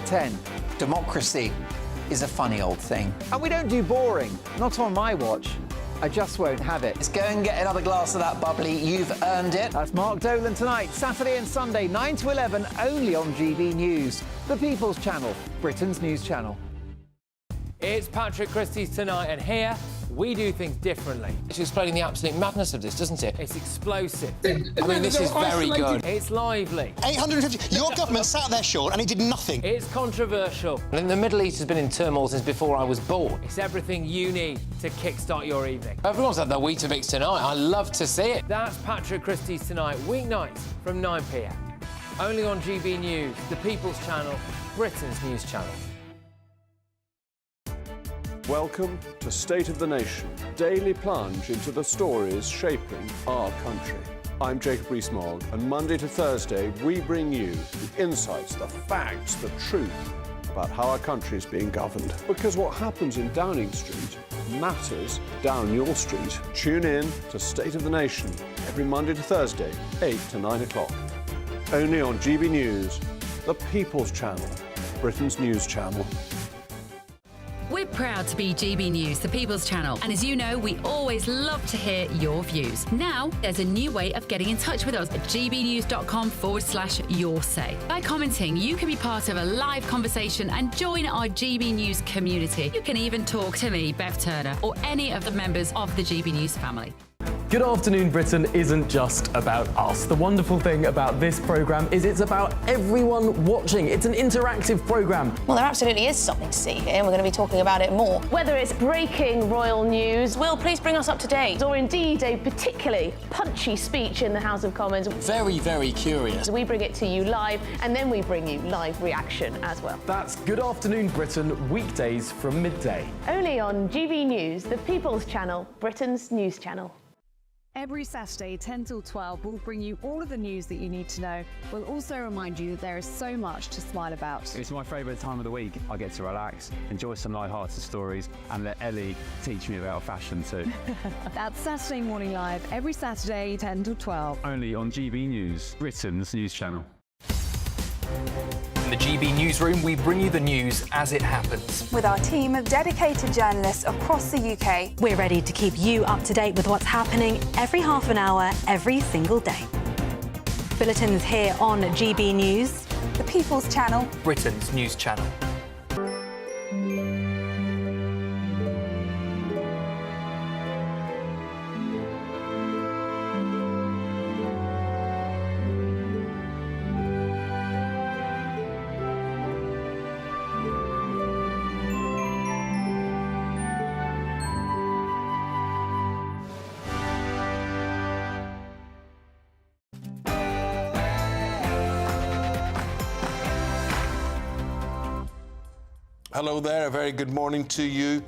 10. Democracy is a funny old thing. And we don't do boring. Not on my watch. I just won't have it. Let's go and get another glass of that bubbly. You've earned it. That's Mark Dolan tonight, Saturday and Sunday, 9 to 11, only on GB News, the People's Channel, Britain's news channel. It's Patrick Christie's Tonight, and here we do things differently. It's explaining the absolute madness of this, doesn't it? It's explosive. I mean, this is very good. It's lively. 850. Your government sat there, Sean, and it did nothing. It's controversial. And the Middle East has been in turmoil since before I was born. It's everything you need to kickstart your evening. Everyone's had their Weetabix tonight. I love to see it. That's Patrick Christie's Tonight, weeknights from 9 p.m. Only on GB News, the People's Channel, Britain's news channel. Welcome to State of the Nation, daily plunge into the stories shaping our country. I'm Jacob Rees-Mogg, and Monday to Thursday we bring you the insights, the facts, the truth about how our country is being governed. Because what happens in Downing Street matters down your street. Tune in to State of the Nation every Monday to Thursday, 8 to 9 o'clock. Only on GB News, the People's Channel, Britain's news channel. We're proud to be GB News, the People's Channel, and as you know, we always love to hear your views. Now, there's a new way of getting in touch with us at gbnews.com/yoursay. By commenting, you can be part of a live conversation and join our GB News community. You can even talk to me, Bev Turner, or any of the members of the GB News family. Good Afternoon Britain isn't just about us. The wonderful thing about this programme is it's about everyone watching. It's an interactive programme. Well, there absolutely is something to see here, and we're going to be talking about it more. Whether it's breaking royal news, Will, please bring us up to date, or indeed a particularly punchy speech in the House of Commons. Very, very curious. We bring it to you live, and then we bring you live reaction as well. That's Good Afternoon Britain, weekdays from midday. Only on GB News, the People's Channel, Britain's news channel. Every Saturday, 10 till 12, we'll bring you all of the news that you need to know. We'll also remind you that there is so much to smile about. It's my favourite time of the week. I get to relax, enjoy some light-hearted stories, and let Ellie teach me about fashion too. That's Saturday Morning Live, every Saturday, 10 till 12. Only on GB News, Britain's news channel. In the GB Newsroom, we bring you the news as it happens. With our team of dedicated journalists across the UK, we're ready to keep you up to date with what's happening every half an hour, every single day. Bulletins here on GB News, the People's Channel, Britain's news channel. Hello there, a very good morning to you.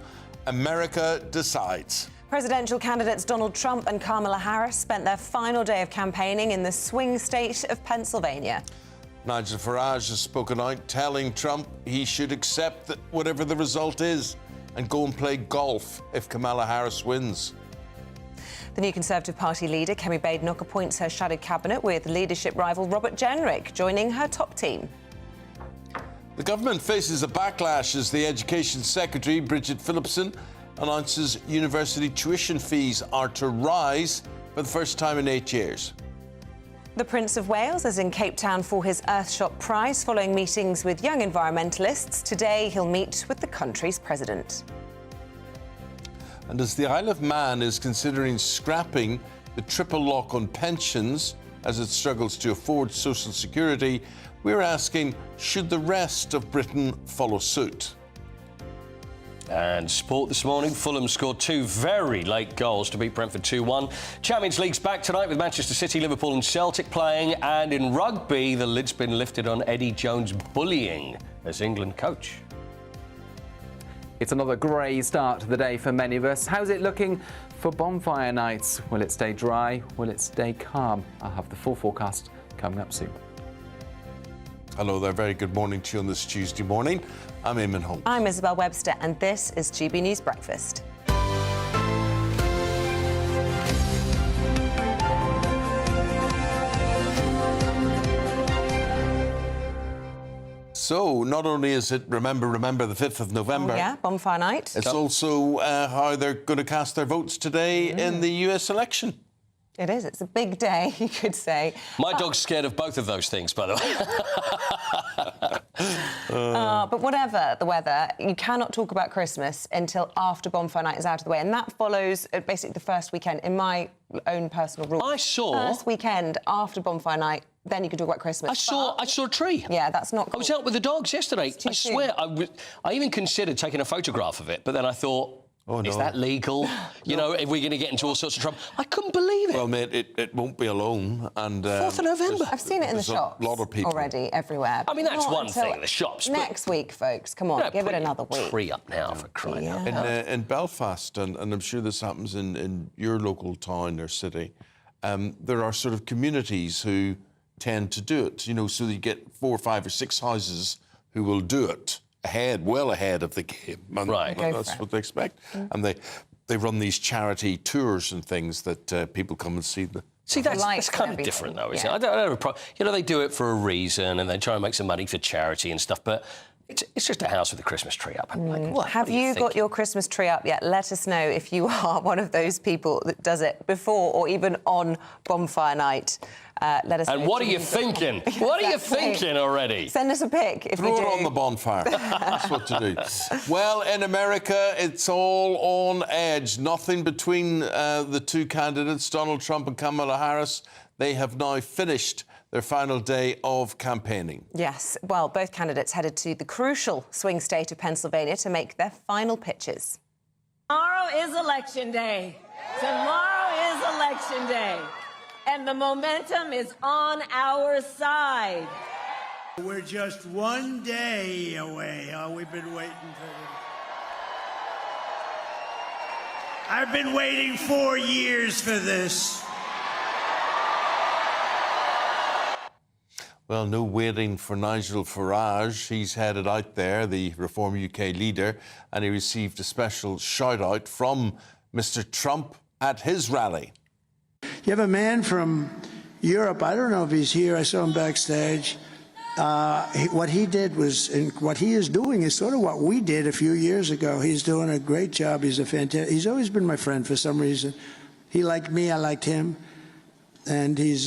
America decides. Presidential candidates Donald Trump and Kamala Harris spent their final day of campaigning in the swing state of Pennsylvania. Nigel Farage has spoken out, telling Trump he should accept that whatever the result is and go and play golf if Kamala Harris wins. The new Conservative Party leader, Kemi Badenoch, appoints her shadow cabinet with leadership rival Robert Jenrick joining her top team. The government faces a backlash as the Education Secretary, Bridget Phillipson, announces university tuition fees are to rise for the first time in 8 years. The Prince of Wales is in Cape Town for his Earthshot Prize following meetings with young environmentalists. Today he'll meet with the country's president. And as the Isle of Man is considering scrapping the triple lock on pensions as it struggles to afford social security, we're asking, should the rest of Britain follow suit? And sport this morning, Fulham scored 2 very late goals to beat Brentford 2-1. Champions League's back tonight with Manchester City, Liverpool and Celtic playing. And in rugby, the lid's been lifted on Eddie Jones' bullying as England coach. It's another grey start to the day for many of us. How's it looking for Bonfire nights? Will it stay dry? Will it stay calm? I'll have the full forecast coming up soon. Hello there, very good morning to you on this Tuesday morning. I'm Eamonn Holmes. I'm Isabel Webster, and this is GB News Breakfast. So, not only is it Remember the 5th of November... Oh, yeah, Bonfire Night. It's also how they're going to cast their votes today in the US election. It is. It's a big day, you could say. My dog's scared of both of those things, by the way. But whatever the weather, you cannot talk about Christmas until after Bonfire Night is out of the way. And that follows basically the first weekend, in my own personal rule. I saw... First weekend after Bonfire Night, then you can talk about Christmas. I saw a tree. Yeah, that's not cool. I was out with the dogs yesterday. I swear, I even considered taking a photograph of it, but then I thought... Oh, no. Is that legal? You know, if we're going to get into all sorts of trouble. I couldn't believe it. Well, mate, it won't be alone. And 4th of November. I've seen it in the shops a lot of people already, everywhere. I mean, that's Not one until thing, the shops. Next week, folks. Come on, give it another week. Tree up now for crying out In, loud. in Belfast, and I'm sure this happens in your local town or city, there are sort of communities who tend to do it, you know, so you get 4 or 5 or 6 houses who will do it well ahead of the game. And right. That's what they expect. And they run these charity tours and things that people come and see. See, that's kind of different, though, isn't it? I don't have a problem. You know, they do it for a reason and they try and make some money for charity and stuff, but it's just a house with a Christmas tree up. I'm like, what? Have you got your Christmas tree up yet? Let us know if you are one of those people that does it before or even on Bonfire Night. Let us know. And what are you thinking? What are you thinking already? Send us a pic if Throw you do. it on the bonfire. That's what to do. Well, in America, it's all on edge. Nothing between the two candidates, Donald Trump and Kamala Harris. They have now finished their final day of campaigning. Yes. Well, both candidates headed to the crucial swing state of Pennsylvania to make their final pitches. Tomorrow is Election Day. Tomorrow is Election Day. And the momentum is on our side. We're just one day away. Oh, we've been waiting for this. I've been waiting 4 years for this. Well, no waiting for Nigel Farage. He's headed out there, the Reform UK leader, and he received a special shout-out from Mr Trump at his rally. You have a man from Europe. I don't know if he's here. I saw him backstage. What he did was, and what he is doing is sort of what we did a few years ago. He's doing a great job. He's he's always been my friend for some reason. He liked me. I liked him. And he's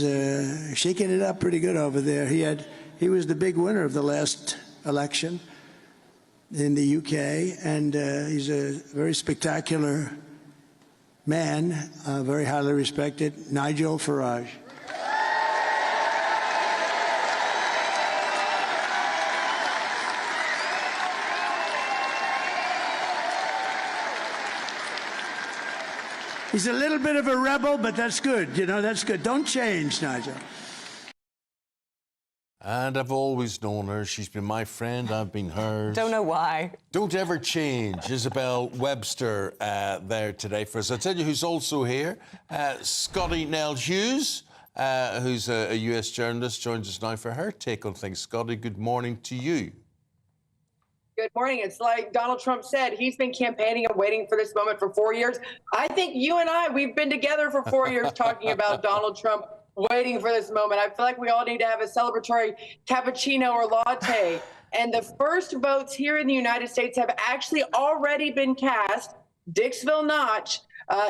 shaking it up pretty good over there. He was the big winner of the last election in the UK, and he's a very spectacular man, very highly respected, Nigel Farage. He's a little bit of a rebel, but that's good. You know, that's good. Don't change, Nigel. And I've always known her. She's been my friend. I've been hers. Don't know why. Don't ever change. Isabel Webster there today for us. I'll tell you who's also here. Scotty Nell Hughes, who's a US journalist, joins us now for her take on things. Scotty, good morning to you. Good morning. It's like Donald Trump said, he's been campaigning and waiting for this moment for 4 years. I think you and we've been together for 4 years talking about Donald Trump waiting for this moment. I feel like we all need to have a celebratory cappuccino or latte. And the first votes here in the United States have actually already been cast. Dixville Notch,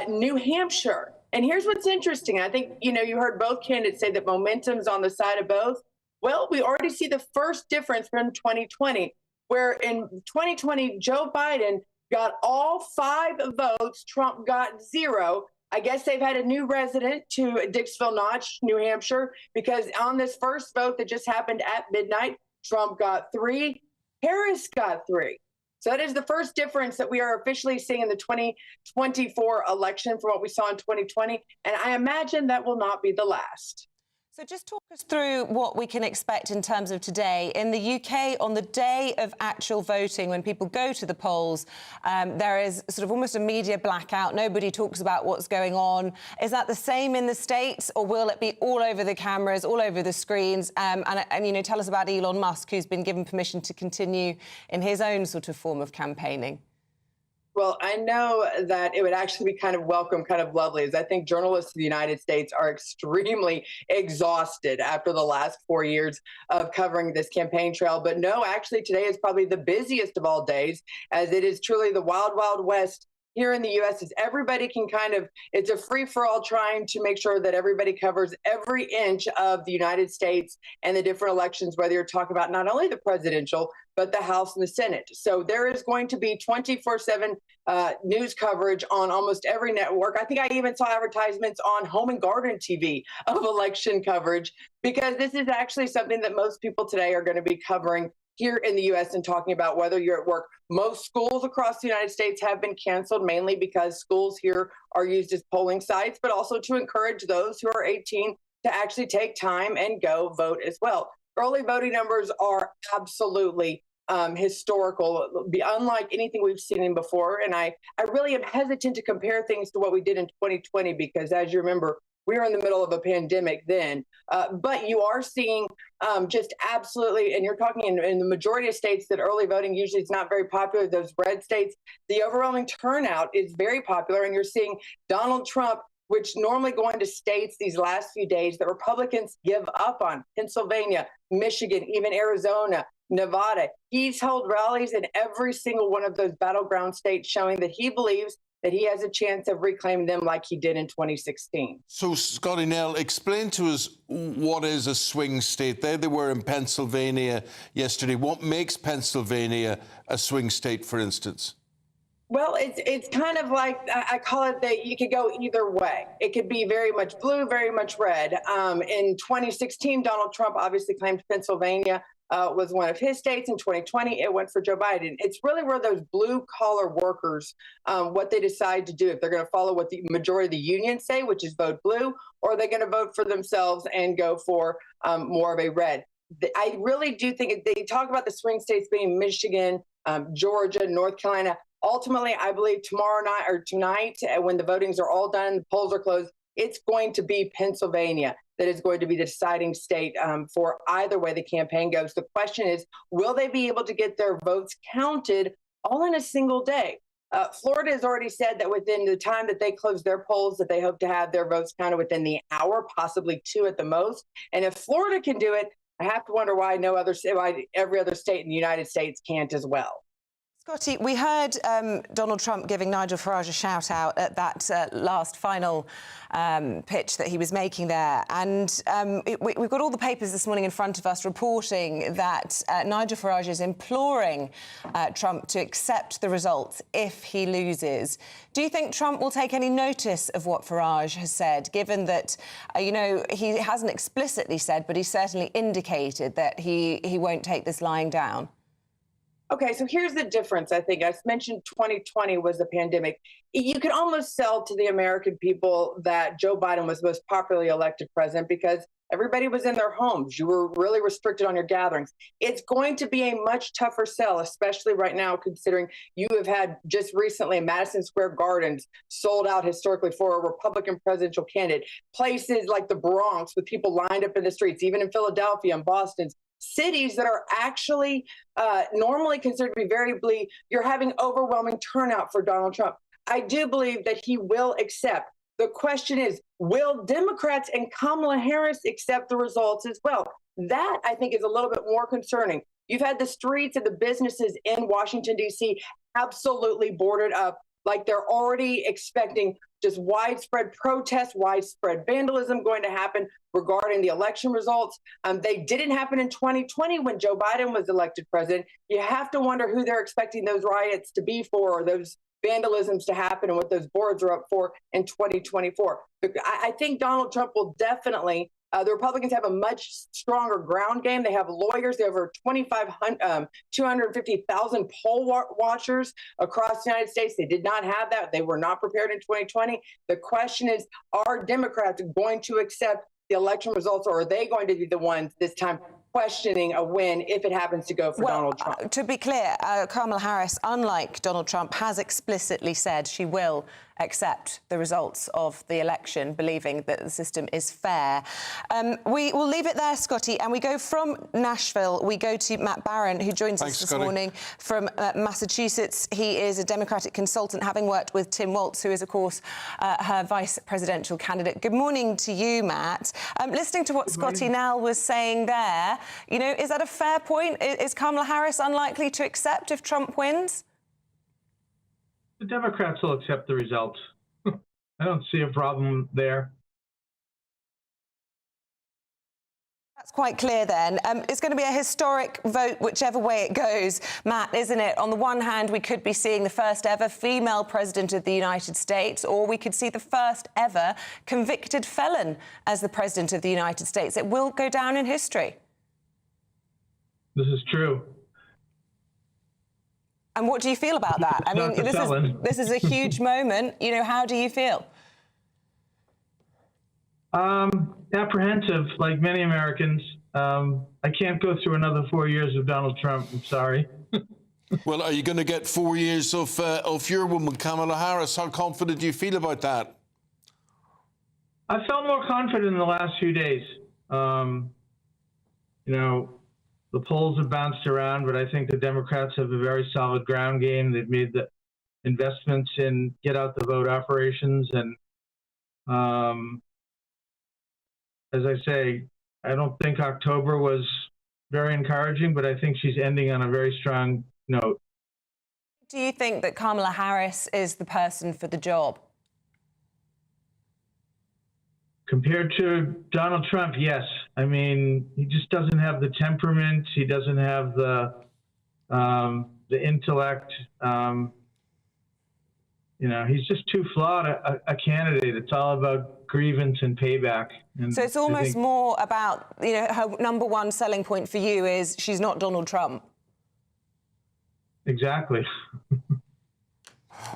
New Hampshire. And here's what's interesting. I think, you heard both candidates say that momentum's on the side of both. Well, we already see the first difference from 2020. Where in 2020, Joe Biden got all 5 votes, Trump got 0. I guess they've had a new resident to Dixville Notch, New Hampshire, because on this first vote that just happened at midnight, Trump got 3, Harris got 3. So that is the first difference that we are officially seeing in the 2024 election from what we saw in 2020. And I imagine that will not be the last. So just talk us through what we can expect in terms of today. In the UK, on the day of actual voting, when people go to the polls, there is sort of almost a media blackout. Nobody talks about what's going on. Is that the same in the States, or will it be all over the cameras, all over the screens? And tell us about Elon Musk, who's been given permission to continue in his own sort of form of campaigning. Well, I know that it would actually be kind of welcome, kind of lovely, as I think journalists in the United States are extremely exhausted after the last 4 years of covering this campaign trail. But no, actually, today is probably the busiest of all days, as it is truly the wild, wild west here in the U.S. is everybody can it's a free-for-all trying to make sure that everybody covers every inch of the United States and the different elections, whether you're talking about not only the presidential, but the House and the Senate. So there is going to be 24/7 news coverage on almost every network. I think I even saw advertisements on Home and Garden TV of election coverage, because this is actually something that most people today are going to be covering here in the U.S. and talking about whether you're at work. Most schools across the United States have been canceled, mainly because schools here are used as polling sites, but also to encourage those who are 18 to actually take time and go vote as well. Early voting numbers are absolutely historical, unlike anything we've seen before. And I really am hesitant to compare things to what we did in 2020, because as you remember, we were in the middle of a pandemic then, but you are seeing just absolutely, and you're talking in the majority of states that early voting usually is not very popular, those red states, the overwhelming turnout is very popular, and you're seeing Donald Trump, which normally go into states these last few days that Republicans give up on, Pennsylvania, Michigan, even Arizona, Nevada. He's held rallies in every single one of those battleground states, showing that he believes that he has a chance of reclaiming them like he did in 2016. So, Scotty Nell, explain to us what is a swing state. There they were in Pennsylvania yesterday. What makes Pennsylvania a swing state, for instance? Well, it's kind of like, I call it that you could go either way. It could be very much blue, very much red. In 2016, Donald Trump obviously claimed Pennsylvania was one of his states. In 2020, it went for Joe Biden. It's really where those blue-collar workers, what they decide to do, if they're going to follow what the majority of the unions say, which is vote blue, or are they going to vote for themselves and go for more of a red. I really do think they talk about the swing states being Michigan, Georgia, North Carolina. Ultimately, I believe tomorrow night or tonight, when the votings are all done, the polls are closed, it's going to be Pennsylvania that is going to be the deciding state for either way the campaign goes. The question is, will they be able to get their votes counted all in a single day? Florida has already said that within the time that they close their polls, that they hope to have their votes counted within the hour, possibly 2 at the most. And if Florida can do it, I have to wonder why every other state in the United States can't as well. Scotty, we heard Donald Trump giving Nigel Farage a shout-out at that last final pitch that he was making there. And we've got all the papers this morning in front of us reporting that Nigel Farage is imploring Trump to accept the results if he loses. Do you think Trump will take any notice of what Farage has said, given that, he hasn't explicitly said, but he certainly indicated that he won't take this lying down? Okay, so here's the difference, I think. I mentioned 2020 was a pandemic. You could almost sell to the American people that Joe Biden was the most popularly elected president because everybody was in their homes. You were really restricted on your gatherings. It's going to be a much tougher sell, especially right now, considering you have had just recently Madison Square Gardens sold out historically for a Republican presidential candidate. Places like the Bronx with people lined up in the streets, even in Philadelphia and Boston. Cities that are actually normally considered to be very blue, you're having overwhelming turnout for Donald Trump. I do believe that he will accept. The question is, will Democrats and Kamala Harris accept the results as well? That, I think, is a little bit more concerning. You've had the streets and the businesses in Washington, D.C. absolutely boarded up, like they're already expecting just widespread protests, widespread vandalism going to happen regarding the election results. They didn't happen in 2020 when Joe Biden was elected president. You have to wonder who they're expecting those riots to be for, or those vandalisms to happen, and what those boards are up for in 2024. I think Donald Trump will definitely, the Republicans have a much stronger ground game. They have lawyers. They have over 250,000 poll watchers across the United States. They did not have that. They were not prepared in 2020. The question is, are Democrats going to accept the election results, or are they going to be the ones this time questioning a win if it happens to go for Donald Trump? To be clear, Kamala Harris, unlike Donald Trump, has explicitly said she will accept the results of the election, believing that the system is fair. We will leave it there, Scotty, and we go from Nashville. We go to Matt Barron, who joins us this morning from Massachusetts. He is a Democratic consultant, having worked with Tim Walz, who is, of course, her vice presidential candidate. Good morning to you, Matt. Listening to what Scotty Nell was saying there, you know, is that a fair point? Is Kamala Harris unlikely to accept if Trump wins? The Democrats will accept the results. I don't see a problem there. That's quite clear then. It's going to be a historic vote whichever way it goes, Matt, isn't it? On the one hand, we could be seeing the first ever female president of the United States, or we could see the first ever convicted felon as the president of the United States. It will go down in history. This is true. And what do you feel about that? I mean, this is a huge moment. You know, how do you feel? Apprehensive, like many Americans. I can't go through another 4 years of Donald Trump. I'm sorry. Well, are you going to get 4 years of your woman, Kamala Harris? How confident do you feel about that? I felt more confident in the last few days. You know, the polls have bounced around, but I think the Democrats have a very solid ground game. They've made the investments in get-out-the-vote operations. And as I say, I don't think October was very encouraging, but I think she's ending on a very strong note. Do you think that Kamala Harris is the person for the job? Compared to Donald Trump, yes. I mean, he just doesn't have the temperament. He doesn't have the intellect. You know, he's just too flawed a candidate. It's all about grievance and payback. And so it's almost more about, you know, her number one selling point for you is she's not Donald Trump. Exactly.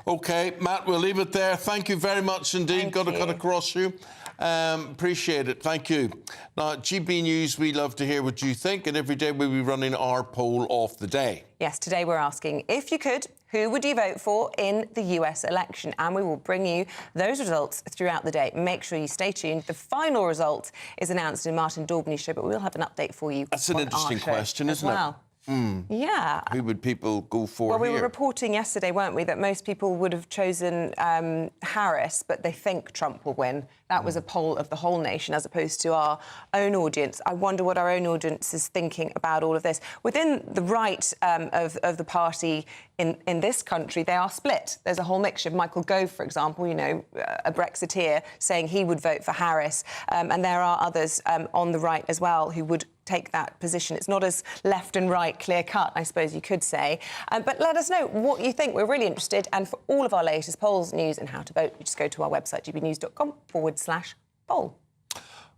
OK, Matt, we'll leave it there. Thank you very much indeed. Got to cut across you. Appreciate it. Thank you. Now, GB News, we love to hear what you think, and every day we'll be running our poll of the day. Yes, today we're asking, if you could, who would you vote for in the US election? And we will bring you those results throughout the day. Make sure you stay tuned. The final result is announced in Martin Daubney's show, but we'll have an update for you. That's an interesting question, isn't it? Yeah. Who would people go for Well, we here? were reporting yesterday, weren't we, that most people would have chosen Harris, but they think Trump will win. That was a poll of the whole nation as opposed to our own audience. I wonder what our own audience is thinking about all of this. Within the right of the party in this country, they are split. There's a whole mixture. Michael Gove, for example, you know, a Brexiteer, saying he would vote for Harris. And there are others on the right as well who would take that position. It's not as left and right clear-cut, I suppose you could say. But let us know what you think. We're really interested. And for all of our latest polls, news and how to vote, just go to our website, gbnews.com/poll.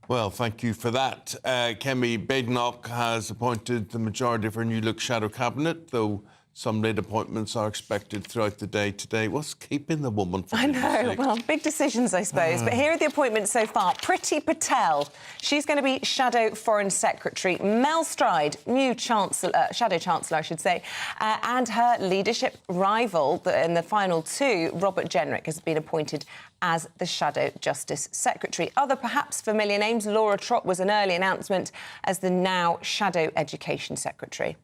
Well, thank you for that. Kemi Badenoch has appointed the majority of her New Look shadow cabinet, though some late appointments are expected throughout the day today. What's keeping the woman from I know, well, big decisions, I suppose. But here are the appointments so far. Priti Patel, she's going to be Shadow Foreign Secretary. Mel Stride, new Shadow Chancellor, I should say. And her leadership rival in the final two, Robert Jenrick, has been appointed as the Shadow Justice Secretary. Other perhaps familiar names, Laura Trott was an early announcement as the now Shadow Education Secretary.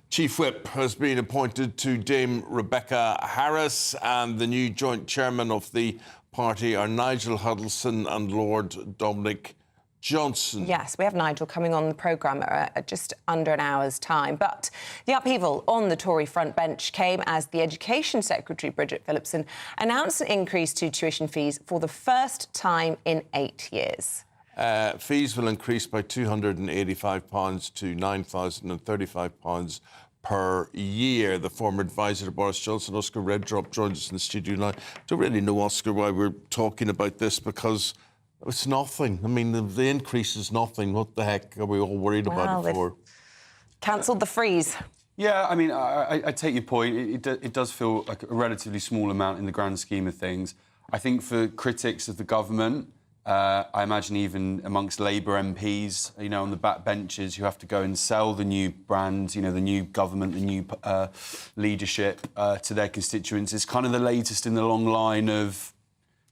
Chief Whip has been appointed to Dame Rebecca Harris, and the new joint chairman of the party are Nigel Huddleston and Lord Dominic Johnson. Yes, we have Nigel coming on the programme at just under an hour's time. But the upheaval on the Tory front bench came as the Education Secretary, Bridget Phillipson, announced an increase to tuition fees for the first time in 8 years. Fees will increase by £285 to £9,035 per year. The former advisor to Boris Johnson, Oscar Reddrop, joins us in the studio now. Don't really know, Oscar, why we're talking about this, because it's nothing. I mean, the increase is nothing. What the heck are we all worried about it for? Cancelled the freeze. Yeah, I mean, I take your point. It does feel like a relatively small amount in the grand scheme of things. I think for critics of the government, I imagine even amongst Labour MPs, you know, on the back benches, who have to go and sell the new brand, you know, the new government, the new leadership to their constituents. It's kind of the latest in the long line of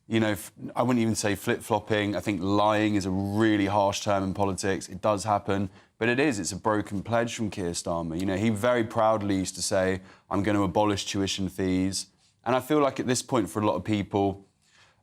you know, I wouldn't even say flip-flopping. I think lying is a really harsh term in politics. It does happen, but it's a broken pledge from Keir Starmer. You know, he very proudly used to say, I'm going to abolish tuition fees. And I feel like at this point, for a lot of people,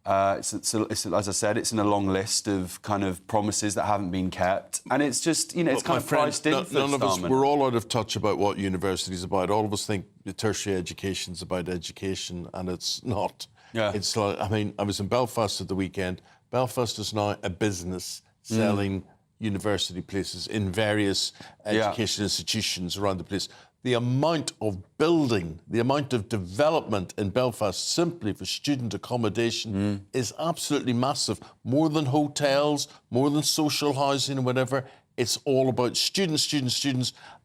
it's, as I said, it's in a long list of kind of promises that haven't been kept. And it's just, you know, it's kind of priced in for none of us, Starmer. we're all out of touch about what university is about. All of us think the tertiary education's about education, and it's not. Yeah. It's like, I mean, I was in Belfast at the weekend. Belfast is now a business selling university places in various education institutions around the place. The amount of building, the amount of development in Belfast simply for student accommodation is absolutely massive. More than hotels, more than social housing and whatever. It's all about students,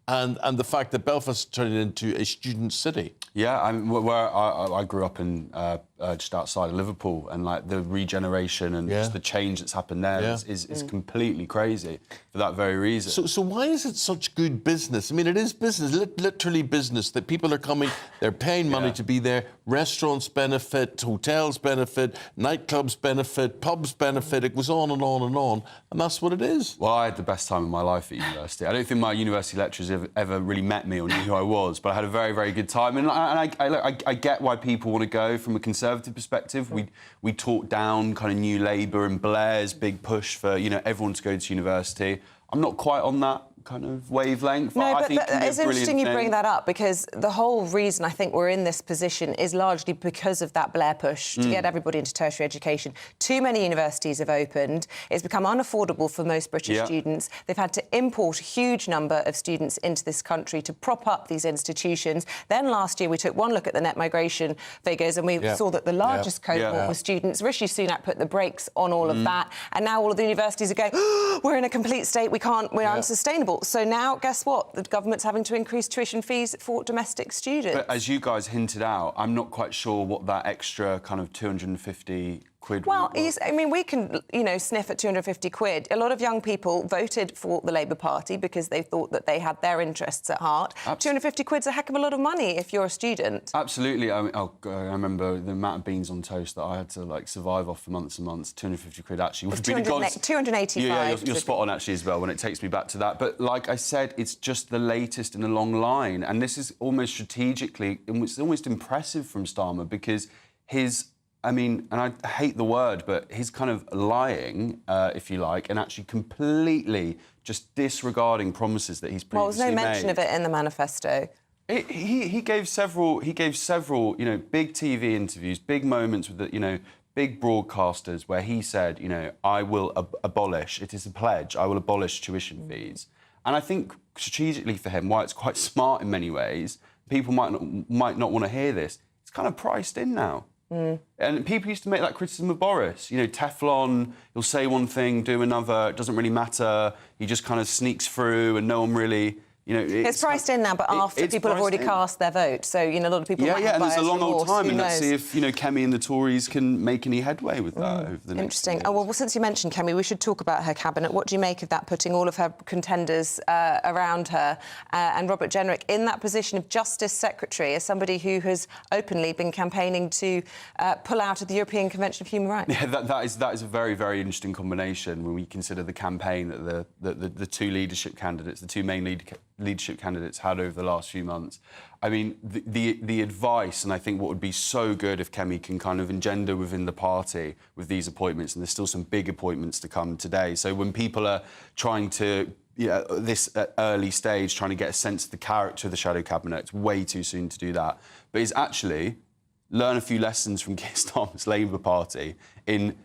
and the fact that Belfast turned into a student city. Yeah, I mean, where I grew up in just outside of Liverpool, and like the regeneration and just the change that's happened there is completely crazy for that very reason. So why is it such good business? I mean, it is business, literally business, that people are coming, they're paying money to be there, restaurants benefit, hotels benefit, nightclubs benefit, pubs benefit, it goes on and on and on, and that's what it is. Well, I had the best time of my life at university. I don't think my university lecturers ever really met me or knew who I was, but I had a very, very good time. And I get why people want to go from a Conservative perspective. We talk down kind of New Labour and Blair's big push for, you know, everyone to go to university. I'm not quite on that kind of wavelength. No, I but think it's interesting you bring that up, because the whole reason I think we're in this position is largely because of that Blair push to get everybody into tertiary education. Too many universities have opened. It's become unaffordable for most British students. They've had to import a huge number of students into this country to prop up these institutions. Then last year we took one look at the net migration figures, and we saw that the largest cohort was students. Rishi Sunak put the brakes on all of that, and now all of the universities are going, we're in a complete state, we're unsustainable. So now, guess what? The government's having to increase tuition fees for domestic students. But as you guys hinted out, I'm not quite sure what that extra kind of 250 quid was. I mean, we can, you know, sniff at 250 quid. A lot of young people voted for the Labour Party because they thought that they had their interests at heart. 250 quid's a heck of a lot of money if you're a student. Absolutely. I mean, I remember the amount of beans on toast that I had to, like, survive off for months and months. 250 quid actually would be 285. Yeah, you're spot on, actually, Isabel, when it takes me back to that. But like I said, it's just the latest in a long line. And this is almost strategically, it's almost impressive from Starmer, because I mean, and I hate the word, but his kind of lying, if you like, and actually completely just disregarding promises that he's previously made. Well, there's no mention of it in the manifesto. He gave several, you know, big TV interviews, big moments with the, you know, big broadcasters where he said, you know, I will abolish, it is a pledge, I will abolish tuition fees. And I think strategically for him, why it's quite smart in many ways, people might not want to hear this, it's kind of priced in now. And people used to make that criticism of Boris. You know, Teflon, he'll say one thing, do another, it doesn't really matter. He just kind of sneaks through and no one really, you know... It's priced in now, but after people have already cast their vote. So, you know, a lot of people might have and there's a long old time, and let's knows? see if, you know, Kemi and the Tories can make any headway with that over the next Interesting. years. Oh, well, since you mentioned Kemi, we should talk about her cabinet. What do you make of that, putting all of her contenders around her, and Robert Jenrick in that position of Justice Secretary, as somebody who has openly been campaigning to pull out of the European Convention of Human Rights? Yeah, that is a very, very interesting combination when we consider the campaign that the two leadership candidates, the two main leadership candidates had over the last few months. I mean, the advice, and I think what would be so good if Kemi can kind of engender within the party with these appointments, and there's still some big appointments to come today. So when people are trying to, this early stage, trying to get a sense of the character of the shadow cabinet, it's way too soon to do that. But it's actually learn a few lessons from Keir Starmer's Labour Party,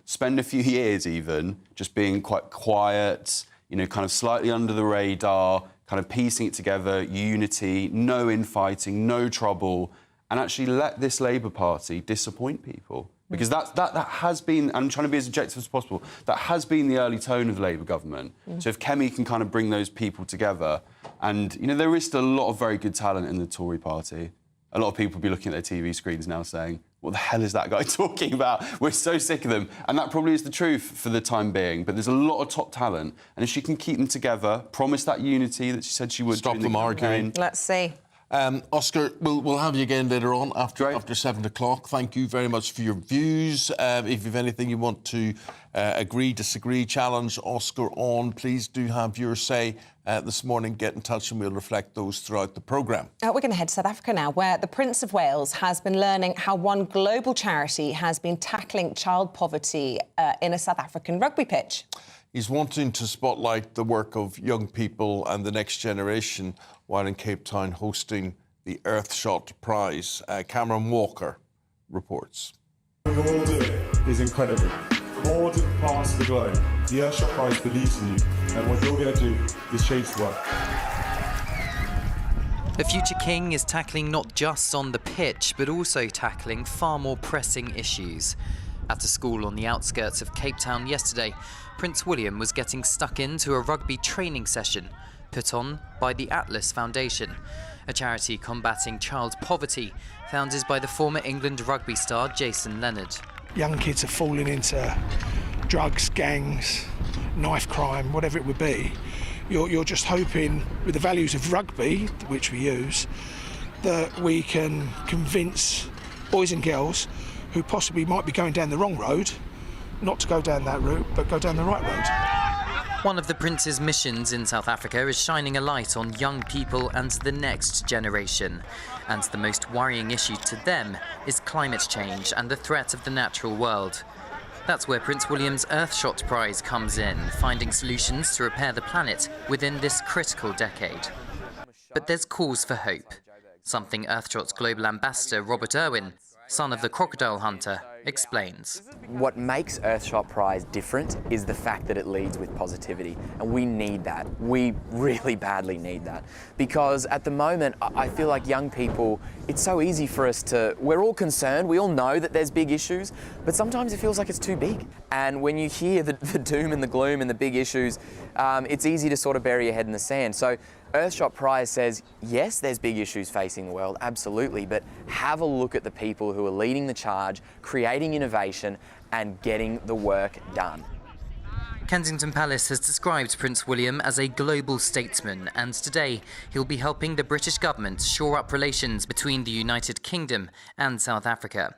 spend a few years even just being quite quiet, you know, kind of slightly under the radar, kind of piecing it together, unity, no infighting, no trouble, and actually let this Labour Party disappoint people. Because that has been, and I'm trying to be as objective as possible, that has been the early tone of the Labour government. So if Kemi can kind of bring those people together, and, you know, there is still a lot of very good talent in the Tory party. A lot of people will be looking at their TV screens now saying, what the hell is that guy talking about? We're so sick of them. And that probably is the truth for the time being. But there's a lot of top talent. And if she can keep them together, promise that unity that she said she would... Stop them arguing. Let's see. Oscar, we'll have you again later on after 7 o'clock. Thank you very much for your views. If you've anything you want to agree, disagree, challenge Oscar on, please do have your say this morning. Get in touch and we'll reflect those throughout the programme. We're going to head to South Africa now, where the Prince of Wales has been learning how one global charity has been tackling child poverty in a South African rugby pitch. He's wanting to spotlight the work of young people and the next generation while in Cape Town hosting the Earthshot Prize. Cameron Walker reports. What you're all doing is incredible. From all different parts of the globe, the Earthshot Prize believes in you, and what you're going to do is change the world. The future king is tackling not just on the pitch, but also tackling far more pressing issues. At a school on the outskirts of Cape Town yesterday, Prince William was getting stuck into a rugby training session put on by the Atlas Foundation, a charity combating child poverty founded by the former England rugby star Jason Leonard. Young kids are falling into drugs, gangs, knife crime, whatever it would be. You're just hoping, with the values of rugby, which we use, that we can convince boys and girls who possibly might be going down the wrong road not to go down that route, but go down the right road. One of the Prince's missions in South Africa is shining a light on young people and the next generation. And the most worrying issue to them is climate change and the threat of the natural world. That's where Prince William's Earthshot Prize comes in, finding solutions to repair the planet within this critical decade. But there's cause for hope, something Earthshot's global ambassador Robert Irwin, son of the crocodile hunter, explains. What makes Earthshot Prize different is the fact that it leads with positivity, and we need that. We really badly need that, because at the moment I feel like young people, it's so easy for us to, we're all concerned, we all know that there's big issues, but sometimes it feels like it's too big. And when you hear the doom and the gloom and the big issues, it's easy to sort of bury your head in the sand. So Earthshot Prize says, yes, there's big issues facing the world, absolutely, but have a look at the people who are leading the charge, creating innovation and getting the work done. Kensington Palace has described Prince William as a global statesman, and today he'll be helping the British government shore up relations between the United Kingdom and South Africa.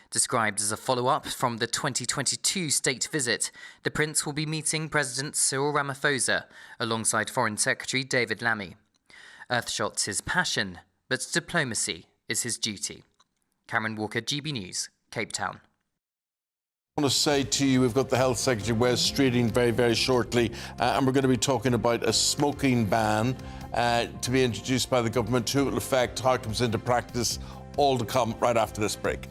Described as a follow-up from the 2022 state visit, the Prince will be meeting President Cyril Ramaphosa alongside Foreign Secretary David Lammy. Earthshot's his passion, but diplomacy is his duty. Cameron Walker, GB News, Cape Town. I want to say to you, we've got the Health Secretary, Wes Streeting, very, very shortly, and we're going to be talking about a smoking ban to be introduced by the government, who it will affect, how it comes into practice, all to come right after this break.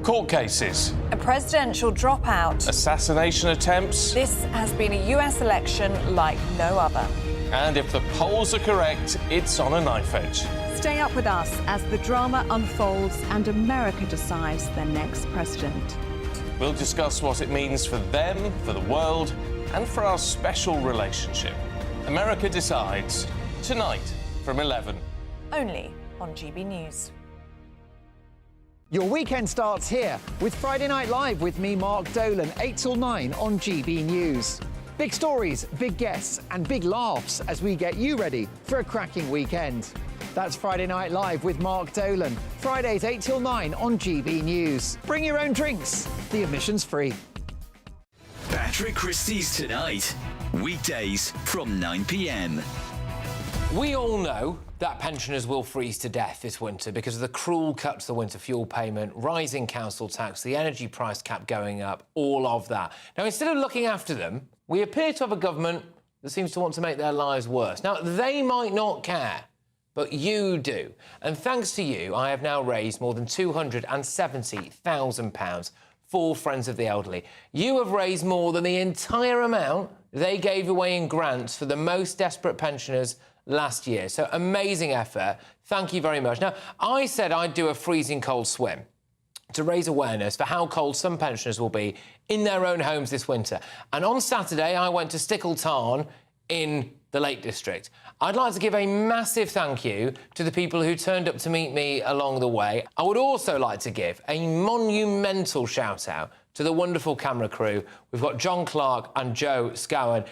Court cases. A presidential dropout. Assassination attempts. This has been a US election like no other. And if the polls are correct, it's on a knife edge. Stay up with us as the drama unfolds and America decides their next president. We'll discuss what it means for them, for the world, and for our special relationship. America Decides, tonight from 11. Only on GB News. Your weekend starts here with Friday Night Live with me, Mark Dolan, 8 till 9 on GB News. Big stories, big guests and big laughs as we get you ready for a cracking weekend. That's Friday Night Live with Mark Dolan. Fridays 8 till 9 on GB News. Bring your own drinks. The admission's free. Patrick Christie's Tonight. Weekdays from 9 p.m. We all know that pensioners will freeze to death this winter because of the cruel cut to the winter fuel payment, rising council tax, the energy price cap going up, all of that. Now, instead of looking after them, we appear to have a government that seems to want to make their lives worse. Now, they might not care, but you do. And thanks to you, I have now raised more than £270,000 for Friends of the Elderly. You have raised more than the entire amount they gave away in grants for the most desperate pensioners last year. So amazing effort. Thank you very much. Now, I said I'd do a freezing cold swim to raise awareness for how cold some pensioners will be in their own homes this winter. And on Saturday, I went to Stickle Tarn in the Lake District. I'd like to give a massive thank you to the people who turned up to meet me along the way. I would also like to give a monumental shout out to the wonderful camera crew. We've got John Clark and Joe Scowen.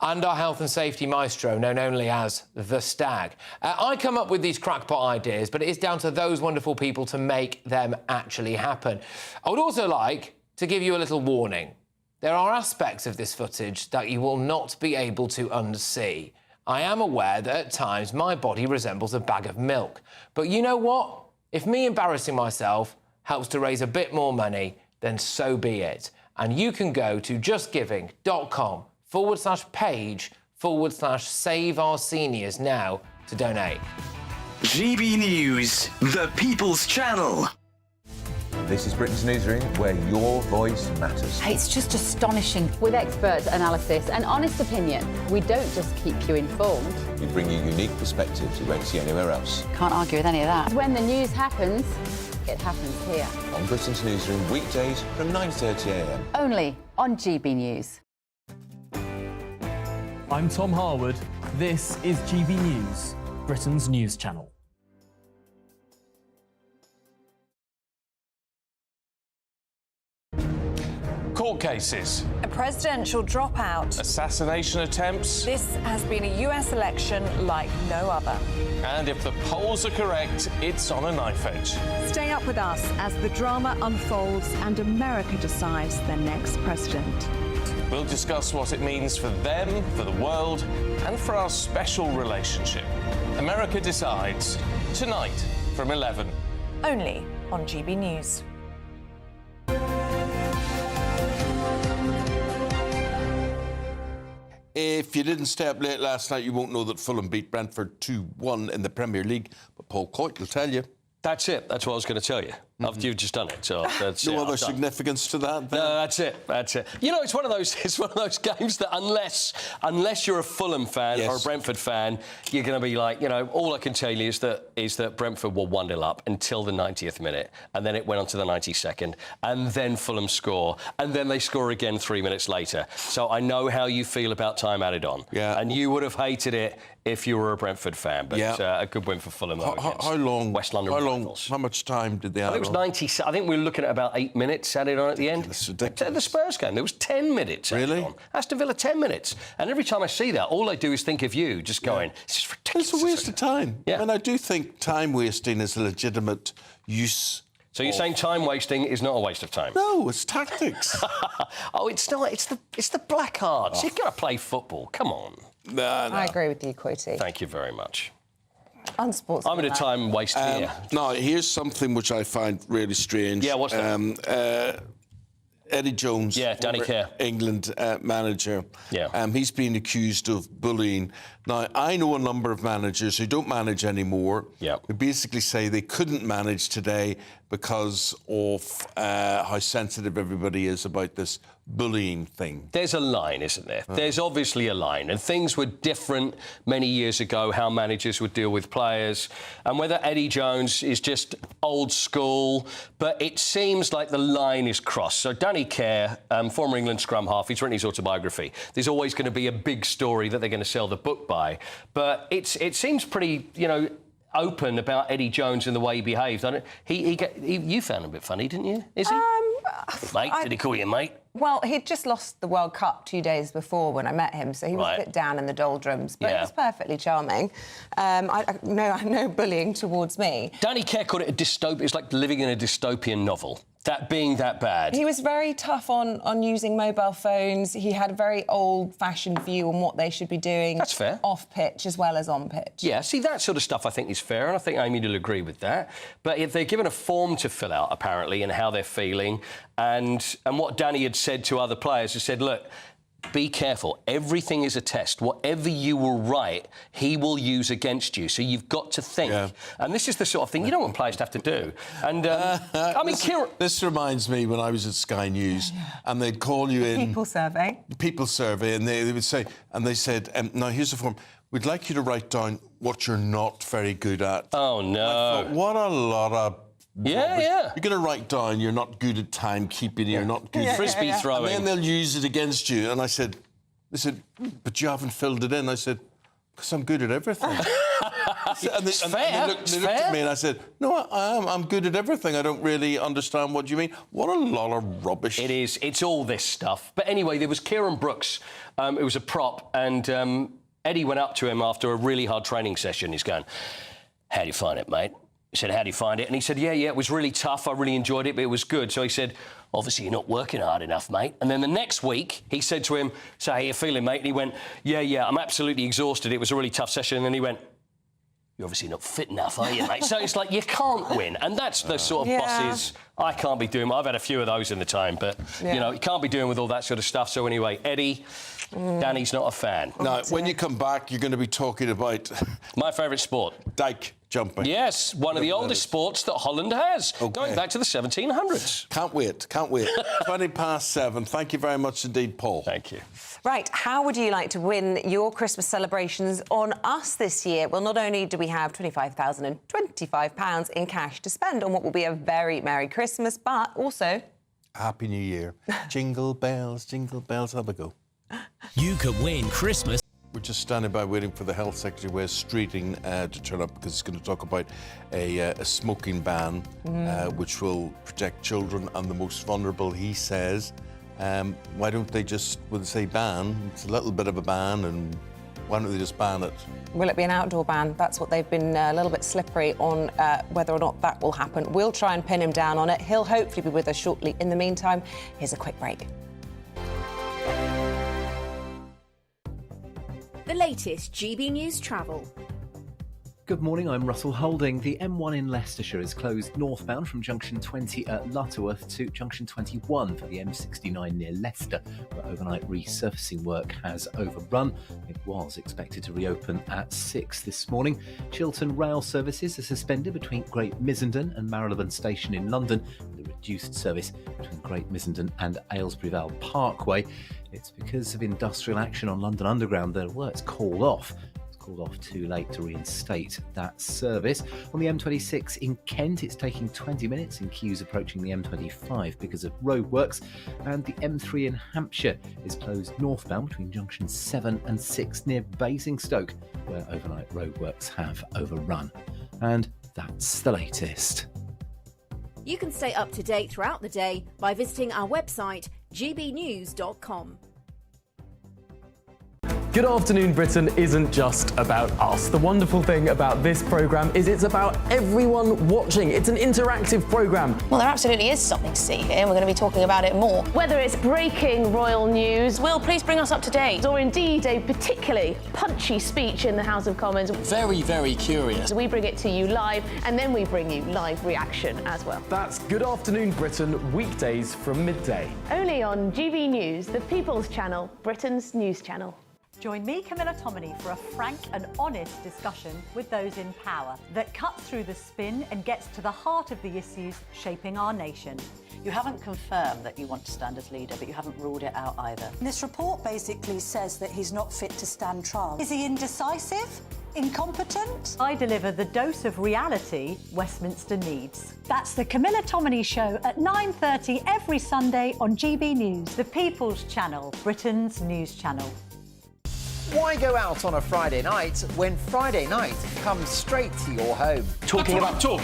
and our health and safety maestro, known only as the Stag. I come up with these crackpot ideas, but it is down to those wonderful people to make them actually happen. I would also like to give you a little warning. There are aspects of this footage that you will not be able to unsee. I am aware that at times my body resembles a bag of milk. But you know what? If me embarrassing myself helps to raise a bit more money, then so be it. And you can go to justgiving.com/page/Save Our Seniors now to donate. GB News, the People's Channel. This is Britain's Newsroom, where your voice matters. It's just astonishing. With expert analysis and honest opinion, we don't just keep you informed. We bring you unique perspectives you won't see anywhere else. Can't argue with any of that. When the news happens, it happens here. On Britain's Newsroom, weekdays from 9:30 a.m. Only on GB News. I'm Tom Harwood. This is GB News, Britain's news channel. Court cases. A presidential dropout. Assassination attempts. This has been a US election like no other. And if the polls are correct, it's on a knife edge. Stay up with us as the drama unfolds and America decides their next president. We'll discuss what it means for them, for the world, and for our special relationship. America Decides, tonight from 11. Only on GB News. If you didn't stay up late last night, you won't know that Fulham beat Brentford 2-1 in the Premier League. But Paul Coyte will tell you. That's it. That's what I was going to tell you. After you've just done it, so that's no other significance to that. Then? No, that's it. That's it. You know, it's one of those games that unless you're a Fulham fan or a Brentford fan, you're going to be like, you know, all I can tell you is that Brentford were 1-0 up until the 90th minute, and then it went on to the 92nd, and then Fulham score, and then they score again 3 minutes later. So I know how you feel about time added on. Yeah. And you would have hated it if you were a Brentford fan, but a good win for Fulham. How long? West London rivals. How much time did they add? It was 90. I think we were looking at about 8 minutes added on at the end. The Spurs game, there was 10 minutes added on. Aston Villa, 10 minutes. And every time I see that, all I do is think of you, just going, it's just ridiculous. It's a waste of time. Yeah. And I do think time wasting is a legitimate use. So you're saying time wasting is not a waste of time? No, it's tactics. Oh, it's not. It's the black arts. You've got to play football. Come on. No. I agree with you, Coyte. Thank you very much. Unsportsmanlike. I'm in a time waste here. Now, here's something which I find really strange. Yeah, what's that? Eddie Jones, Danny Care, England manager. Yeah. He's been accused of bullying. Now, I know a number of managers who don't manage anymore. Yeah. Who basically say they couldn't manage today because of how sensitive everybody is about this bullying thing. There's a line, isn't there? There's obviously a line, and things were different many years ago, how managers would deal with players, and whether Eddie Jones is just old school, but it seems like the line is crossed. So Danny Care, former England scrum half, he's written his autobiography. There's always going to be a big story that they're going to sell the book by, but it seems pretty, you know, open about Eddie Jones and the way he behaved. You found him a bit funny, didn't you? Is he? Mate, did he call you mate? Well, he'd just lost the World Cup 2 days before when I met him, so he was a bit down in the doldrums, but it was perfectly charming. No bullying towards me. Danny Care called it a dystopian. It's like living in a dystopian novel. That being that bad. He was very tough on using mobile phones. He had a very old-fashioned view on what they should be doing. That's fair. Off-pitch as well as on-pitch. Yeah, see, that sort of stuff I think is fair, and I think Amy will agree with that. But if they're given a form to fill out, apparently, and how they're feeling, and what Danny had said to other players, he said, look, be careful. Everything is a test. Whatever you will write, he will use against you. So you've got to think. Yeah. And this is the sort of thing you don't want players to have to do. And, I mean, this reminds me when I was at Sky News, and they'd call you in... People survey, and they would say... And they said, now, here's the form. We'd like you to write down what you're not very good at. Oh, no. I thought, what a lot of... Yeah. You're going to write down you're not good at timekeeping, you're not good at frisbee throwing. And then they'll use it against you. And they said, but you haven't filled it in. I said, because I'm good at everything. And they looked at me and I said, no, I am. I'm good at everything. I don't really understand what you mean. What a lot of rubbish. It is. It's all this stuff. But anyway, there was Kieran Brooks. It was a prop, and Eddie went up to him after a really hard training session. He's going, how do you find it, mate? He said, how do you find it? And he said, yeah, it was really tough. I really enjoyed it, but it was good. So he said, obviously you're not working hard enough, mate. And then the next week, he said to him, so how you feeling, mate? And he went, yeah, I'm absolutely exhausted. It was a really tough session. And then he went, you're obviously not fit enough, are you, mate? So it's like, you can't win. And that's the sort of bosses I can't be doing. I've had a few of those in the time, but, you know, you can't be doing with all that sort of stuff. So anyway, Eddie, Danny's not a fan. Now, when you come back, you're going to be talking about... my favourite sport. Dyke jumping. Yes, one of the oldest sports that Holland has, going back to the 1700s. Can't wait. 7:20. Thank you very much indeed, Paul. Thank you. Right, how would you like to win your Christmas celebrations on us this year? Well, not only do we have £25,025 in cash to spend on what will be a very Merry Christmas, but also... Happy New Year. Jingle bells, have a go. You could win Christmas. We're just standing by waiting for the Health Secretary, Wes Streeting, to turn up because he's going to talk about a smoking ban, which will protect children and the most vulnerable, he says. Why don't they just, when they say ban, it's a little bit of a ban, and why don't they just ban it? Will it be an outdoor ban? That's what they've been a little bit slippery on whether or not that will happen. We'll try and pin him down on it. He'll hopefully be with us shortly. In the meantime, here's a quick break. The latest GB News travel. Good morning, I'm Russell Holding. The M1 in Leicestershire is closed northbound from junction 20 at Lutterworth to junction 21 for the M69 near Leicester, where overnight resurfacing work has overrun. It was expected to reopen at 6 this morning. Chiltern rail services are suspended between Great Missenden and Marylebone Station in London, with a reduced service between Great Missenden and Aylesbury Vale Parkway. It's because of industrial action on London Underground that work's called off. Called off too late to reinstate that service. On the M26 in Kent, it's taking 20 minutes in queues approaching the M25 because of roadworks, and the M3 in Hampshire is closed northbound between junctions 7 and 6 near Basingstoke, where overnight roadworks have overrun. And that's the latest. You can stay up to date throughout the day by visiting our website, gbnews.com. Good Afternoon Britain isn't just about us. The wonderful thing about this programme is it's about everyone watching. It's an interactive programme. Well, there absolutely is something to see here, and we're going to be talking about it more. Whether it's breaking royal news, Will, please bring us up to date. or indeed a particularly punchy speech in the House of Commons. Very, very curious. We bring it to you live, and then we bring you live reaction as well. That's Good Afternoon Britain, weekdays from midday. Only on GB News, the People's Channel, Britain's news channel. Join me, Camilla Tominey, for a frank and honest discussion with those in power that cuts through the spin and gets to the heart of the issues shaping our nation. You haven't confirmed that you want to stand as leader, but you haven't ruled it out either. This report basically says that he's not fit to stand trial. Is he indecisive? Incompetent? I deliver the dose of reality Westminster needs. That's the Camilla Tominey Show at 9:30 every Sunday on GB News, the People's Channel, Britain's news channel. Why go out on a Friday night when Friday night comes straight to your home? Talking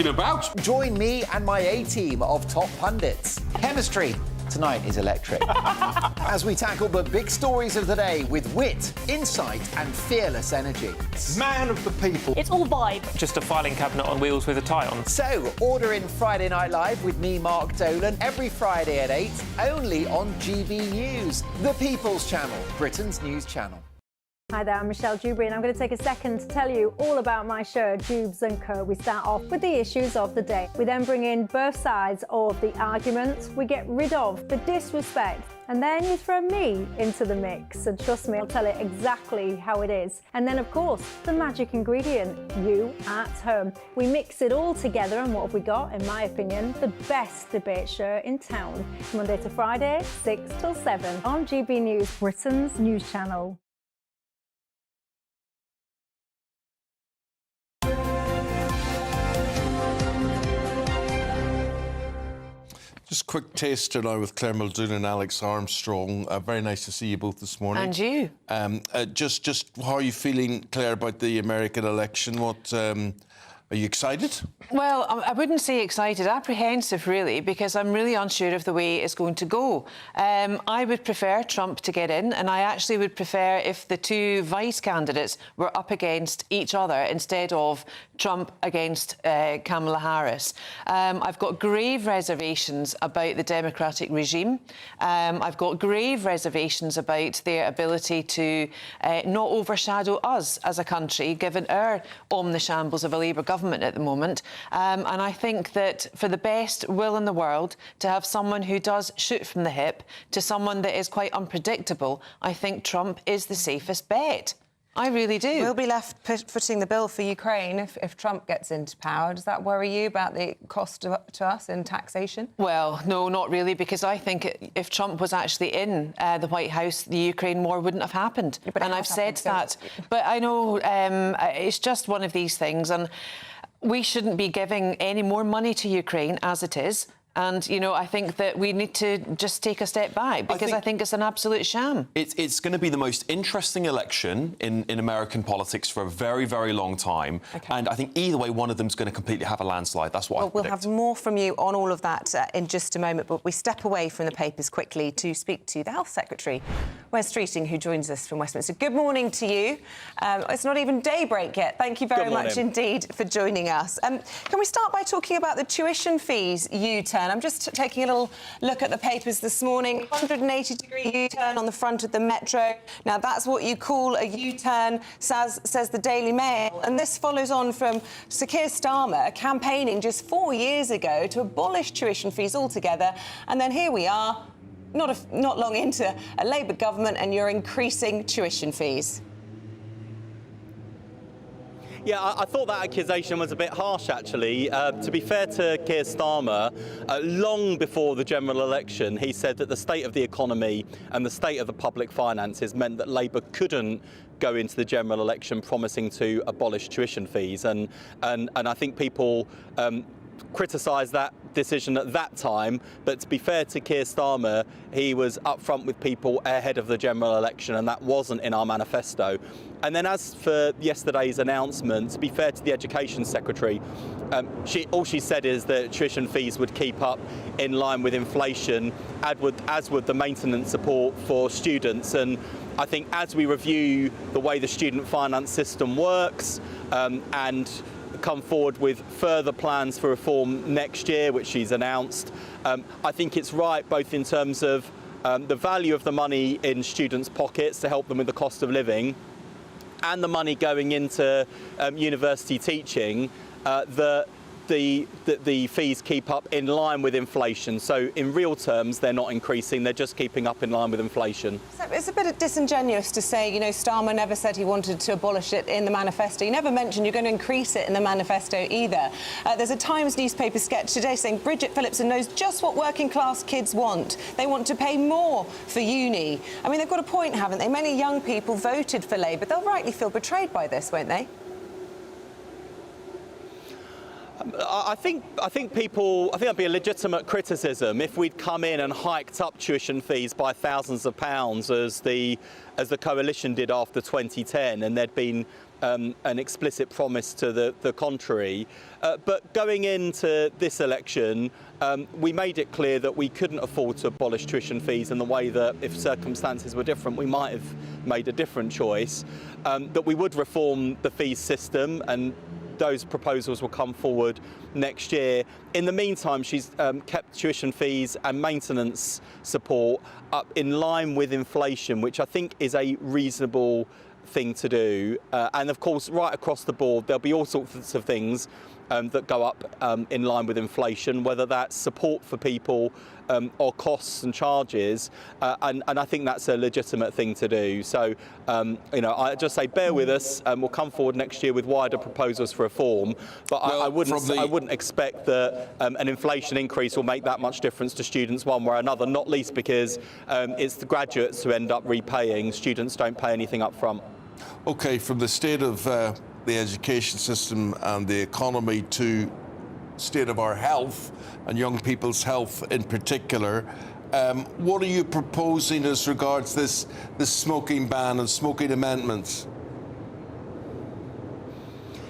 about? Join me and my A-team of top pundits. Chemistry tonight is electric. As we tackle the big stories of the day with wit, insight and fearless energy. Man of the people. It's all vibe. Just a filing cabinet on wheels with a tie on. So, order in Friday Night Live with me, Mark Dolan, every Friday at 8, only on GB News, the People's Channel, Britain's news channel. Hi there, I'm Michelle Dewberry, and I'm going to take a second to tell you all about my show, Dubes & Co. We start off with the issues of the day. We then bring in both sides of the argument. We get rid of the disrespect. And then you throw me into the mix. And trust me, I'll tell it exactly how it is. And then, of course, the magic ingredient, you at home. We mix it all together, and what have we got? In my opinion, the best debate show in town. Monday to Friday, 6 till 7 on GB News, Britain's news channel. Just a quick taster now with Claire Muldoon and Alex Armstrong. Very nice to see you both this morning. And you. Just how are you feeling, Claire, about the American election? What are you excited? Well, I wouldn't say excited, apprehensive really, because I'm really unsure of the way it's going to go. I would prefer Trump to get in, and I actually would prefer if the two vice candidates were up against each other instead of Trump against Kamala Harris. I've got grave reservations about the Democratic regime. I've got grave reservations about their ability to not overshadow us as a country, given our omnishambles of a Labour government at the moment. And I think that for the best will in the world, to have someone who does shoot from the hip to someone that is quite unpredictable, I think Trump is the safest bet. I really do. We'll be left footing the bill for Ukraine if Trump gets into power. Does that worry you about the cost to us in taxation? Well, no, not really, because I think if Trump was actually in the White House, the Ukraine war wouldn't have happened. But and I've said that. But I know it's just one of these things, and we shouldn't be giving any more money to Ukraine as it is. And, you know, I think that we need to just take a step back, because I think it's an absolute sham. It's going to be the most interesting election in American politics for a very, very long time. Okay. And I think either way, one of them's going to completely have a landslide. That's what I predict. We'll have more from you on all of that in just a moment, but we step away from the papers quickly to speak to the Health Secretary, Wes Streeting, who joins us from Westminster. Good morning to you. It's not even daybreak yet. Thank you very much indeed for joining us. Can we start by talking about the tuition fees U-turn? I'm just taking a little look at the papers this morning. 180-degree U-turn on the front of the Metro. Now, that's what you call a U-turn, says the Daily Mail. And this follows on from Sir Keir Starmer campaigning just 4 years ago to abolish tuition fees altogether. And then here we are, not long into a Labour government, and you're increasing tuition fees. Yeah, I thought that accusation was a bit harsh, actually. To be fair to Keir Starmer, long before the general election, he said that the state of the economy and the state of the public finances meant that Labour couldn't go into the general election promising to abolish tuition fees. And I think people criticised that decision at that time, but to be fair to Keir Starmer, he was upfront with people ahead of the general election, and that wasn't in our manifesto. And then as for yesterday's announcement, to be fair to the Education Secretary, all she said is that tuition fees would keep up in line with inflation, as would the maintenance support for students. And I think as we review the way the student finance system works and come forward with further plans for reform next year, which she's announced, I think it's right both in terms of the value of the money in students' pockets to help them with the cost of living and the money going into university teaching, that the fees keep up in line with inflation. So in real terms, they're not increasing, they're just keeping up in line with inflation. So it's a bit disingenuous to say, you know, Starmer never said he wanted to abolish it in the manifesto. He never mentioned you're going to increase it in the manifesto either. There's a Times newspaper sketch today saying Bridget Phillipson knows just what working class kids want. They want to pay more for uni. I mean, they've got a point, haven't they? Many young people voted for Labour. They'll rightly feel betrayed by this, won't they? I think that'd be a legitimate criticism if we'd come in and hiked up tuition fees by thousands of pounds as the coalition did after 2010, and there'd been an explicit promise to the contrary. But going into this election, we made it clear that we couldn't afford to abolish tuition fees in the way that if circumstances were different, we might have made a different choice, that we would reform the fees system, and those proposals will come forward next year. In the meantime, she's kept tuition fees and maintenance support up in line with inflation, which I think is a reasonable thing to do. And of course, right across the board, there'll be all sorts of things that go up in line with inflation, whether that's support for people or costs and charges, and I think that's a legitimate thing to do. So, you know, I just say bear with us, and we'll come forward next year with wider proposals for reform. But well, I wouldn't expect that an inflation increase will make that much difference to students one way or another. Not least because it's the graduates who end up repaying. Students don't pay anything up front. OK, from the state of the education system and the economy to state of our health and young people's health in particular. What are you proposing as regards this smoking ban and smoking amendments?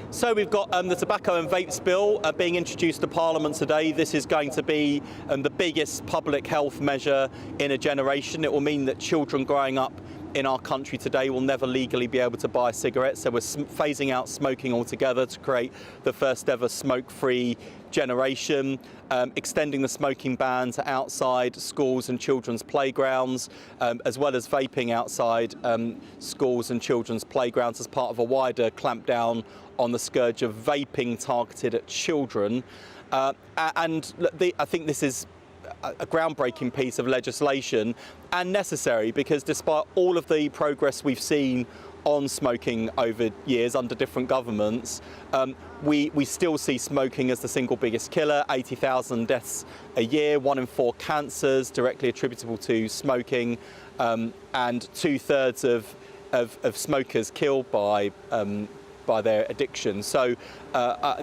So we've got the tobacco and vapes bill being introduced to Parliament today. This is going to be the biggest public health measure in a generation. It will mean that children growing up in our country today will never legally be able to buy cigarettes. So we're phasing out smoking altogether to create the first ever smoke-free generation, extending the smoking ban to outside schools and children's playgrounds, as well as vaping outside schools and children's playgrounds as part of a wider clampdown on the scourge of vaping targeted at children. I think this is a groundbreaking piece of legislation and necessary, because despite all of the progress we've seen on smoking over years under different governments, we still see smoking as the single biggest killer. 80,000 deaths a year, 1 in 4 cancers directly attributable to smoking, and 2/3 of smokers killed by their addiction. So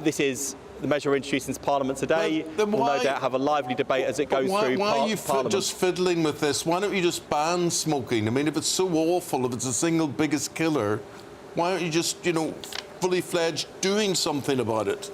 this is the measure introduced into Parliament today. We'll no doubt have a lively debate as it goes through Parliament. Why are you just fiddling with this? Why don't you just ban smoking? I mean, if it's so awful, if it's the single biggest killer, why don't you just, fully fledged doing something about it?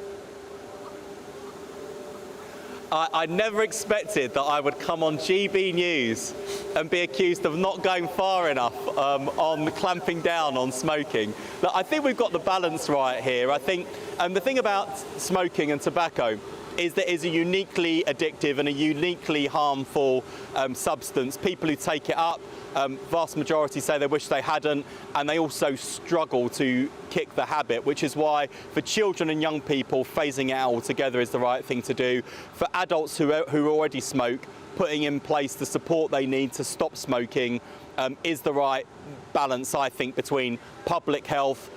I never expected that I would come on GB News and be accused of not going far enough on clamping down on smoking. Look, I think we've got the balance right here. I think the thing about smoking and tobacco is that it's a uniquely addictive and a uniquely harmful substance. People who take it up, vast majority say they wish they hadn't, and they also struggle to kick the habit, which is why for children and young people, phasing it out altogether is the right thing to do. For adults who already smoke, putting in place the support they need to stop smoking is the right balance, I think, between public health,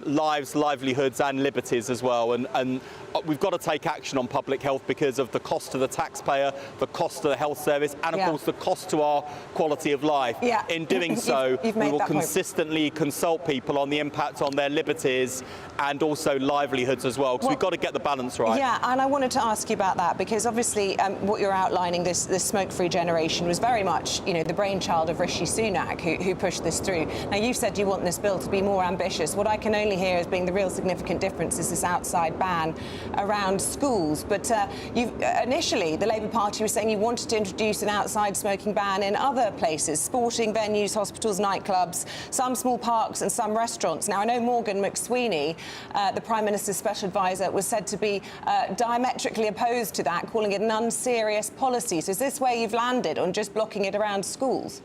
lives, livelihoods and liberties as well. And we've got to take action on public health because of the cost to the taxpayer, the cost to the health service, and of course the cost to our quality of life. Yeah. In doing so, we will consistently consult people on the impact on their liberties and also livelihoods as well, because we've got to get the balance right. Yeah, and I wanted to ask you about that, because obviously what you're outlining, this smoke-free generation, was very much, the brainchild of Rishi Sunak, who pushed this through. Now, you've said you want this bill to be more ambitious. What I can only hear as being the real significant difference is this outside ban around schools. But initially, the Labour Party was saying you wanted to introduce an outside smoking ban in other places, sporting venues, hospitals, nightclubs, some small parks and some restaurants. Now, I know Morgan McSweeney, the Prime Minister's special advisor, was said to be diametrically opposed to that, calling it an unserious policy. So is this where you've landed, on just blocking it around schools?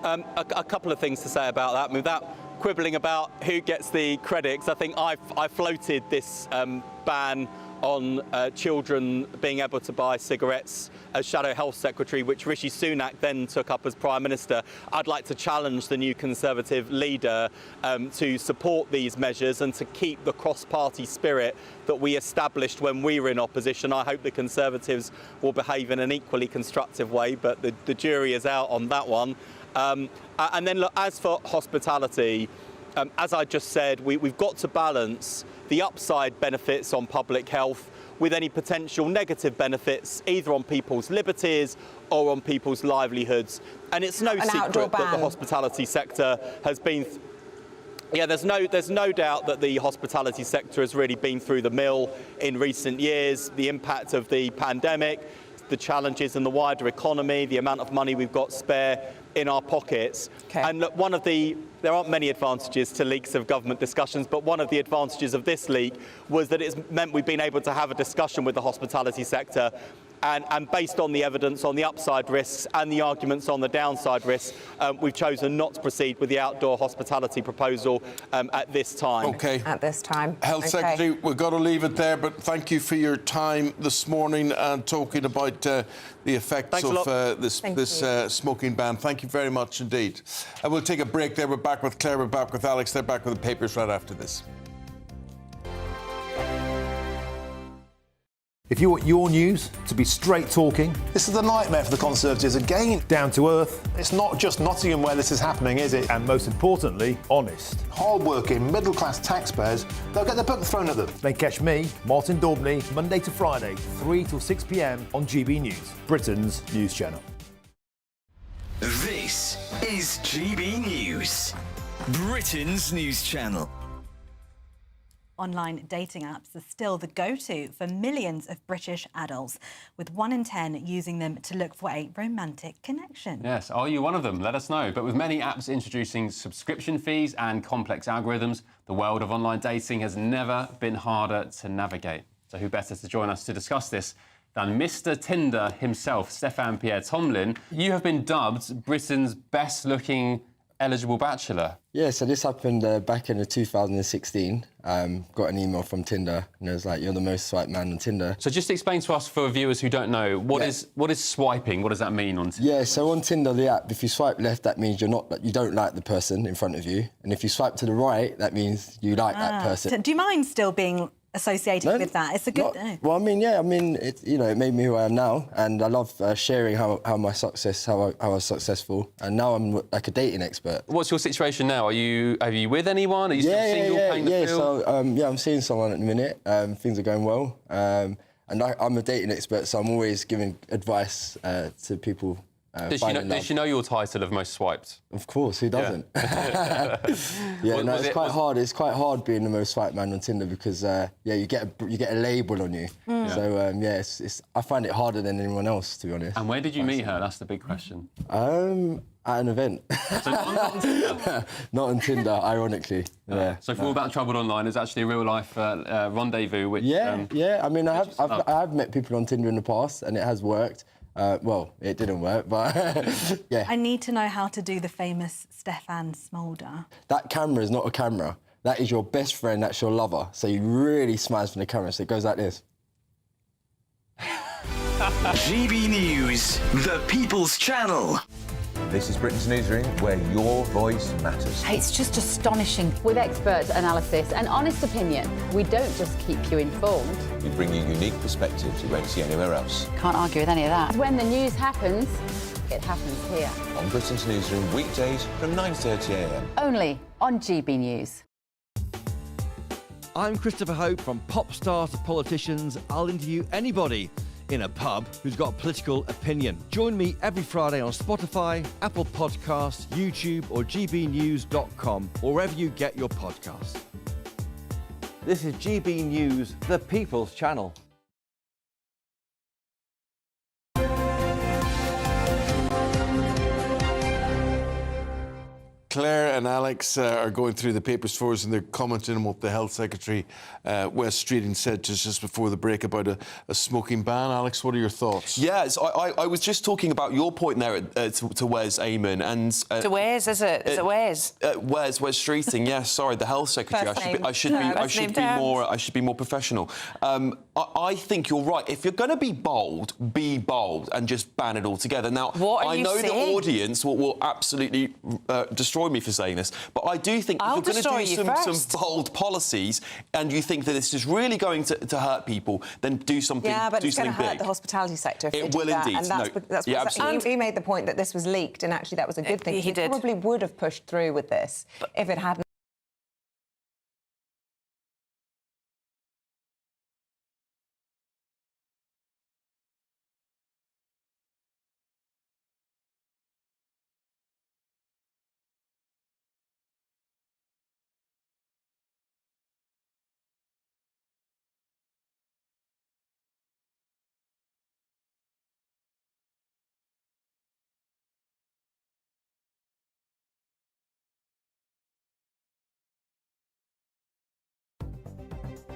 A couple of things to say about that. Without quibbling about who gets the credit, 'cause I think I floated this ban on children being able to buy cigarettes as Shadow Health Secretary, which Rishi Sunak then took up as Prime Minister. I'd like to challenge the new Conservative leader to support these measures and to keep the cross-party spirit that we established when we were in opposition. I hope the Conservatives will behave in an equally constructive way, but the jury is out on that one. And then, look, as for hospitality, as I just said, we've got to balance the upside benefits on public health with any potential negative benefits, either on people's liberties or on people's livelihoods. And it's no secret that the hospitality sector has been... there's no doubt that the hospitality sector has really been through the mill in recent years. The impact of the pandemic, the challenges in the wider economy, the amount of money we've got spare in our pockets. And look, there aren't many advantages to leaks of government discussions, but one of the advantages of this leak was that it's meant we've been able to have a discussion with the hospitality sector. And based on the evidence on the upside risks and the arguments on the downside risks, we've chosen not to proceed with the outdoor hospitality proposal at this time. OK. At this time. Health Secretary, we've got to leave it there, but thank you for your time this morning and talking about the effects of this smoking ban. Thank you very much indeed. And we'll take a break there. We're back with Claire, we're back with Alex, they're back with the papers right after this. If you want your news to be straight talking... This is the nightmare for the Conservatives again. Down to earth. It's not just Nottingham where this is happening, is it? And most importantly, honest. Hard-working, middle-class taxpayers, they'll get their book thrown at them. Then catch me, Martin Daubney, Monday to Friday, 3 till 6 p.m. on GB News, Britain's news channel. This is GB News, Britain's news channel. Online dating apps are still the go-to for millions of British adults, with 1 in 10 using them to look for a romantic connection. Yes, are you one of them? Let us know. But with many apps introducing subscription fees and complex algorithms, the world of online dating has never been harder to navigate. So who better to join us to discuss this than Mr. Tinder himself, Stéphane Pierre Tomlin. You have been dubbed Britain's best-looking eligible bachelor. Yeah, so this happened back in 2016. Got an email from Tinder, and it was like, "You're the most swiped man on Tinder." So just explain to us, for viewers who don't know, what is swiping? What does that mean on Tinder? Yeah, so on Tinder, the app, if you swipe left, that means you don't like the person in front of you, and if you swipe to the right, that means you like that person. So do you mind still being associated with that? It's a good... Well, it made me who I am now, and I love sharing how I was successful, and now I'm like a dating expert. What's your situation now? Are you with anyone? Are you still single, paying the bill? So I'm seeing someone at the minute. Things are going well, and I'm a dating expert, so I'm always giving advice to people. Does she know your title of most swiped? Of course, who doesn't? It's quite hard. It's quite hard being the most swiped man on Tinder because you get a label on you. So I find it harder than anyone else, to be honest. And where did you meet her? That's the big question. At an event. So not on Tinder? Not on Tinder, ironically. Yeah. So for all that trouble online, it's actually a real life rendezvous. Which I mean, I have met people on Tinder in the past, and it has worked. Well, it didn't work, but yeah. I need to know how to do the famous Stéphane Smolder. That camera is not a camera. That is your best friend, that's your lover. So you really smash from the camera, so it goes like this. GB News, the People's Channel. This is Britain's Newsroom, where your voice matters. It's just astonishing. With expert analysis and honest opinion, we don't just keep you informed. We bring you unique perspectives you won't see anywhere else. Can't argue with any of that. When the news happens, it happens here. On Britain's Newsroom, weekdays from 9:30 a.m. Only on GB News. I'm Christopher Hope. From pop stars to politicians, I'll interview anybody in a pub who's got a political opinion. Join me every Friday on Spotify, Apple Podcasts, YouTube or gbnews.com, or wherever you get your podcasts. This is GB News, the People's Channel. Claire and Alex are going through the papers for us, and they're commenting on what the Health Secretary, Wes Streeting, said to us just before the break about a smoking ban. Alex, what are your thoughts? Yes, I was just talking about your point there to Wes, Eamonn, and... to Wes, is it? Is it Wes? Wes Streeting, yes, sorry, the Health Secretary. I should be more professional. I think you're right. If you're going to be bold and just ban it altogether. Now, I know the audience will absolutely destroy me for saying this, but I do think if you're going to do some bold policies and you think that this is really going to hurt people, then do something. Yeah, but it's going to hurt big. the hospitality sector. If it will indeed. And that's he made the point that this was leaked, and actually that was a good thing. He probably would have pushed through with this if it hadn't.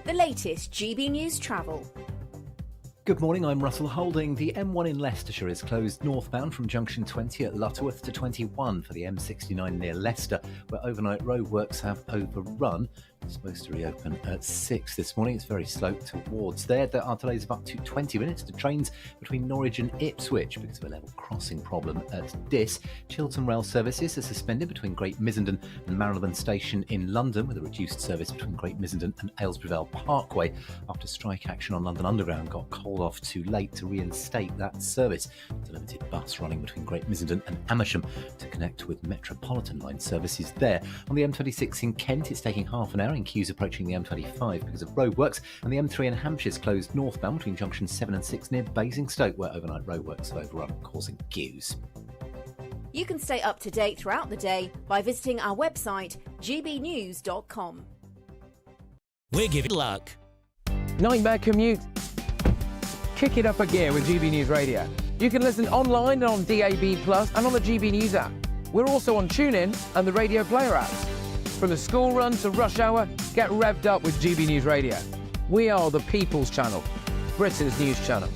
The latest GB News travel. Good morning, I'm Russell Holding. The M1 in Leicestershire is closed northbound from junction 20 at Lutterworth to 21 for the M69 near Leicester, where overnight roadworks have overrun. Supposed to reopen at 6 this morning. It's very slow towards there. There are delays of up to 20 minutes to trains between Norwich and Ipswich because of a level crossing problem at Diss. Chiltern Rail services are suspended between Great Missenden and Marylebone Station in London, with a reduced service between Great Missenden and Aylesbury Vale Parkway after strike action on London Underground got called off too late to reinstate that service. There's a limited bus running between Great Missenden and Amersham to connect with Metropolitan line services there. On the M26 in Kent, it's taking half an hour in queues approaching the M25 because of roadworks, and the M3 in Hampshire is closed northbound between junctions 7 and 6 near Basingstoke, where overnight roadworks have overrun, causing queues. You can stay up to date throughout the day by visiting our website, gbnews.com. We're giving luck. Nightmare commute? Kick it up a gear with GB News Radio. You can listen online and on DAB+, and on the GB News app. We're also on TuneIn and the Radio Player apps. From the school run to rush hour, get revved up with GB News Radio. We are the People's Channel, Britain's news channel.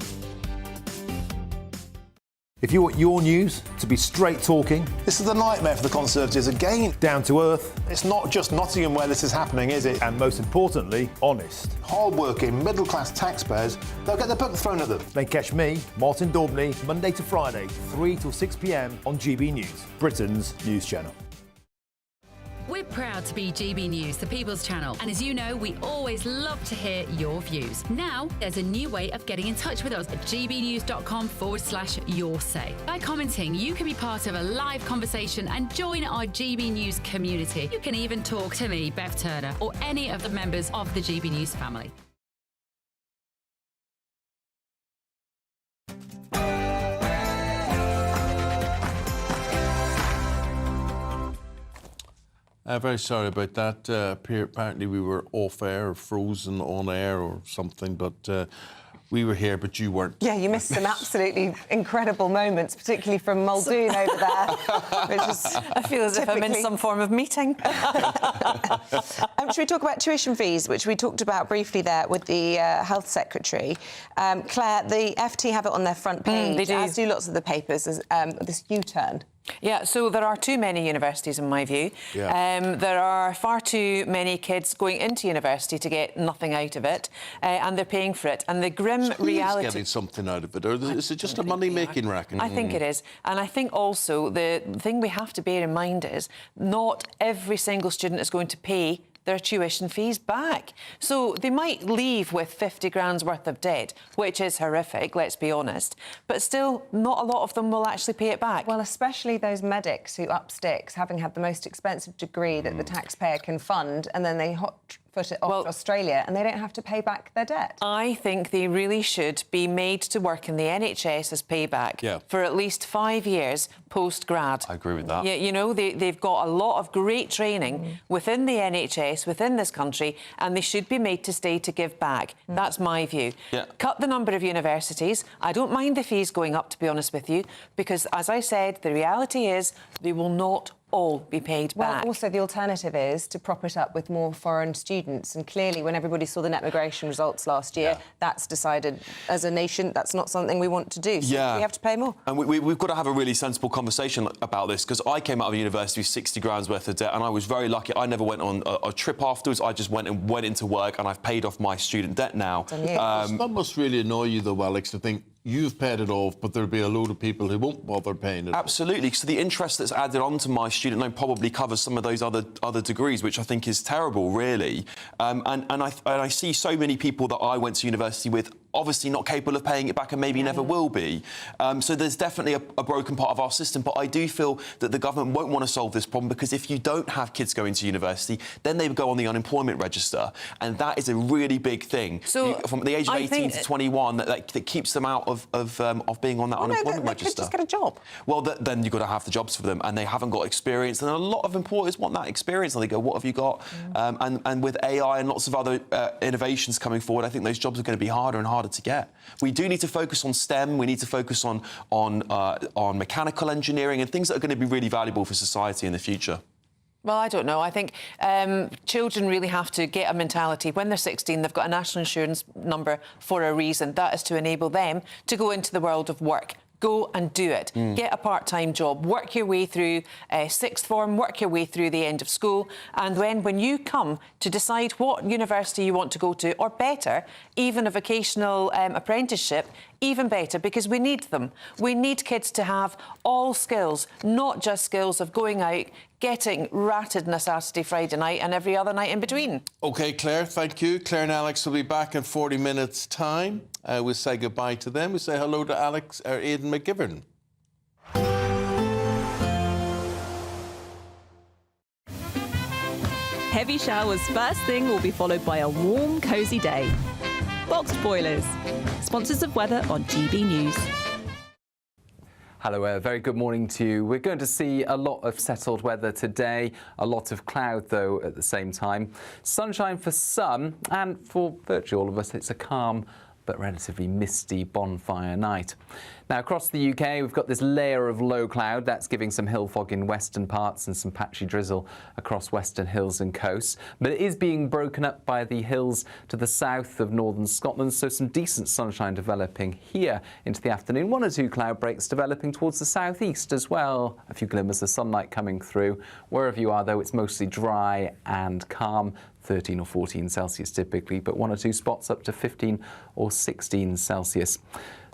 If you want your news to be straight talking, this is a nightmare for the Conservatives again. Down to earth. It's not just Nottingham where this is happening, is it? And most importantly, honest. Hard-working, middle-class taxpayers, they'll get the book thrown at them. Then catch me, Martin Daubney, Monday to Friday, 3 till 6 p.m. on GB News, Britain's news channel. We're proud to be GB News, the People's Channel, and as you know, we always love to hear your views. Now, there's a new way of getting in touch with us at gbnews.com/yoursay. By commenting, you can be part of a live conversation and join our GB News community. You can even talk to me, Bev Turner, or any of the members of the GB News family. Very sorry about that. Apparently we were off air or frozen on air or something, but we were here, but you weren't. Yeah, you missed some absolutely incredible moments, particularly from Muldoon over there. Which is I feel as if I'm in some form of meeting. Should we talk about tuition fees, which we talked about briefly there with the Health Secretary? Claire, the FT have it on their front page, they do. as do lots of the papers, as this U-turn. Yeah, so there are too many universities, in my view. Yeah. There are far too many kids going into university to get nothing out of it, and they're paying for it. And the grim reality... getting something out of it, or is it just a money-making racket? I think it is. And I think also the thing we have to bear in mind is not every single student is going to pay their tuition fees back. So they might leave with 50 grand's worth of debt, which is horrific, let's be honest, but still not a lot of them will actually pay it back. Well, especially those medics who up sticks, having had the most expensive degree that the taxpayer can fund, and then they hot-foot it off to Australia and they don't have to pay back their debt. I think they really should be made to work in the NHS as payback for at least 5 years post-grad. I agree with that. Yeah, you know, they've got a lot of great training within the NHS, within this country, and they should be made to stay to give back. That's my view. Yeah. Cut the number of universities. I don't mind the fees going up, to be honest with you, because, as I said, the reality is they will not all be paid back. Well, also the alternative is to prop it up with more foreign students. And clearly, when everybody saw the net migration results last year, that's decided as a nation that's not something we want to do. So we have to pay more. And we've got to have a really sensible conversation about this, because I came out of university with 60 grand's worth of debt, and I was very lucky. I never went on a trip afterwards. I just went into work, and I've paid off my student debt now. That must really annoy you, though, Alex, to think you've paid it off, but there'll be a load of people who won't bother paying it. Absolutely. So the interest that's added on to my student loan probably covers some of those other degrees, which I think is terrible, really. And I see so many people that I went to university with obviously not capable of paying it back and maybe never will be. So there's definitely a broken part of our system. But I do feel that the government won't want to solve this problem, because if you don't have kids going to university, then they go on the unemployment register. And that is a really big thing. So from the age of 18 to 21, that keeps them out of being on that unemployment register. They could just get a job. Well, then you've got to have the jobs for them, and they haven't got experience. And a lot of employers want that experience, and they go, what have you got? And with AI and lots of other innovations coming forward, I think those jobs are going to be harder and harder to get. We do need to focus on STEM. We need to focus on mechanical engineering and things that are going to be really valuable for society in the future. Well, I don't know. I think children really have to get a mentality. When they're 16, they've got a national insurance number for a reason. That is to enable them to go into the world of work. go and do it. Get a part-time job, work your way through sixth form, work your way through the end of school, and when you come to decide what university you want to go to, or better, even a vocational apprenticeship, even better, because we need them. We need kids to have all skills, not just skills of going out, getting ratted on a Saturday, Friday night and every other night in between. OK, Claire, thank you. Claire and Alex will be back in 40 minutes' time. We'll say goodbye to them. We'll say hello to Aidan McGivern. Heavy showers first thing will be followed by a warm, cosy day. Boxed Boilers, sponsors of weather on GB News. Hello, a very good morning to you. We're going to see a lot of settled weather today, a lot of cloud though at the same time. Sunshine for some, and for virtually all of us it's a calm but relatively misty bonfire night. Now, across the UK, we've got this layer of low cloud. That's giving some hill fog in western parts and some patchy drizzle across western hills and coasts. But it is being broken up by the hills to the south of northern Scotland, so some decent sunshine developing here into the afternoon. One or two cloud breaks developing towards the southeast as well. A few glimmers of sunlight coming through. Wherever you are, though, it's mostly dry and calm. 13 or 14 Celsius typically, but one or two spots up to 15 or 16 Celsius.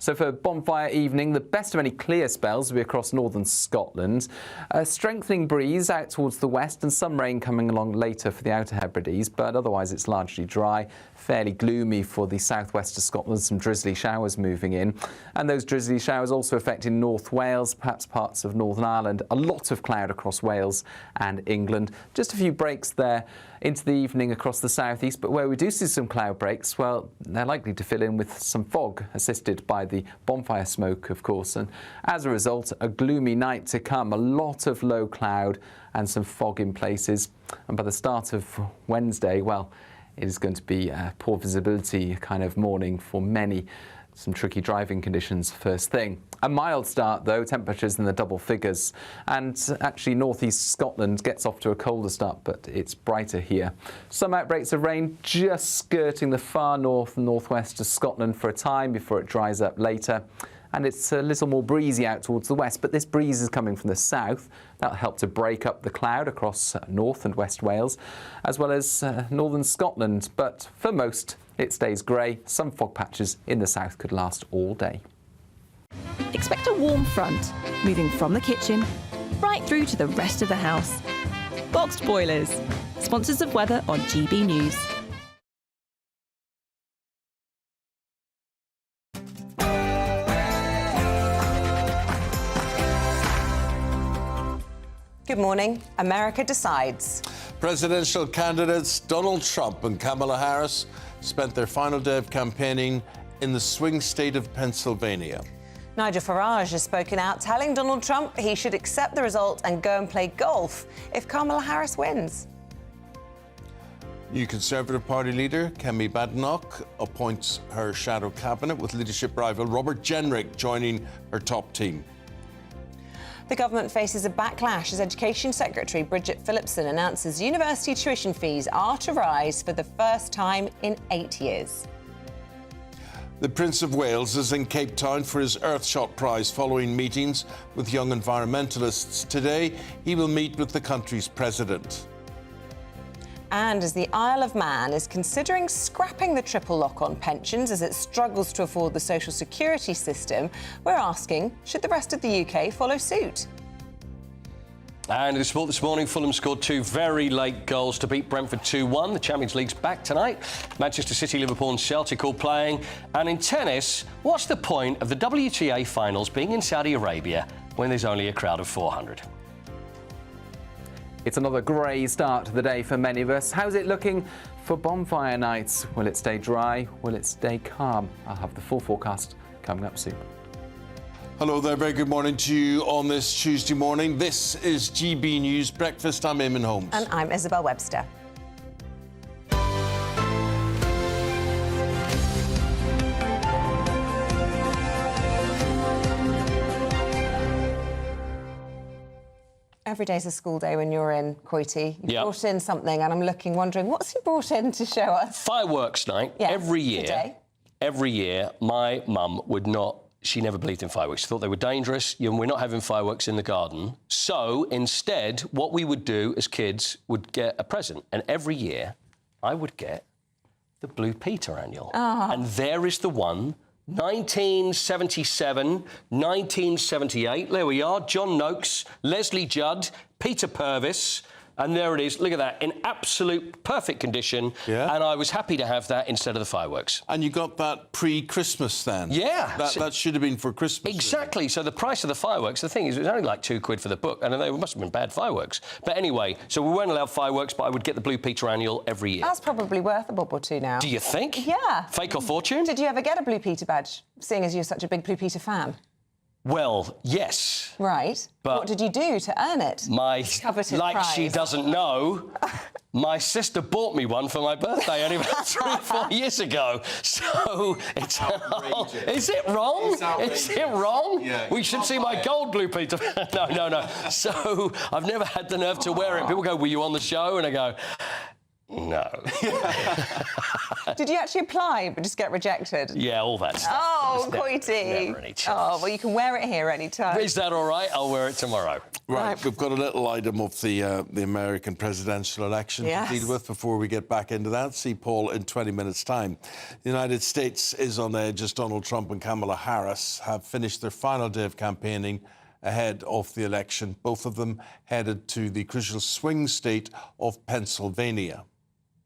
So for bonfire evening, the best of any clear spells will be across northern Scotland. A strengthening breeze out towards the west and some rain coming along later for the Outer Hebrides, but otherwise it's largely dry. Fairly gloomy for the southwest of Scotland, some drizzly showers moving in. And those drizzly showers also affecting North Wales, perhaps parts of Northern Ireland. A lot of cloud across Wales and England. Just a few breaks there into the evening across the southeast, but where we do see some cloud breaks, well, they're likely to fill in with some fog, assisted by the bonfire smoke, of course. And as a result, a gloomy night to come. A lot of low cloud and some fog in places. And by the start of Wednesday, well, it is going to be a poor visibility kind of morning for many. Some tricky driving conditions first thing. A mild start, though, temperatures in the double figures. And actually, northeast Scotland gets off to a colder start, but it's brighter here. Some outbreaks of rain just skirting the far north and northwest of Scotland for a time before it dries up later. And it's a little more breezy out towards the west, but this breeze is coming from the south. That'll help to break up the cloud across North and West Wales, as well as northern Scotland. But for most, it stays grey. Some fog patches in the south could last all day. Expect a warm front, moving from the kitchen right through to the rest of the house. Boxed Boilers, sponsors of weather on GB News. Good morning. America decides. Presidential candidates Donald Trump and Kamala Harris spent their final day of campaigning in the swing state of Pennsylvania. Nigel Farage has spoken out, telling Donald Trump he should accept the result and go and play golf if Kamala Harris wins. New Conservative Party leader Kemi Badenoch appoints her shadow cabinet, with leadership rival Robert Jenrick joining her top team. The government faces a backlash as Education Secretary Bridget Phillipson announces university tuition fees are to rise for the first time in 8 years. The Prince of Wales is in Cape Town for his Earthshot Prize following meetings with young environmentalists. Today, he will meet with the country's president. And as the Isle of Man is considering scrapping the triple lock on pensions as it struggles to afford the social security system, we're asking, should the rest of the UK follow suit? And in sport this morning, Fulham scored two very late goals to beat Brentford 2-1. The Champions League's back tonight. Manchester City, Liverpool and Celtic all playing. And in tennis, what's the point of the WTA finals being in Saudi Arabia when there's only a crowd of 400? It's another grey start to the day for many of us. How's it looking for bonfire nights? Will it stay dry? Will it stay calm? I'll have the full forecast coming up soon. Hello there, very good morning to you on this Tuesday morning. This is GB News Breakfast. I'm Eamonn Holmes. And I'm Isabel Webster. Every day's a school day when you're in, Coity. You brought in something, and I'm wondering, what's he brought in to show us? Fireworks night, Yes, every year. today. Every year, my mum would not she never believed in fireworks. She thought they were dangerous. We're not having fireworks in the garden. So instead, what we would do as kids would get a present. And every year, I would get the Blue Peter Annual. Oh. And there is the one, 1977, 1978. There we are. John Noakes, Leslie Judd, Peter Purvis. And there it is. Look at that, in absolute perfect condition. Yeah. And I was happy to have that instead of the fireworks. And you got that pre-Christmas then? Yeah. That should have been for Christmas. Exactly. Really. So the price of the fireworks, the thing is, it was only like £2 for the book. And they must have been bad fireworks. But anyway, so we weren't allowed fireworks, but I would get the Blue Peter Annual every year. That's probably worth a bob or two now. Do you think? Yeah. Fake or fortune? Did you ever get a Blue Peter badge, seeing as you're such a big Blue Peter fan? Well, yes. Right. But what did you do to earn it? My coveted like prize. She doesn't know. My sister bought me one for my birthday only about 3 or 4 years ago. So it's is it wrong? Is it wrong? Yeah, we should see my gold Blue Peter. No. So I've never had the nerve to wear it. People go, "Were you on the show?" And I go, no. Did you actually apply but just get rejected? Yeah, all that stuff. Oh, Coity. Never any chance. Oh, well, you can wear it here any time. Is that all right? I'll wear it tomorrow. Right, we've got a little item of the American presidential election Yes. to deal with before we get back into that. See Paul in 20 minutes' time. The United States is on edge as Donald Trump and Kamala Harris have finished their final day of campaigning ahead of the election. Both of them headed to the crucial swing state of Pennsylvania.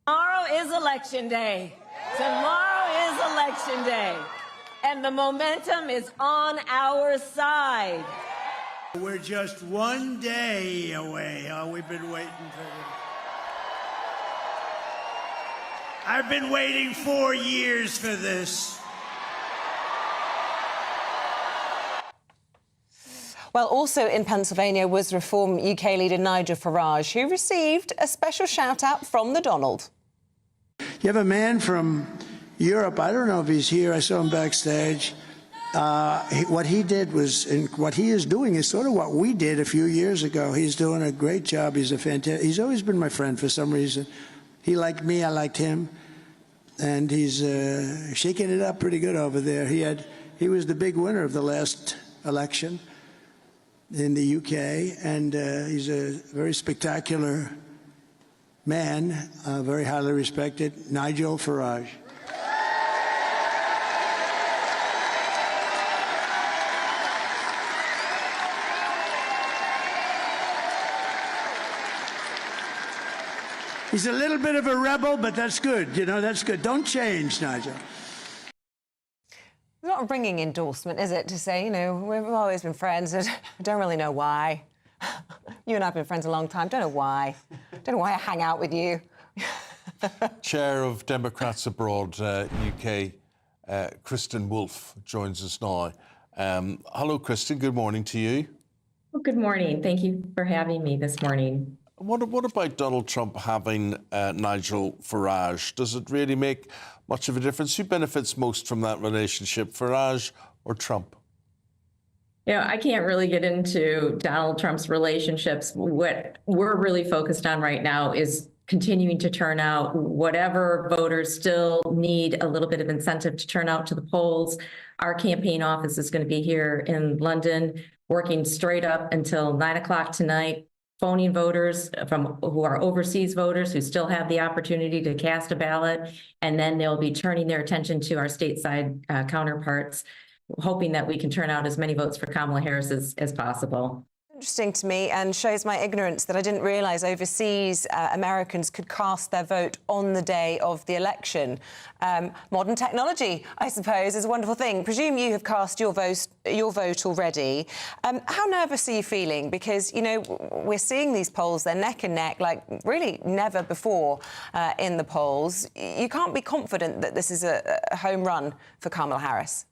Tomorrow is election day. Tomorrow is election day. And the momentum is on our side. We're just one day away. Oh, we've been waiting for it. I've been waiting 4 years for this. Well, also in Pennsylvania was Reform UK leader Nigel Farage, who received a special shout-out from the Donald. You have a man from Europe. I don't know if he's here. I saw him backstage. What he did was, and what he is doing is sort of what we did a few years ago. He's doing a great job. He's always been my friend for some reason. He liked me. I liked him. And he's shaking it up pretty good over there. He was the big winner of the last election in the UK, and he's a very spectacular man, very highly respected, Nigel Farage. He's a little bit of a rebel, but that's good. You know, that's good. Don't change, Nigel. It's not a ringing endorsement, is it, to say, you know, we've always been friends. I don't really know why. You and I have been friends a long time. Don't know why. Don't know why I hang out with you. Chair of Democrats Abroad, UK, Kristen Wolfe, joins us now. Hello, Kristen. Good morning to you. Well, good morning. Thank you for having me this morning. What about Donald Trump having Nigel Farage? Does it really make much of a difference? Who benefits most from that relationship, Farage or Trump? You know, I can't really get into Donald Trump's relationships. What we're really focused on right now is continuing to turn out. Whatever voters still need a little bit of incentive to turn out to the polls. Our campaign office is going to be here in London, working straight up until 9 o'clock tonight, phoning voters who are overseas voters who still have the opportunity to cast a ballot, and then they'll be turning their attention to our stateside counterparts, hoping that we can turn out as many votes for Kamala Harris as possible. Interesting to me, and shows my ignorance that I didn't realise overseas Americans could cast their vote on the day of the election. Modern technology, I suppose, is a wonderful thing. Presume you have cast your vote already. How nervous are you feeling? Because, you know, we're seeing these polls, they're neck and neck, like really never before in the polls. You can't be confident that this is a home run for Kamala Harris.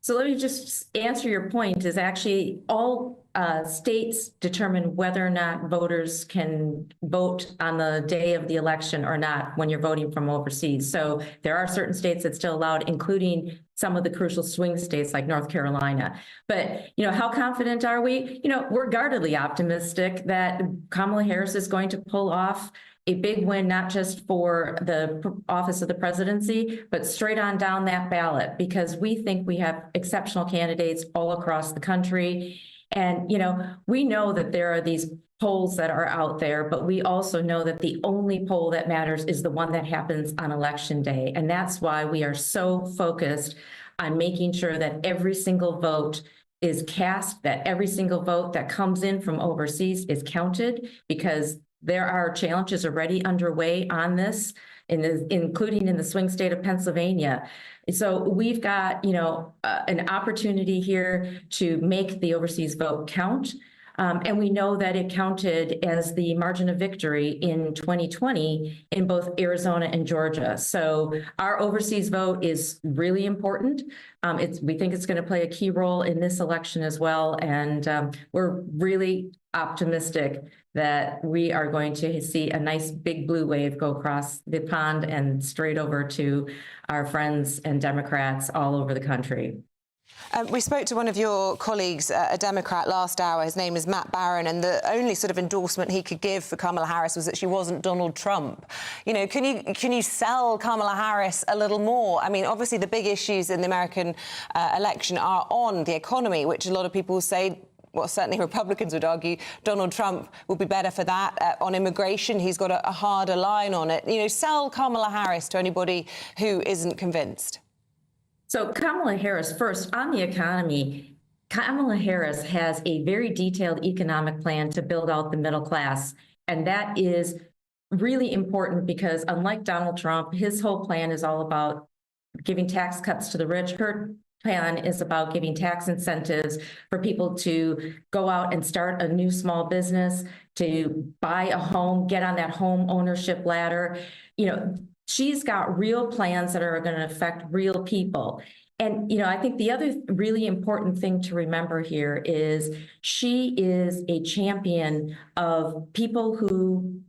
So let me just answer your point, is actually all states determine whether or not voters can vote on the day of the election or not when you're voting from overseas. So there are certain states that still allowed, including some of the crucial swing states like North Carolina. But, you know, how confident are we? You know, we're guardedly optimistic that Kamala Harris is going to pull off a big win, not just for the office of the presidency, but straight on down that ballot, because we think we have exceptional candidates all across the country. And, you know, we know that there are these polls that are out there, but we also know that the only poll that matters is the one that happens on election day. And that's why we are so focused on making sure that every single vote is cast, that every single vote that comes in from overseas is counted, because there are challenges already underway on this, including in the swing state of Pennsylvania. So we've got, you know, an opportunity here to make the overseas vote count. And we know that it counted as the margin of victory in 2020 in both Arizona and Georgia. So our overseas vote is really important. We think it's going to play a key role in this election as well. And we're really optimistic that we are going to see a nice big blue wave go across the pond and straight over to our friends and Democrats all over the country. We spoke to one of your colleagues, a Democrat, last hour. His name is Matt Barron, and the only sort of endorsement he could give for Kamala Harris was that she wasn't Donald Trump. You know, can you sell Kamala Harris a little more? I mean, obviously the big issues in the American election are on the economy, which a lot of people say, well, certainly Republicans would argue Donald Trump would be better for that. On immigration, he's got a harder line on it. You know, sell Kamala Harris to anybody who isn't convinced. So Kamala Harris, first, on the economy, Kamala Harris has a very detailed economic plan to build out the middle class. And that is really important because, unlike Donald Trump, his whole plan is all about giving tax cuts to the rich. Her plan is about giving tax incentives for people to go out and start a new small business, to buy a home, get on that home ownership ladder. You know, she's got real plans that are going to affect real people. And, you know, I think the other really important thing to remember here is she is a champion of people who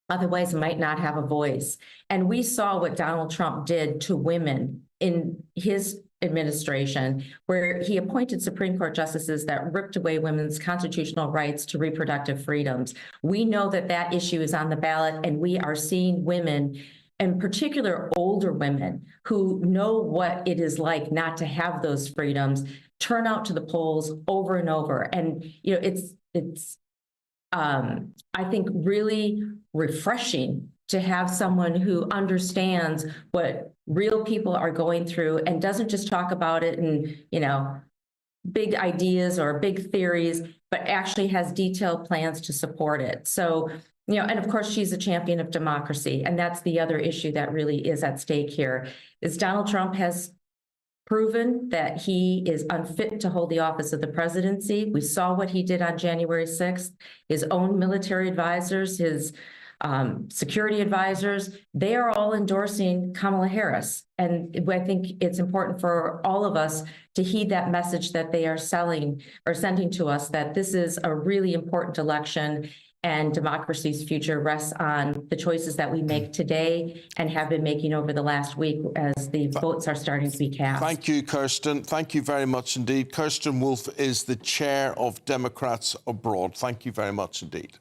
otherwise might not have a voice. And we saw what Donald Trump did to women in his administration, where he appointed Supreme Court justices that ripped away women's constitutional rights to reproductive freedoms. We know that that issue is on the ballot, and we are seeing women, in particular older women who know what it is like not to have those freedoms, turn out to the polls over and over. And, you know, it's I think really refreshing to have someone who understands what real people are going through and doesn't just talk about it in, you know, big ideas or big theories, but actually has detailed plans to support it. So, you know, and of course, she's a champion of democracy. And that's the other issue that really is at stake here, is Donald Trump has proven that he is unfit to hold the office of the presidency. We saw what he did on January 6th. His own military advisors, his security advisors, they are all endorsing Kamala Harris. And I think it's important for all of us to heed that message that they are selling or sending to us, that this is a really important election and democracy's future rests on the choices that we make today and have been making over the last week as the votes are starting to be cast. Thank you, Kirsten. Thank you very much indeed. Kirsten Wolfe is the chair of Democrats Abroad. Thank you very much indeed.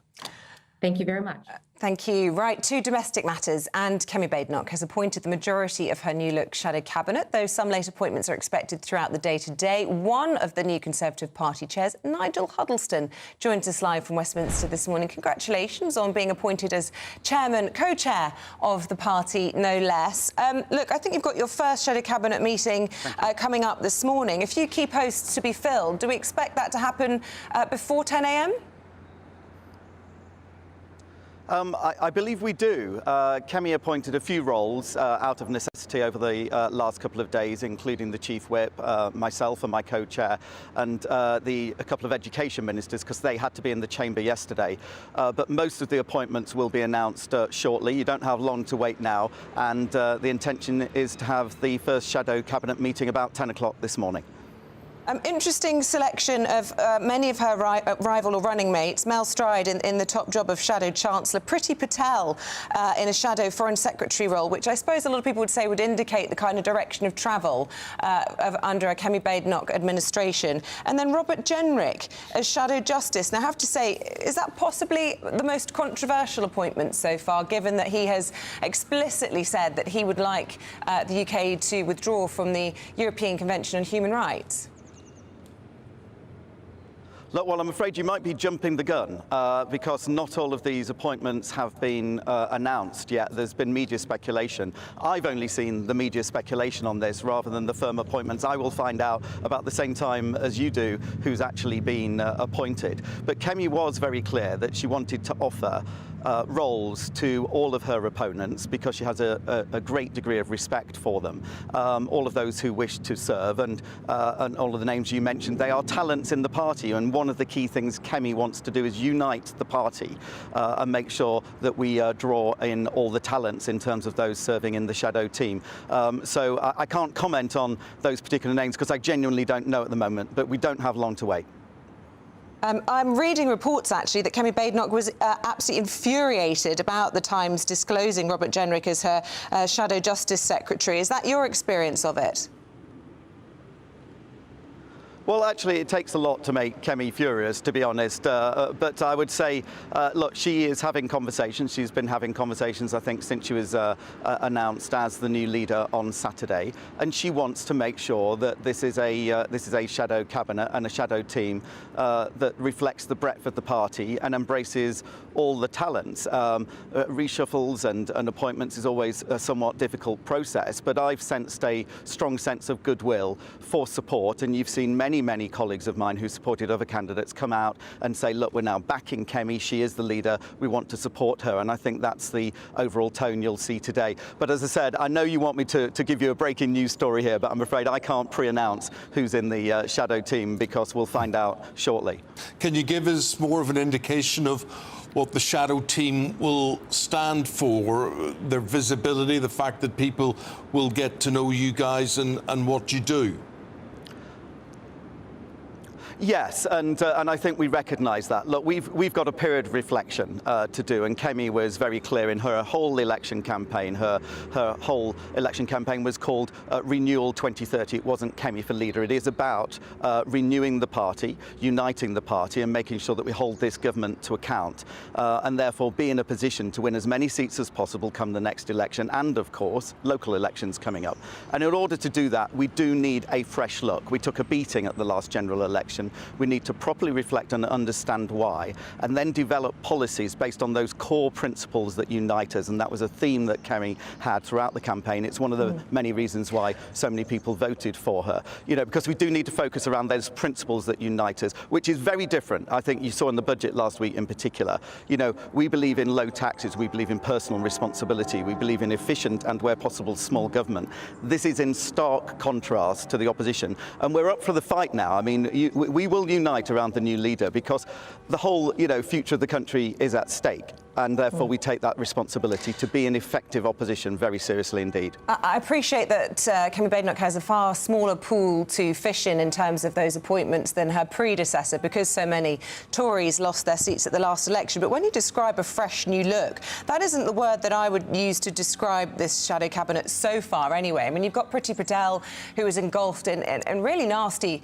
Thank you very much. Thank you. Right, to domestic matters, and Kemi Badenoch has appointed the majority of her new look shadow cabinet, though some late appointments are expected throughout the day today. One of the new Conservative Party chairs, Nigel Huddleston, joins us live from Westminster this morning. Congratulations on being appointed as chairman, co-chair of the party, no less. Look, I think you've got your first shadow cabinet meeting coming up this morning. A few key posts to be filled. Do we expect that to happen before 10 a.m? I believe we do. Kemi appointed a few roles out of necessity over the last couple of days, including the Chief Whip, myself and my co-chair, and a couple of education ministers, because they had to be in the chamber yesterday. But most of the appointments will be announced shortly. You don't have long to wait now, and the intention is to have the first shadow cabinet meeting about 10 o'clock this morning. Interesting selection of many of her rival or running mates. Mel Stride in the top job of Shadow Chancellor. Priti Patel in a Shadow Foreign Secretary role, which I suppose a lot of people would say would indicate the kind of direction of travel under a Kemi Badenoch administration. And then Robert Jenrick as Shadow Justice. Now, I have to say, is that possibly the most controversial appointment so far, given that he has explicitly said that he would like the UK to withdraw from the European Convention on Human Rights? Look, well, I'm afraid you might be jumping the gun because not all of these appointments have been announced yet. There's been media speculation. I've only seen the media speculation on this rather than the firm appointments. I will find out about the same time as you do who's actually been appointed. But Kemi was very clear that she wanted to offer roles to all of her opponents because she has a great degree of respect for them. All of those who wish to serve and all of the names you mentioned, they are talents in the party, and one of the key things Kemi wants to do is unite the party and make sure that we draw in all the talents in terms of those serving in the Shadow team. So I can't comment on those particular names because I genuinely don't know at the moment, but we don't have long to wait. I'm reading reports, actually, that Kemi Badenoch was absolutely infuriated about the Times disclosing Robert Jenrick as her Shadow Justice Secretary. Is that your experience of it? Well, actually, it takes a lot to make Kemi furious, to be honest. But I would say, look, she is having conversations. She's been having conversations, I think, since she was announced as the new leader on Saturday. And she wants to make sure that this is a shadow cabinet and a shadow team that reflects the breadth of the party and embraces all the talents. Reshuffles and appointments is always a somewhat difficult process, but I've sensed a strong sense of goodwill for support, and you've seen many colleagues of mine who supported other candidates come out and say, look, we're now backing Kemi, she is the leader, we want to support her, and I think that's the overall tone you'll see today. But as I said, I know you want me to give you a breaking news story here, but I'm afraid I can't pre-announce who's in the Shadow team because we'll find out shortly. Can you give us more of an indication of what the Shadow team will stand for, their visibility, the fact that people will get to know you guys and what you do? Yes, and I think we recognise that. Look, we've got a period of reflection to do, and Kemi was very clear in her whole election campaign. Her whole election campaign was called Renewal 2030. It wasn't Kemi for leader. It is about renewing the party, uniting the party, and making sure that we hold this government to account, and therefore be in a position to win as many seats as possible come the next election, and of course local elections coming up. And in order to do that, we do need a fresh look. We took a beating at the last general election. We need to properly reflect and understand why, and then develop policies based on those core principles that unite us. And that was a theme that Kemi had throughout the campaign. It's one of the many reasons why so many people voted for her. You know, because we do need to focus around those principles that unite us, which is very different. I think you saw in the budget last week in particular. You know, we believe in low taxes, we believe in personal responsibility, we believe in efficient and, where possible, small government. This is in stark contrast to the opposition, and we're up for the fight now. I mean, we will unite around the new leader because the whole, future of the country is at stake. And therefore we take that responsibility to be an effective opposition very seriously indeed. I appreciate that Kemi Badenoch has a far smaller pool to fish in terms of those appointments than her predecessor, because so many Tories lost their seats at the last election. But when you describe a fresh new look, that isn't the word that I would use to describe this shadow cabinet so far anyway. I mean, you've got Priti Patel, who was engulfed in really nasty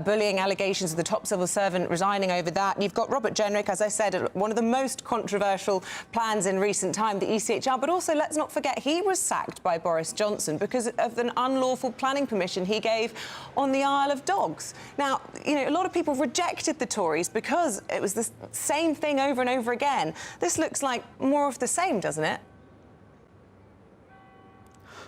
bullying allegations of the top civil servant resigning over that. And you've got Robert Jenrick, as I said, one of the most controversial plans in recent time, the ECHR, but also let's not forget he was sacked by Boris Johnson because of an unlawful planning permission he gave on the Isle of Dogs. Now, a lot of people rejected the Tories because it was the same thing over and over again. This looks like more of the same, doesn't it?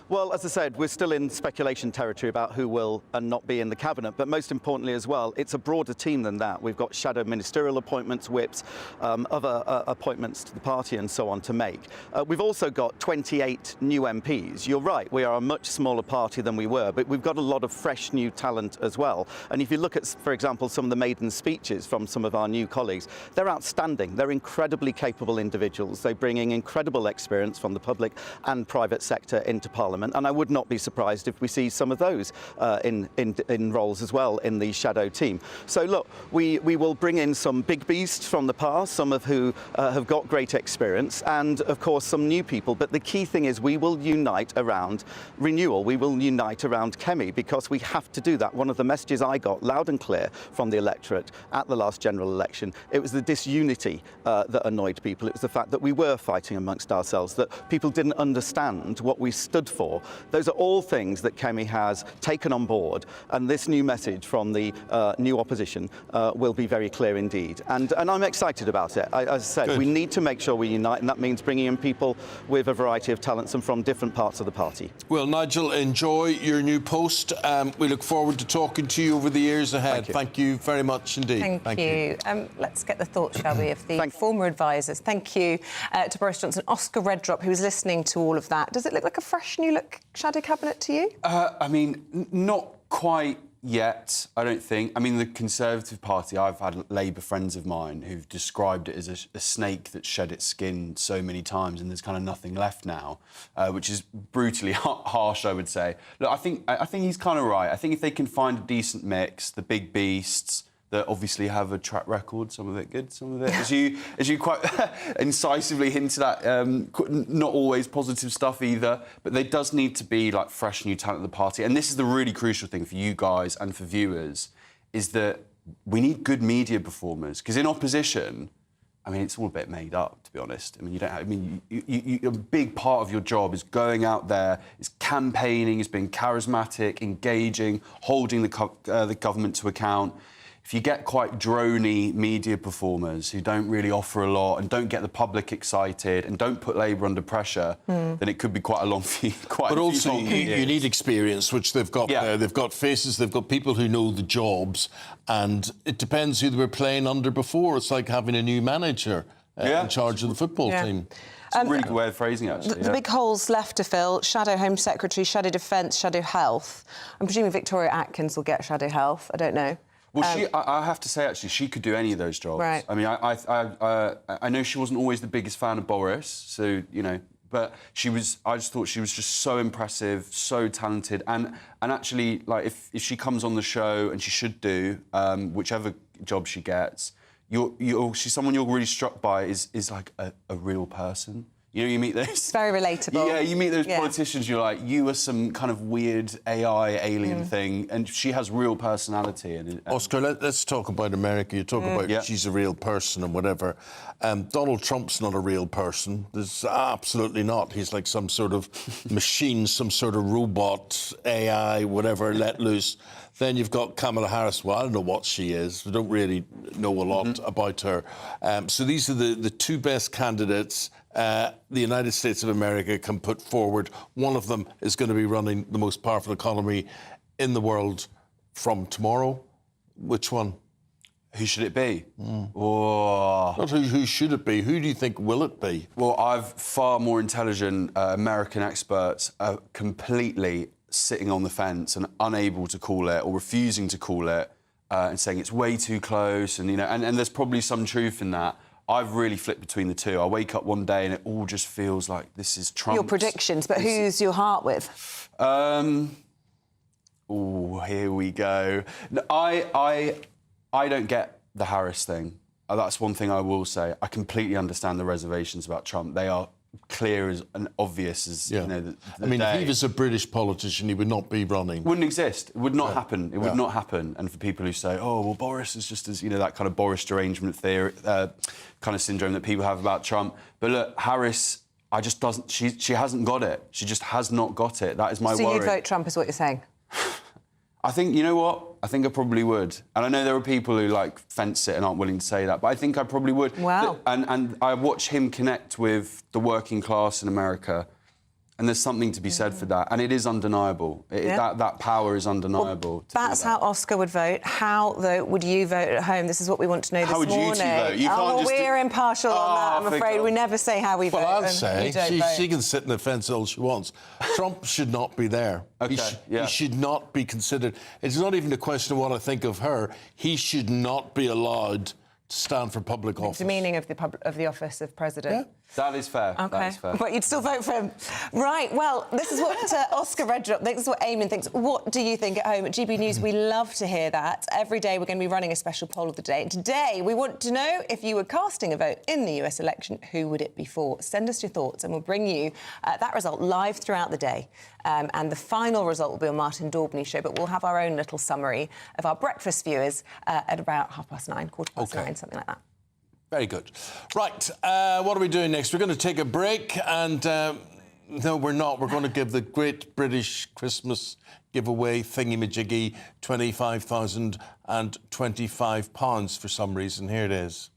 Well, as I said, we're still in speculation territory about who will and not be in the cabinet, but most importantly as well, it's a broader team than that. We've got shadow ministerial appointments, whips, other appointments to the party and so on to make. We've also got 28 new MPs. You're right, we are a much smaller party than we were, but we've got a lot of fresh new talent as well. And if you look at, for example, some of the maiden speeches from some of our new colleagues, they're outstanding. They're incredibly capable individuals. They bring in incredible experience from the public and private sector into parliament. Parliament, and I would not be surprised if we see some of those in roles as well in the shadow team. So look, we will bring in some big beasts from the past, some of who have got great experience, and of course some new people. But the key thing is we will unite around renewal. We will unite around Kemi, because we have to do that. One of the messages I got loud and clear from the electorate at the last general election, it was the disunity that annoyed people. It was the fact that we were fighting amongst ourselves, that people didn't understand what we stood for. Those are all things that Kemi has taken on board, and this new message from the new opposition will be very clear indeed. And I'm excited about it. As I said, we need to make sure we unite, and that means bringing in people with a variety of talents and from different parts of the party. Well, Nigel, enjoy your new post. We look forward to talking to you over the years ahead. Thank you very much indeed. Thank you. Let's get the thoughts, shall we, of the former advisors. Thank you to Boris Johnson. Oscar Redrop, who was listening to all of that. Does it look like a fresh, new-look shadow cabinet to you? I mean, not quite yet, I don't think. I mean, the Conservative Party, I've had Labour friends of mine who've described it as a snake that's shed its skin so many times and there's kind of nothing left now, which is brutally harsh, I would say. Look, I think he's kind of right. I think if they can find a decent mix, the big beasts that obviously have a track record, some of it good, some of it, as you quite incisively hinted at, not always positive stuff either, but there does need to be like fresh new talent at the party. And this is the really crucial thing for you guys and for viewers, is that we need good media performers, because in opposition, I mean, it's all a bit made up, to be honest. I mean, you don't have, I mean, a big part of your job is going out there, is campaigning, is being charismatic, engaging, holding the government to account. If you get quite drony media performers who don't really offer a lot and don't get the public excited and don't put Labour under pressure, then it could be quite a long few. But also, you need experience, which they've got there. They've got faces, they've got people who know the jobs, and it depends who they were playing under before. It's like having a new manager in charge of the football team. It's a really good way of phrasing it, actually. The big holes left to fill: Shadow Home Secretary, Shadow Defence, Shadow Health. I'm presuming Victoria Atkins will get Shadow Health. I don't know. Well, I have to say, actually, she could do any of those jobs. Right. I mean, I know she wasn't always the biggest fan of Boris, so, you know, but I just thought she was just so impressive, so talented, and actually, like, if she comes on the show, and she should do, whichever job she gets, she's someone you're really struck by is like a real person. You know, you meet those... It's very relatable. Yeah, you meet those politicians, you're like, you are some kind of weird AI alien thing, and she has real personality. And Oscar, let's talk about America. You talk about she's a real person and whatever. Donald Trump's not a real person. There's absolutely not. He's like some sort of machine, some sort of robot, AI, whatever, let loose. Then you've got Kamala Harris. Well, I don't know what she is. We don't really know a lot about her. So these are the two best candidates the United States of America can put forward. One of them is going to be running the most powerful economy in the world from tomorrow. Which one? Who should it be? Oh. Not who should it be. Who do you think will it be? Well, I've far more intelligent American experts completely sitting on the fence and unable to call it or refusing to call it and saying it's way too close, and, you know, and there's probably some truth in that. I've really flipped between the two. I wake up one day and it all just feels like this is Trump. Your predictions, but who's your heart with? Oh, here we go. No, I don't get the Harris thing. That's one thing I will say. I completely understand the reservations about Trump. They are clear as and obvious as you know. I mean, if he was a British politician, he would not be running. Wouldn't exist. It would not happen. It would not happen. And for people who say, "Oh, well, Boris is just as," you know, that kind of Boris derangement theory, kind of syndrome that people have about Trump. But look, Harris, she hasn't got it. She just has not got it. That is my worry. So you'd vote Trump, is what you're saying? I think, you know what? I think I probably would. And I know there are people who, like, fence it and aren't willing to say that, but I think I probably would. Wow. And I watch him connect with the working class in America, and there's something to be said for that. And it is undeniable. That power is undeniable. Well, that's how Oscar would vote. How, though, would you vote at home? This is what we want to know this morning. How would you two vote? You can't just we're impartial on that, I'm afraid. We never say how we vote. Well, I'll say, she can sit in the fence all she wants. Trump should not be there. Okay, he should not be considered. It's not even a question of what I think of her. He should not be allowed to stand for public office. The meaning of the office of president. That is fair. Okay. That is fair. But you'd still vote for him. Right, well, this is what Oscar Redrup thinks, this is what Eamonn thinks. What do you think at home? At GB News, we love to hear that. Every day we're going to be running a special poll of the day. And today, we want to know if you were casting a vote in the US election, who would it be for? Send us your thoughts and we'll bring you that result live throughout the day. And the final result will be on Martin Daubney's show, but we'll have our own little summary of our breakfast viewers at about 9:30, 9:15, something like that. Very good. Right, what are we doing next? We're going to take a break and... no, we're not. We're going to give the Great British Christmas giveaway thingy-majiggy £25,025 for some reason. Here it is.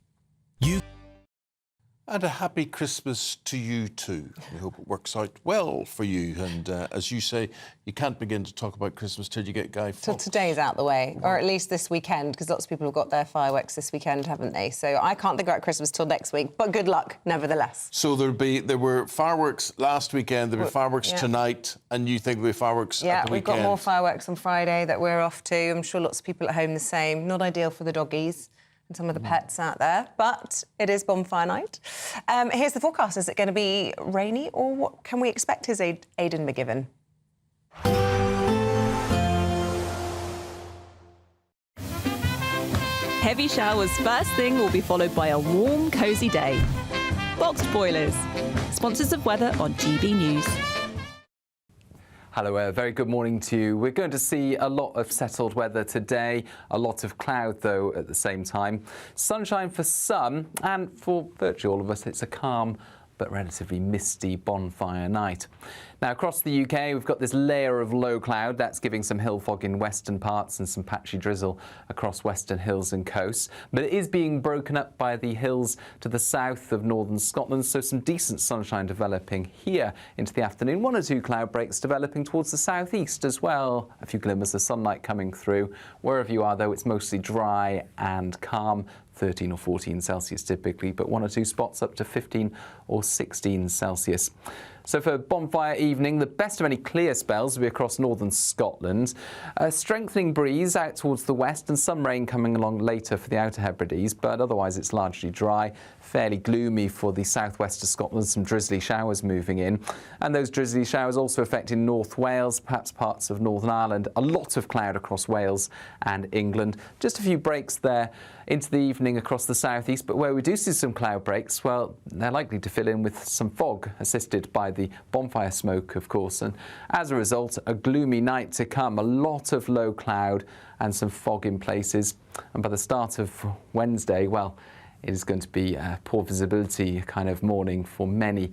And a happy Christmas to you too. We hope it works out well for you. And as you say, you can't begin to talk about Christmas till you get Guy Fawkes. Till today's out the way, or at least this weekend, because lots of people have got their fireworks this weekend, haven't they? So I can't think about Christmas till next week, but good luck, nevertheless. So there were fireworks last weekend, there were fireworks tonight, and you think there'll be fireworks at the weekend? Yeah, we've got more fireworks on Friday that we're off to. I'm sure lots of people at home the same. Not ideal for the doggies and some of the pets out there, but it is bonfire night. Here's the forecast. Is it going to be rainy, or what can we expect? Is Aidan McGibbon? Heavy showers first thing will be followed by a warm, cosy day. Boxed Boilers, sponsors of weather on GB News. Hello, a very good morning to you. We're going to see a lot of settled weather today, a lot of cloud, though, at the same time. Sunshine for some, and for virtually all of us, it's a calm but relatively misty bonfire night. Now, across the UK, we've got this layer of low cloud. That's giving some hill fog in western parts and some patchy drizzle across western hills and coasts. But it is being broken up by the hills to the south of northern Scotland, so some decent sunshine developing here into the afternoon. 1 or 2 cloud breaks developing towards the southeast as well. A few glimmers of sunlight coming through. Wherever you are, though, it's mostly dry and calm. 13 or 14 Celsius typically, but 1 or 2 spots up to 15 or 16 Celsius. So for bonfire evening, the best of any clear spells will be across northern Scotland. A strengthening breeze out towards the west and some rain coming along later for the Outer Hebrides, but otherwise it's largely dry. Fairly gloomy for the southwest of Scotland, some drizzly showers moving in. And those drizzly showers also affecting North Wales, perhaps parts of Northern Ireland. A lot of cloud across Wales and England. Just a few breaks there into the evening across the southeast, but where we do see some cloud breaks, well, they're likely to fill in with some fog, assisted by the bonfire smoke, of course. And as a result, a gloomy night to come. A lot of low cloud and some fog in places. And by the start of Wednesday, well, it is going to be a poor visibility kind of morning for many.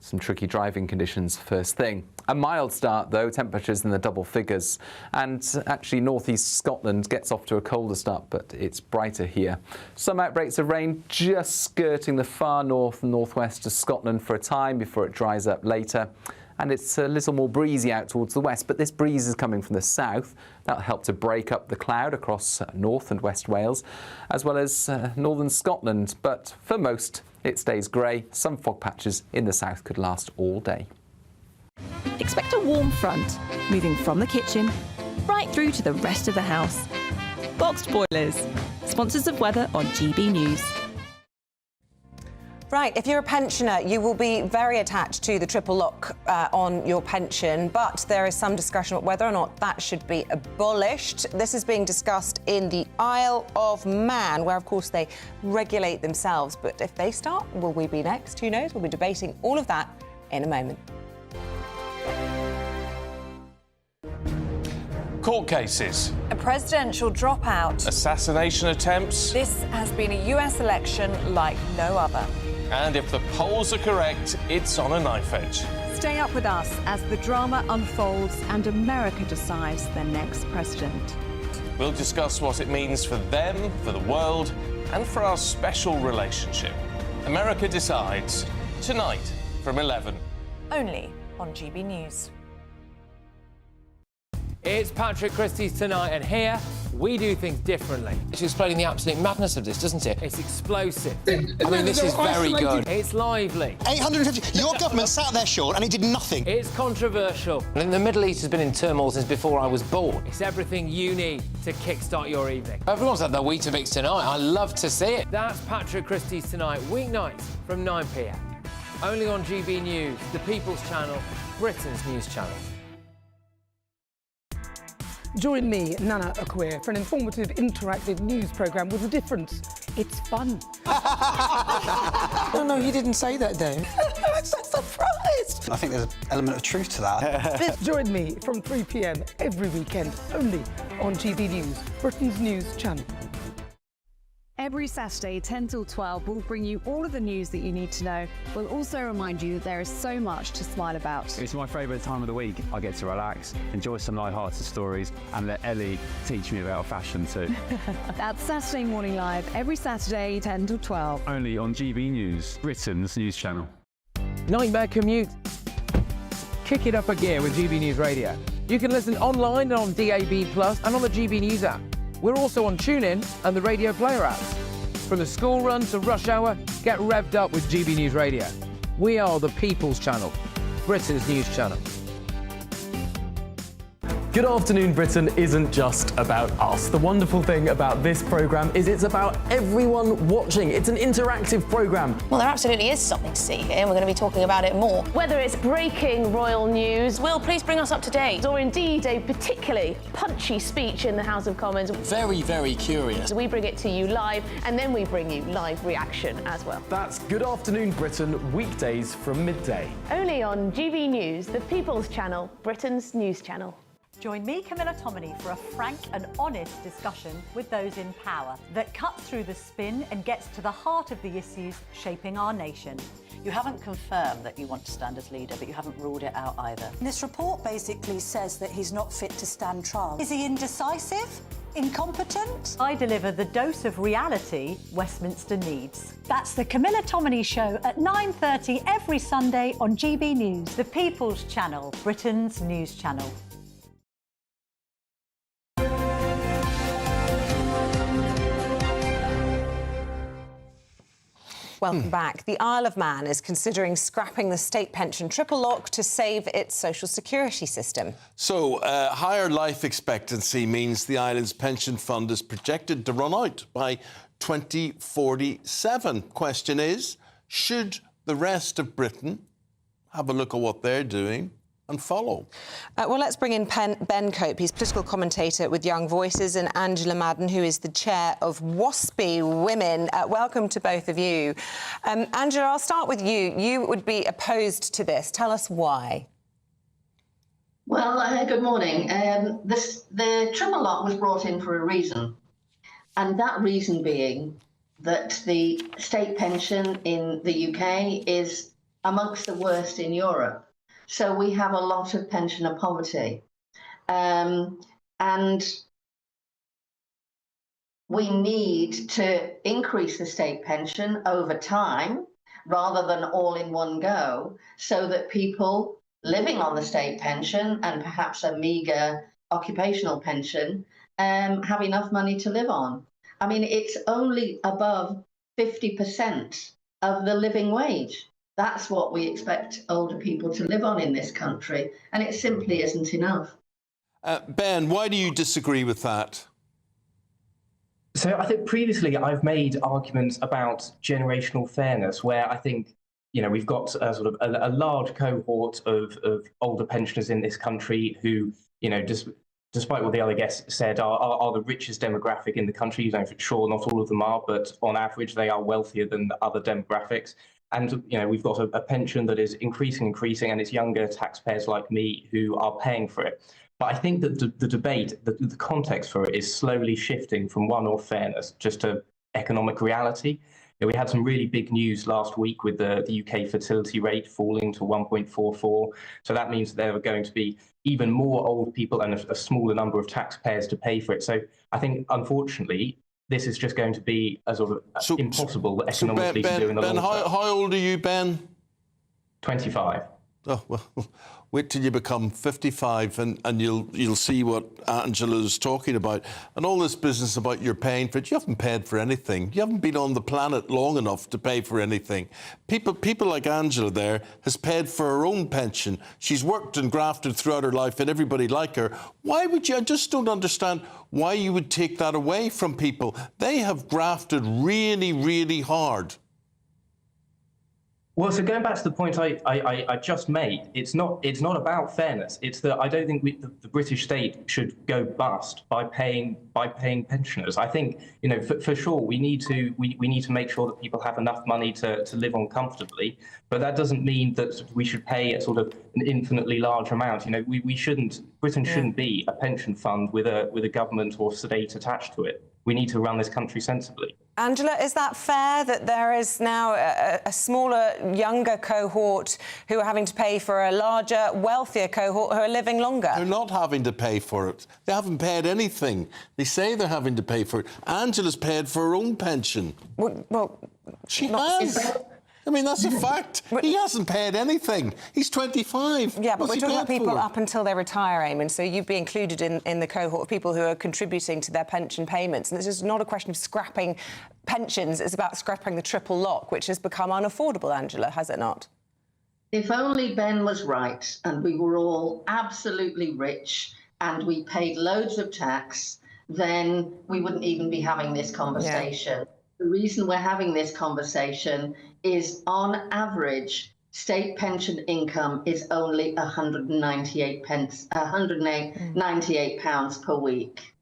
Some tricky driving conditions first thing. A mild start, though, temperatures in the double figures. And actually, northeast Scotland gets off to a colder start, but it's brighter here. Some outbreaks of rain just skirting the far north and northwest of Scotland for a time before it dries up later. And it's a little more breezy out towards the west, but this breeze is coming from the south. That'll help to break up the cloud across North and West Wales, as well as northern Scotland. But for most, it stays grey. Some fog patches in the south could last all day. Expect a warm front, moving from the kitchen right through to the rest of the house. Boxed Boilers, sponsors of weather on GB News. Right, if you're a pensioner, you will be very attached to the triple lock on your pension, but there is some discussion about whether or not that should be abolished. This is being discussed in the Isle of Man, where, of course, they regulate themselves. But if they start, will we be next? Who knows? We'll be debating all of that in a moment. Court cases. A presidential dropout. Assassination attempts. This has been a US election like no other. And if the polls are correct, it's on a knife edge. Stay up with us as the drama unfolds and America decides their next president. We'll discuss what it means for them, for the world, and for our special relationship. America Decides, tonight from 11. Only on GB News. It's Patrick Christie's Tonight, and here we do things differently. It's explaining the absolute madness of this, doesn't it? It's explosive. I mean, this is very good. It's lively. 850. Your government sat there, Sean, and it did nothing. It's controversial. And the Middle East has been in turmoil since before I was born. It's everything you need to kickstart your evening. Everyone's had their Weetabix tonight. I love to see it. That's Patrick Christie's Tonight, weeknights from 9 p.m. Only on GB News, the People's Channel, Britain's news channel. Join me, Nana Akwe, for an informative, interactive news programme with a difference. It's fun. No, he didn't say that, though. I'm so surprised. I think there's an element of truth to that. Join me from 3 p.m. every weekend, only on GB News, Britain's news channel. Every Saturday, 10 till 12, we'll bring you all of the news that you need to know. We'll also remind you that there is so much to smile about. It's my favourite time of the week. I get to relax, enjoy some light-hearted stories, and let Ellie teach me about fashion too. That's Saturday Morning Live, every Saturday, 10 till 12. Only on GB News, Britain's news channel. Nightmare commute? Kick it up a gear with GB News Radio. You can listen online and on DAB+ and on the GB News app. We're also on TuneIn and the Radio Player apps. From the school run to rush hour, get revved up with GB News Radio. We are the People's Channel, Britain's news channel. Good Afternoon Britain isn't just about us. The wonderful thing about this programme is it's about everyone watching. It's an interactive programme. Well, there absolutely is something to see here, and we're going to be talking about it more. Whether it's breaking royal news, Will, please bring us up to date, or indeed a particularly punchy speech in the House of Commons. Very, very curious. We bring it to you live, and then we bring you live reaction as well. That's Good Afternoon Britain, weekdays from midday. Only on GB News, the People's Channel, Britain's news channel. Join me, Camilla Tominey, for a frank and honest discussion with those in power that cuts through the spin and gets to the heart of the issues shaping our nation. You haven't confirmed that you want to stand as leader, but you haven't ruled it out either. This report basically says that he's not fit to stand trial. Is he indecisive? Incompetent? I deliver the dose of reality Westminster needs. That's the Camilla Tominey Show at 9:30 every Sunday on GB News, the People's Channel, Britain's news channel. Welcome back. The Isle of Man is considering scrapping the state pension triple lock to save its social security system. So, higher life expectancy means the island's pension fund is projected to run out by 2047. Question is, should the rest of Britain have a look at what they're doing and follow? Well, let's bring in Ben Cope. He's political commentator with Young Voices, and Angela Madden, who is the chair of WASPI Women. Welcome to both of you. Angela, I'll start with you. You would be opposed to this. Tell us why. Well, good morning. The triple lock was brought in for a reason, and that reason being that the state pension in the UK is amongst the worst in Europe. So we have a lot of pensioner poverty. And we need to increase the state pension over time rather than all in one go, so that people living on the state pension and perhaps a meagre occupational pension have enough money to live on. I mean, it's only above 50% of the living wage. That's what we expect older people to live on in this country, and it simply isn't enough. Ben, why do you disagree with that? So I think previously I've made arguments about generational fairness, where I think, you know, we've got a sort of a large cohort of older pensioners in this country who, you know, despite what the other guests said, are the richest demographic in the country. You know, for sure, not all of them are, but on average, they are wealthier than the other demographics. And, you know, we've got a pension that is increasing, and it's younger taxpayers like me who are paying for it. But I think that the debate, the context for it is slowly shifting from one of fairness just to economic reality. You know, we had some really big news last week with the UK fertility rate falling to 1.44. So that means there are going to be even more old people and a smaller number of taxpayers to pay for it. So I think, unfortunately, this is just going to be a sort of impossible economically to do in the long term. How old are you, Ben? 25. Oh, well, wait till you become 55 and you'll see what Angela's talking about. And all this business about you're paying for it, you haven't paid for anything. You haven't been on the planet long enough to pay for anything. People like Angela there has paid for her own pension. She's worked and grafted throughout her life and everybody like her. Why would you? I just don't understand why you would take that away from people. They have grafted really, really hard. Well, so going back to the point I just made, it's not about fairness. It's that I don't think the British state should go bust by paying pensioners. I think, you know, for sure we need to make sure that people have enough money to live on comfortably, but that doesn't mean that we should pay a sort of an infinitely large amount. You know, Britain shouldn't be a pension fund with a government or state attached to it. We need to run this country sensibly. Angela, is that fair that there is now a smaller, younger cohort who are having to pay for a larger, wealthier cohort who are living longer? They're not having to pay for it. They haven't paid anything. They say they're having to pay for it. Angela's paid for her own pension. Well she has. I mean, that's a fact. He hasn't paid anything. He's 25. Yeah, but What's we're he talking about paid people for? up until they retire, Eamonn, so you'd be included in the cohort of people who are contributing to their pension payments. And this is not a question of scrapping pensions, it's about scrapping the triple lock, which has become unaffordable, Angela, has it not? If only Ben was right and we were all absolutely rich and we paid loads of tax, then we wouldn't even be having this conversation. Yeah. The reason we're having this conversation is, on average, state pension income is only £198 per week.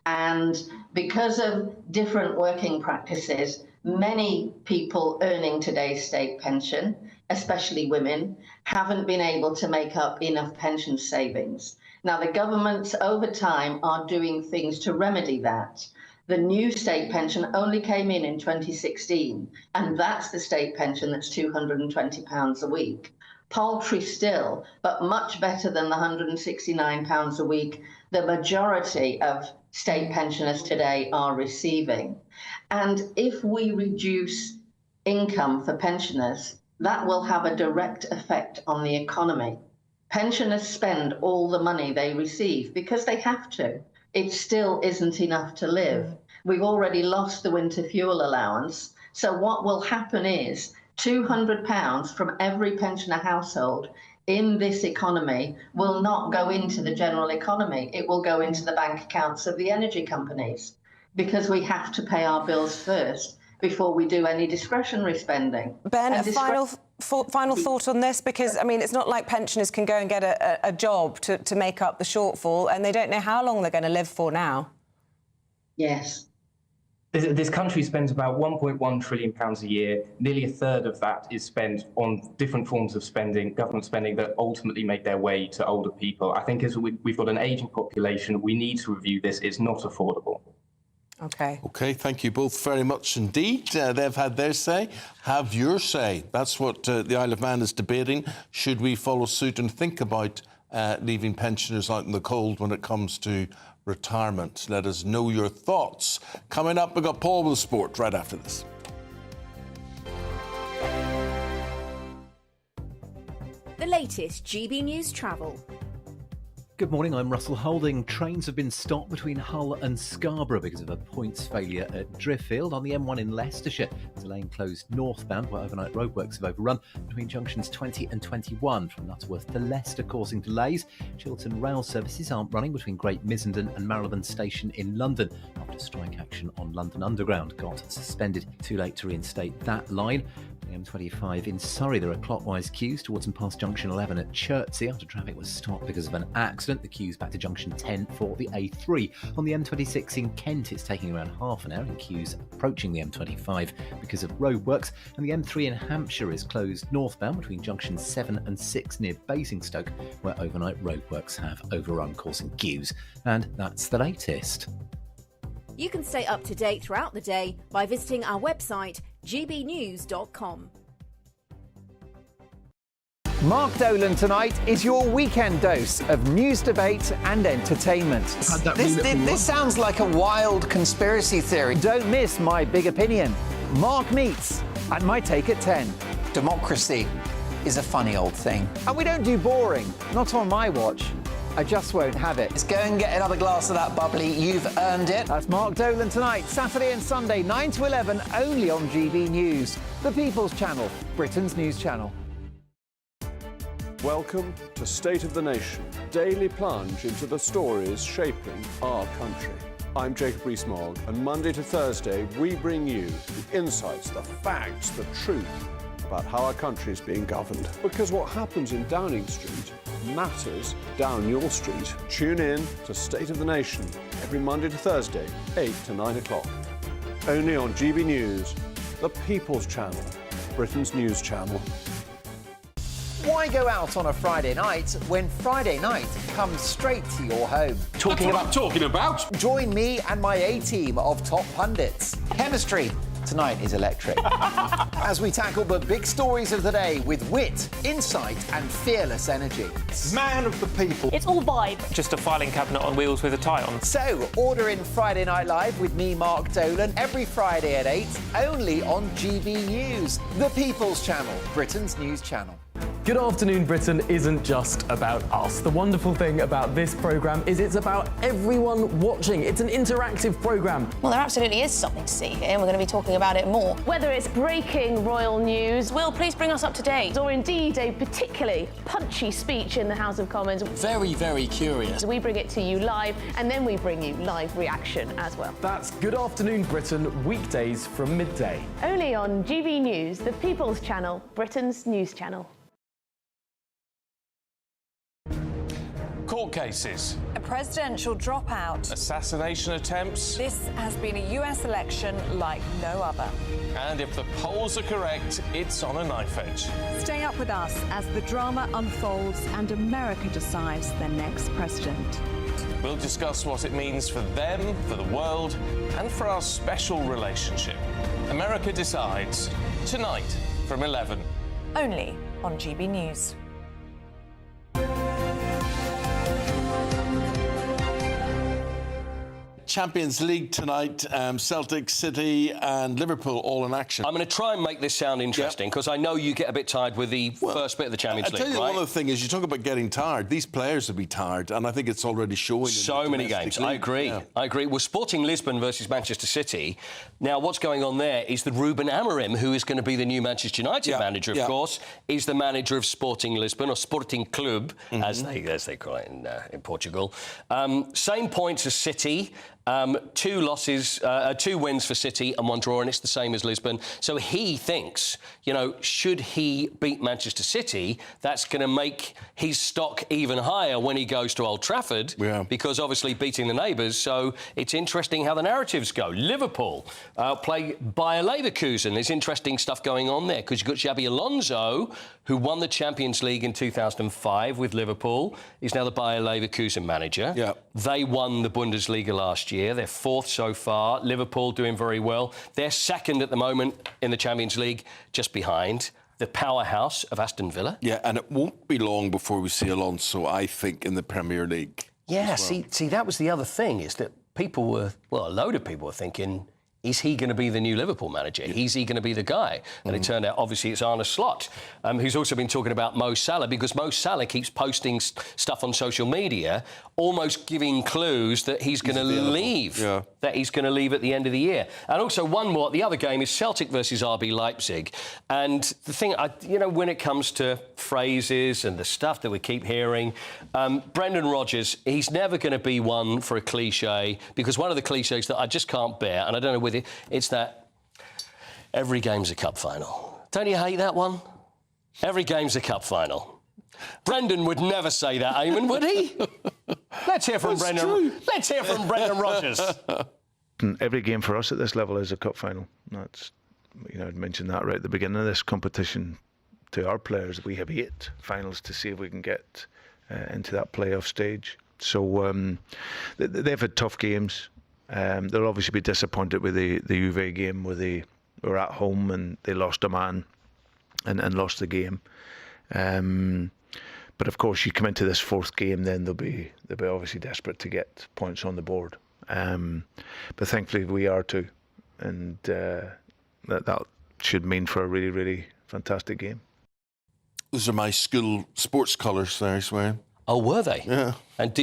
And because of different working practices, many people earning today's state pension, especially women, haven't been able to make up enough pension savings. Now, the governments over time are doing things to remedy that. The new state pension only came in 2016, and that's the state pension that's £220 a week. Paltry still, but much better than the £169 a week the majority of state pensioners today are receiving. And if we reduce income for pensioners, that will have a direct effect on the economy. Pensioners spend all the money they receive because they have to. It still isn't enough to live. We've already lost the winter fuel allowance. So what will happen is £200 from every pensioner household in this economy will not go into the general economy. It will go into the bank accounts of the energy companies, because we have to pay our bills first before we do any discretionary spending. Ben, a final thought on this, because, I mean, it's not like pensioners can go and get a job to make up the shortfall, and they don't know how long they're going to live for now. Yes. This country spends about £1.1 trillion a year. Nearly a third of that is spent on different forms of spending, government spending, that ultimately make their way to older people. I think as we've got an ageing population, we need to review this. It's not affordable. OK. OK, thank you both very much indeed. They've had their say. Have your say. That's what the Isle of Man is debating. Should we follow suit and think about leaving pensioners out in the cold when it comes to retirement? Let us know your thoughts. Coming up, we've got Paul with sport right after this. The latest GB News travel. Good morning, I'm Russell Holding. Trains have been stopped between Hull and Scarborough because of a points failure at Driffield. On the M1 in Leicestershire, it's a lane closed northbound where overnight roadworks have overrun between junctions 20 and 21 from Lutterworth to Leicester, causing delays. Chiltern rail services aren't running between Great Missenden and Marylebone Station in London after strike action on London Underground got suspended. Too late to reinstate that line. The M25 in Surrey, there are clockwise queues towards and past junction 11 at Chertsey after traffic was stopped because of an accident. The queues back to junction 10 for the A3. On the M26 in Kent, it's taking around half an hour in queues approaching the M25 because of roadworks. And the M3 in Hampshire is closed northbound between junctions 7 and 6 near Basingstoke, where overnight roadworks have overrun, causing queues. And that's the latest. You can stay up to date throughout the day by visiting our website, gbnews.com. Mark Dolan tonight is your weekend dose of news, debate and entertainment. This sounds like a wild conspiracy theory. Don't miss My Big Opinion, Mark Meets, and My Take at 10. Democracy is a funny old thing. And we don't do boring, not on my watch. I just won't have it. Let's go and get another glass of that bubbly. You've earned it. That's Mark Dolan tonight, Saturday and Sunday, 9 to 11, only on GB News, the People's Channel, Britain's news channel. Welcome to State of the Nation, daily plunge into the stories shaping our country. I'm Jacob Rees-Mogg, and Monday to Thursday we bring you the insights, the facts, the truth about how our country is being governed. Because what happens in Downing Street matters down your street. Tune in to State of the Nation every Monday to Thursday, 8 to 9 o'clock. Only on GB News, the People's Channel, Britain's news channel. Why go out on a Friday night when Friday night comes straight to your home? Talking about. Join me and my A-team of top pundits. Chemistry tonight is electric. As we tackle the big stories of the day with wit, insight and fearless energy. Man of the people. It's all vibe. Just a filing cabinet on wheels with a tie on. So, order in Friday Night Live with me, Mark Dolan, every Friday at 8, only on GB News, the People's Channel, Britain's news channel. Good Afternoon Britain isn't just about us. The wonderful thing about this programme is it's about everyone watching. It's an interactive programme. Well, there absolutely is something to see here, and we're going to be talking about it more. Whether it's breaking royal news, Will, please bring us up to date, or indeed a particularly punchy speech in the House of Commons. Very, very curious. We bring it to you live, and then we bring you live reaction as well. That's Good Afternoon Britain, weekdays from midday. Only on GB News, the People's Channel, Britain's news channel. Court cases. A presidential dropout. Assassination attempts. This has been a US election like no other. And if the polls are correct, it's on a knife edge. Stay up with us as the drama unfolds and America decides their next president. We'll discuss what it means for them, for the world, and for our special relationship. America Decides, tonight from 11. Only on GB News. Champions League tonight, Celtic, City and Liverpool all in action. I'm going to try and make this sound interesting because I know you get a bit tired with the first bit of the Champions League, I tell you, right? one of the things is you talk about getting tired. These players will be tired, and I think it's already showing. So many games. I agree. Yeah. I agree. We're Sporting Lisbon versus Manchester City. Now, what's going on there is that Ruben Amorim, who is going to be the new Manchester United manager, of course, is the manager of Sporting Lisbon, or Sporting Club, as they call it in Portugal. Same points as City. 2 wins for City and 1 draw, and it's the same as Lisbon. So he thinks, you know, should he beat Manchester City, that's going to make his stock even higher when he goes to Old Trafford, because obviously beating the neighbours. So it's interesting how the narratives go. Liverpool play Bayer Leverkusen. There's interesting stuff going on there because you've got Xabi Alonso, who won the Champions League in 2005 with Liverpool. He's now the Bayer Leverkusen manager. Yeah. They won the Bundesliga last year. They're 4th so far. Liverpool doing very well. They're 2nd at the moment in the Champions League, just behind the powerhouse of Aston Villa. Yeah, and it won't be long before we see Alonso, I think, in the Premier League. Yeah, see, that was the other thing, is that people were, well, a load of people were thinking, is he going to be the new Liverpool manager? Is he going to be the guy? And it turned out, obviously, it's Arne Slot, who's also been talking about Mo Salah, because Mo Salah keeps posting stuff on social media, almost giving clues that he's going to leave, that he's going to leave at the end of the year. And also, one more, the other game is Celtic versus RB Leipzig. And the thing, you know, when it comes to phrases and the stuff that we keep hearing, Brendan Rodgers, he's never going to be one for a cliche, because one of the cliches that I just can't bear, and I don't know with it, it's that every game's a cup final. Don't you hate that one? Every game's a cup final. Brendan would never say that, Eamonn, would he? Let's hear from Brendan. True. Let's hear from Brendan Rodgers. Every game for us at this level is a cup final. That's, you know, I'd mentioned that right at the beginning of this competition. To our players, we have 8 finals to see if we can get into that playoff stage. So they've had tough games. They'll obviously be disappointed with the Juve game where they were at home and they lost a man and lost the game. But of course, you come into this 4th game, then they'll be obviously desperate to get points on the board. But thankfully, we are too, and that should mean for a really, really fantastic game. Those are my school sports colours there, I swear. Oh, were they? Yeah. And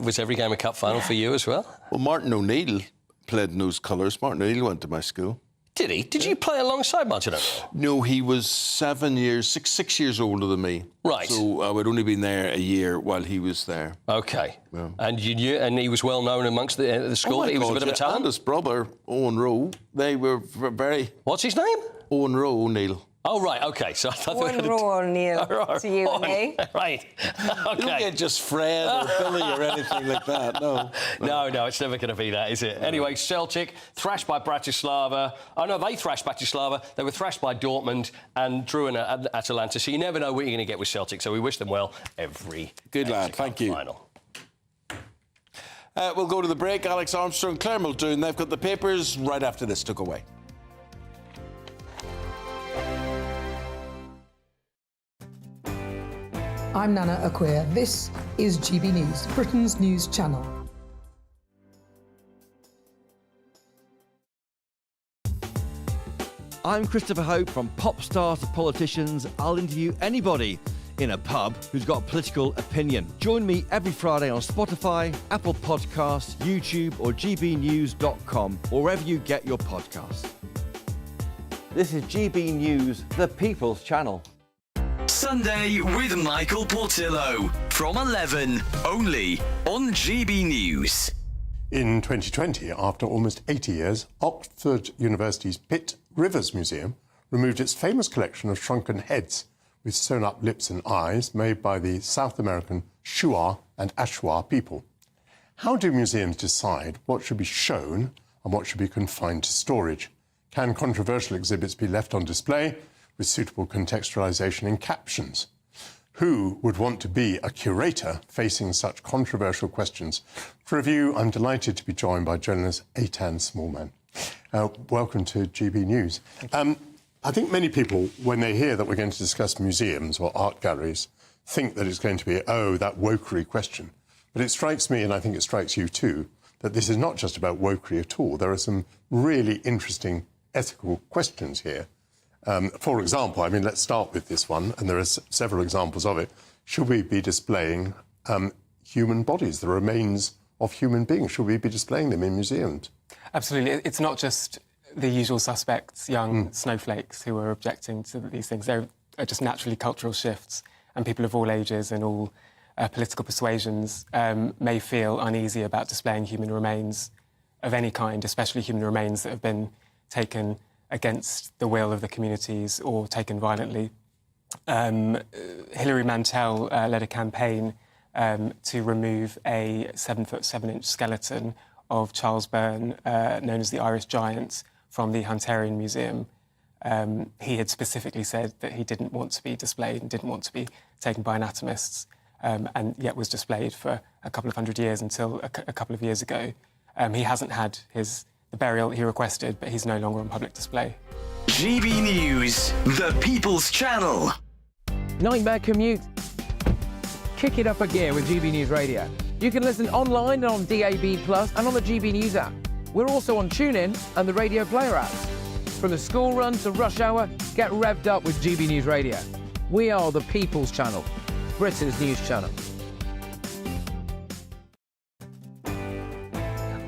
was every game a cup final for you as well? Well, Martin O'Neill played in those colours. Martin O'Neill went to my school. Did he? Did you play alongside Martin O'Neill? No, he was 6 years older than me. Right. So I would only been there a year while he was there. OK. Yeah. And you knew, and he was well known amongst the school that he was a bit of a talent? And his brother, Owen Rowe, they were very... What's his name? Owen Rowe O'Neill. Oh, right, OK. So I thought One roar, Neil, to you and me. Right. OK. You don't get just Fred or Billy or anything like that, no. No, it's never going to be that, is it? Anyway, Celtic, thrashed by Bratislava. Oh, no, they thrashed Bratislava. They were thrashed by Dortmund and drew in Atalanta. So you never know what you're going to get with Celtic. So we wish them well every Good lad, thank you. Final. We'll go to the break. Alex Armstrong, Claire Muldoon, they've got the papers right after this. Took away. I'm Nana Acquia. This is GB News, Britain's news channel. I'm Christopher Hope. From pop stars to politicians, I'll interview anybody in a pub who's got a political opinion. Join me every Friday on Spotify, Apple Podcasts, YouTube or gbnews.com, or wherever you get your podcasts. This is GB News, the People's Channel. Sunday with Michael Portillo from 11, only on GB News. In 2020, after almost 80 years, Oxford University's Pitt Rivers Museum removed its famous collection of shrunken heads with sewn-up lips and eyes made by the South American Shuar and Ashwar people. How do museums decide what should be shown and what should be confined to storage? Can controversial exhibits be left on display with suitable contextualisation in captions? Who would want to be a curator facing such controversial questions? For review, I'm delighted to be joined by journalist Eitan Smallman. Welcome to GB News. I think many people, when they hear that we're going to discuss museums or art galleries, think that it's going to be, oh, that wokery question. But it strikes me, and I think it strikes you too, that this is not just about wokery at all. There are some really interesting ethical questions here. For example, I mean, let's start with this one, and there are several examples of it. Should we be displaying human bodies, the remains of human beings? Should we be displaying them in museums? Absolutely. It's not just the usual suspects, young snowflakes, who are objecting to these things. There are just naturally cultural shifts, and people of all ages and all political persuasions may feel uneasy about displaying human remains of any kind, especially human remains that have been taken against the will of the communities or taken violently. Hilary Mantel led a campaign to remove a 7-foot 7-inch skeleton of Charles Byrne, known as the Irish Giant, from the Hunterian Museum. He had specifically said that he didn't want to be displayed and didn't want to be taken by anatomists, and yet was displayed for a couple of hundred years until a couple of years ago. He hasn't had the burial he requested, but he's no longer on public display. GB News, the People's Channel. Nightmare commute. Kick it up a gear with GB News Radio. You can listen online and on DAB+ and on the GB News app. We're also on TuneIn and the Radio Player apps. From the school run to rush hour, get revved up with GB News Radio. We are the People's Channel, Britain's news channel.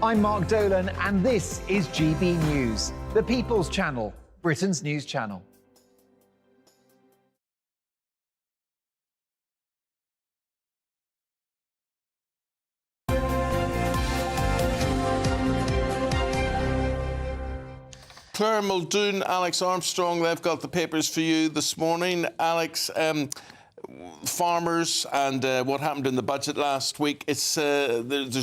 I'm Mark Dolan, and this is GB News, the People's Channel, Britain's news channel. Claire Muldoon, Alex Armstrong, they've got the papers for you this morning. Alex, farmers and what happened in the budget last week, there's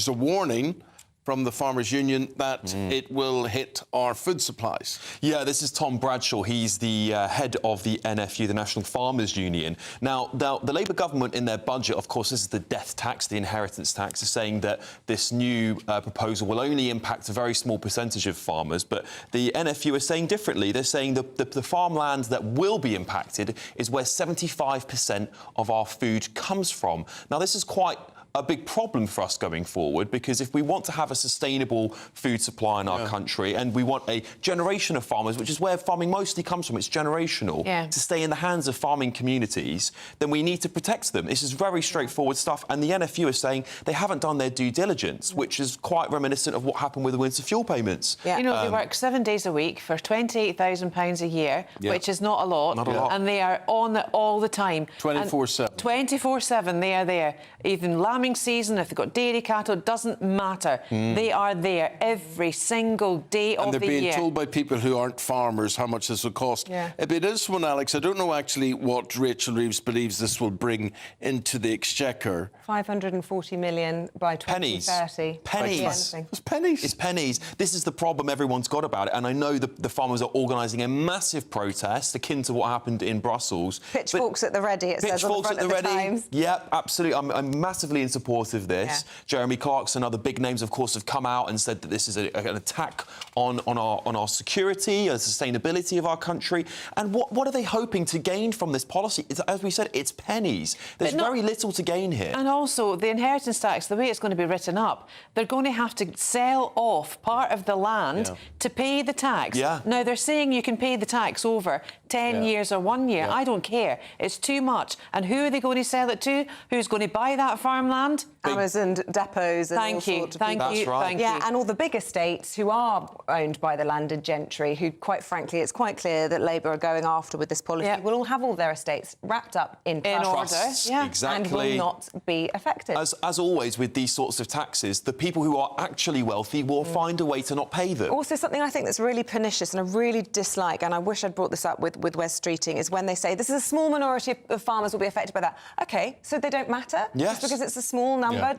a warning from the Farmers Union that it will hit our food supplies. Yeah, this is Tom Bradshaw. He's the head of the NFU, the National Farmers Union. Now, the Labour government in their budget, of course, this is the death tax, the inheritance tax, is saying that this new proposal will only impact a very small percentage of farmers. But the NFU are saying differently. They're saying the farmland that will be impacted is where 75% of our food comes from. Now, this is quite a big problem for us going forward, because if we want to have a sustainable food supply in our country and we want a generation of farmers, which is where farming mostly comes from, it's generational, to stay in the hands of farming communities, then we need to protect them. This is very straightforward stuff, and the NFU is saying they haven't done their due diligence, which is quite reminiscent of what happened with the winter fuel payments. Yeah. You know, they work 7 days a week for £28,000 a year, which is not a lot. Not a lot. And they are on it all the time. 24/7. 24/7, they are there, even lambing lambing season, if they've got dairy cattle, it doesn't matter. They are there every single day and of the they're being year. told by people who aren't farmers how much this will cost. Yeah. If it is one, Alex, I don't know actually what Rachel Reeves believes this will bring into the exchequer. 540 million by 2030. Pennies. It's pennies. It's pennies. This is the problem everyone's got about it. And I know the farmers are organising a massive protest akin to what happened in Brussels. Pitchforks at the ready, it says on the front of the Times. Yeah, absolutely. I'm massively in support of this. Yeah. Jeremy Clarkson, other big names, of course, have come out and said that this is an attack on our security and sustainability of our country. And what are they hoping to gain from this policy? As we said, it's pennies. There's very little to gain here. And also, the inheritance tax, the way it's going to be written up, they're going to have to sell off part of the land to pay the tax. Yeah. Now, they're saying you can pay the tax over 10 years or 1 year. I don't care. It's too much. And who are they going to sell it to? Who's going to buy that farmland? Amazon depots and all sorts of people. Thank you. Yeah, and all the big estates who are owned by the landed gentry, who, quite frankly, it's quite clear that Labour are going after with this policy, will all have all their estates wrapped up in trusts. order, Exactly. and will not be affected. As always with these sorts of taxes, the people who are actually wealthy will find a way to not pay them. Also, something I think that's really pernicious and I really dislike, and I wish I'd brought this up with Wes Streeting, is when they say this is a small minority of farmers will be affected by that. OK, so they don't matter? Yes. Just because it's a small number? Why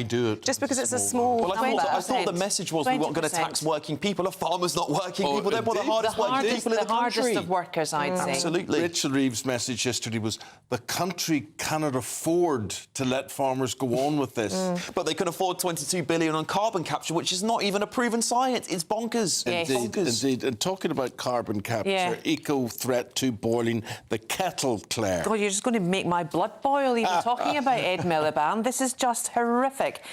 do it? Just because it's a small number. I thought the message was we weren't going to tax working people. Are farmers not working people? They're one of the hardest working people in the country. hardest of workers, I'd say. Absolutely. Rachel Reeves' message yesterday was the country cannot afford to let farmers go on with this. But they can afford 22 billion on carbon capture, which is not even a proven science. It's bonkers. Indeed. And talking about carbon capture, eco-threat to boiling the kettle, Claire. God, you're just going to make my blood boil even talking about Ed Miliband. This is just horrific.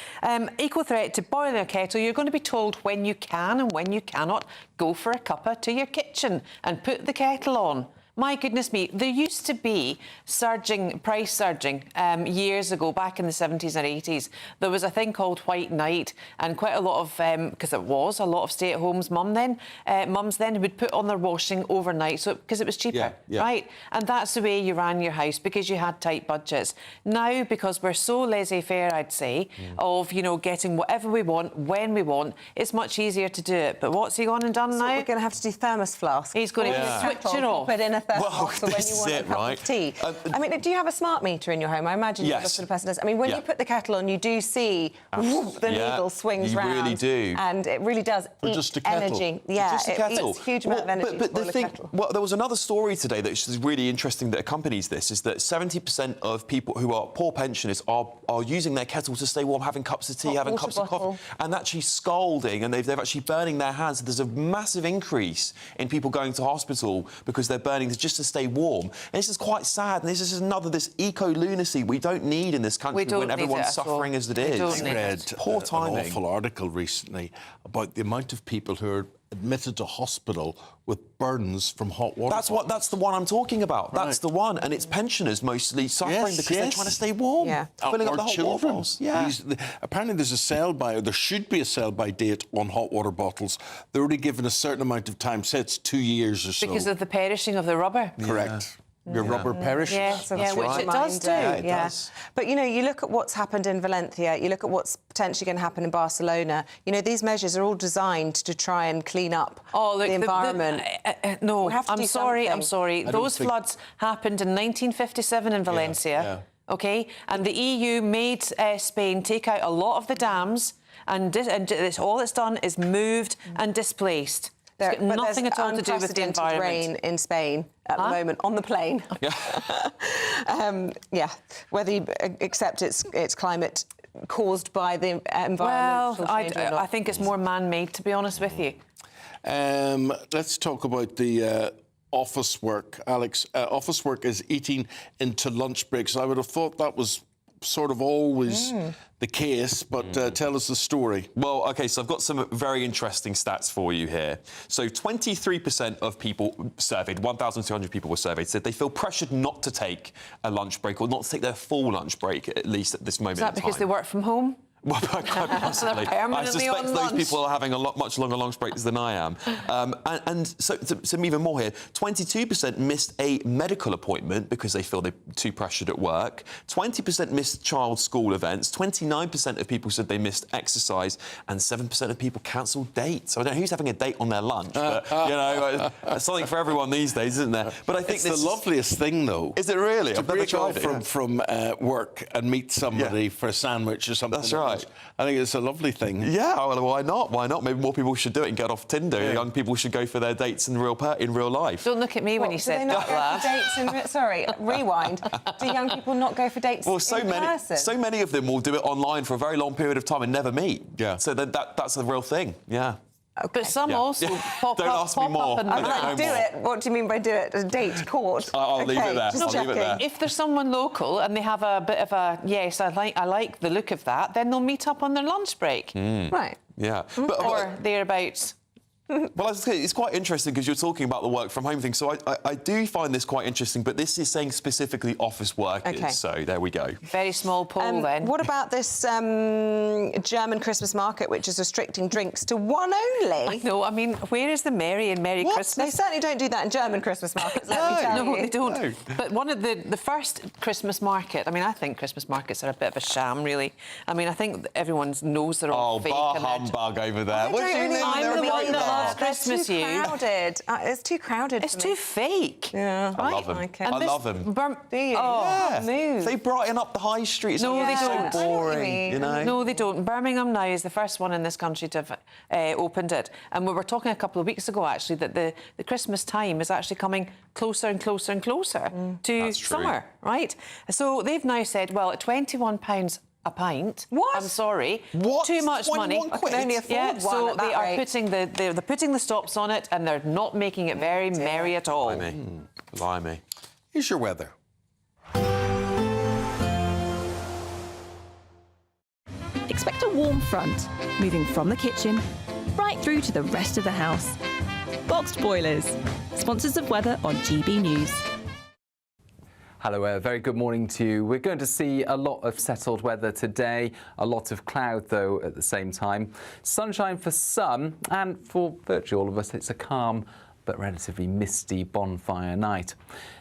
Eco-threat to boiling a kettle, you're going to be told when you can and when you cannot go for a cuppa to your kitchen and put the kettle on. My goodness me, there used to be price surging years ago, back in the 70s and 80s. There was a thing called White Night, and quite a lot of, because it was a lot of stay-at-home mums then would put on their washing overnight, so because it was cheaper, right? And that's the way you ran your house, because you had tight budgets. Now, because we're so laissez-faire, I'd say, of, getting whatever we want, when we want, it's much easier to do it. But what's he gone and done now? We're going to have to do thermos flask. He's going to switch it off. Put in a for when you want a cup of tea. I mean, do you have a smart meter in your home? I imagine you're the sort of person who does. I mean, when you put the kettle on, you do see the needle swings round. You really do. And it really does eat just a kettle. energy. Yeah, just a kettle. Eats a huge amount of energy. But the thing, there was another story today that is really interesting that accompanies this, is that 70% of people who are poor pensioners are using their kettle to stay warm, having cups of tea, having cups of coffee, and actually scalding, and they're actually burning their hands. There's a massive increase in people going to hospital because they're burning just to stay warm. And this is quite sad, and this is this eco-lunacy we don't need in this country when everyone's suffering as it is. I read poor timing. An awful article recently about the amount of people who are admitted to hospital with burns from hot water. That's the one I'm talking about. Right. That's the one, and it's pensioners mostly suffering because they're trying to stay warm, filling up the hot water bottles. Apparently, there's a sell-by, or there should be a sell-by date on hot water bottles. They're only given a certain amount of time, say it's 2 years or so. Because of the perishing of the rubber. Correct. Your rubber perishes. Yes, which it does do. It does. But, you look at what's happened in Valencia, you look at what's potentially going to happen in Barcelona. These measures are all designed to try and clean up the environment. No, I'm sorry. Those floods happened in 1957 in Valencia, OK? And the EU made Spain take out a lot of the dams, and all it's done is moved and displaced. It's got nothing at all to do with the environment. Rain in Spain at the moment on the plane. Whether you accept it's climate caused by the environmental change or not. I think it's more man-made, to be honest with you. Let's talk about the office work, Alex. Office work is eating into lunch breaks. I would have thought that was sort of always the case, but tell us the story. Well, OK, so I've got some very interesting stats for you here. So 23% of people surveyed, 1,200 people were surveyed, said they feel pressured not to take a lunch break or not to take their full lunch break, at least at this moment in time. Is that because they work from home? Well, quite possibly. I suspect those people are having a much longer lunch breaks than I am. And so some even more here. 22% missed a medical appointment because they feel they're too pressured at work. 20% missed child school events. 29% of people said they missed exercise. And 7% of people cancelled dates. So I don't know who's having a date on their lunch, but, you know, something for everyone these days, isn't there? But I think it's the loveliest thing, though. Is it really? To break off from work and meet somebody for a sandwich or something. That's right. I think it's a lovely thing. Yeah, well, why not? Why not? Maybe more people should do it and get off Tinder. Yeah. Young people should go for their dates in real life. Don't look at me when you said that. Sorry, rewind. Do young people not go for dates in person? So many of them will do it online for a very long period of time and never meet. Yeah. So that's the real thing. Yeah. But some also pop Don't up. ask me more. I'm like, do it. What do you mean by do it? A date, court? I'll leave it there. I'll leave it there. If there's someone local and they have a bit of a yes, I like the look of that, then they'll meet up on their lunch break. Right. Yeah. Or thereabouts. Well, it's quite interesting because you're talking about the work from home thing. So I do find this quite interesting, but this is saying specifically office workers. Okay. So there we go. Very small poll then. What about this German Christmas market, which is restricting drinks to one only? No, I mean, where is the Merry and Merry Christmas? They certainly don't do that in German Christmas markets, let me tell you. No, they don't. No. But one of the first Christmas market, I mean, I think Christmas markets are a bit of a sham, really. I mean, I think everyone knows they're all fake. Oh, bar humbug over there. I'm the one that loves Christmas, you. Crowded. It's too crowded. It's too fake. Yeah. I love them. And I love them. Do you? Oh, move. They brighten up the high streets. No, they don't. So boring, you know. No, they don't. Birmingham now is the first one in this country to have opened it. And we were talking a couple of weeks ago, actually, that the Christmas time is actually coming closer and closer and closer to summer, right? So they've now said, well, at £21 a pint. What? I'm sorry. What? Too much money. I can only afford one so at that they are rate. they're putting the stops on it, and they're not making it very merry at all. Blimey. Here's your weather. Expect a warm front, moving from the kitchen right through to the rest of the house. Boxed Boilers, sponsors of weather on GB News. Hello, a very good morning to you. We're going to see a lot of settled weather today, a lot of cloud though at the same time. Sunshine for some, and for virtually all of us it's a calm but relatively misty bonfire night.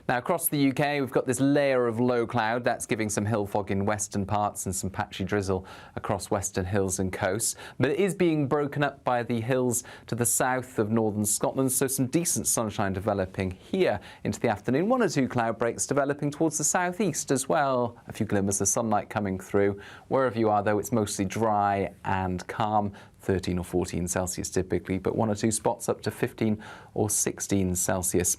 Now, across the UK, we've got this layer of low cloud. That's giving some hill fog in western parts and some patchy drizzle across western hills and coasts. But it is being broken up by the hills to the south of northern Scotland, so some decent sunshine developing here into the afternoon. One or two cloud breaks developing towards the southeast as well. A few glimmers of sunlight coming through. Wherever you are, though, it's mostly dry and calm. 13 or 14 Celsius typically, but one or two spots up to 15 or 16 Celsius.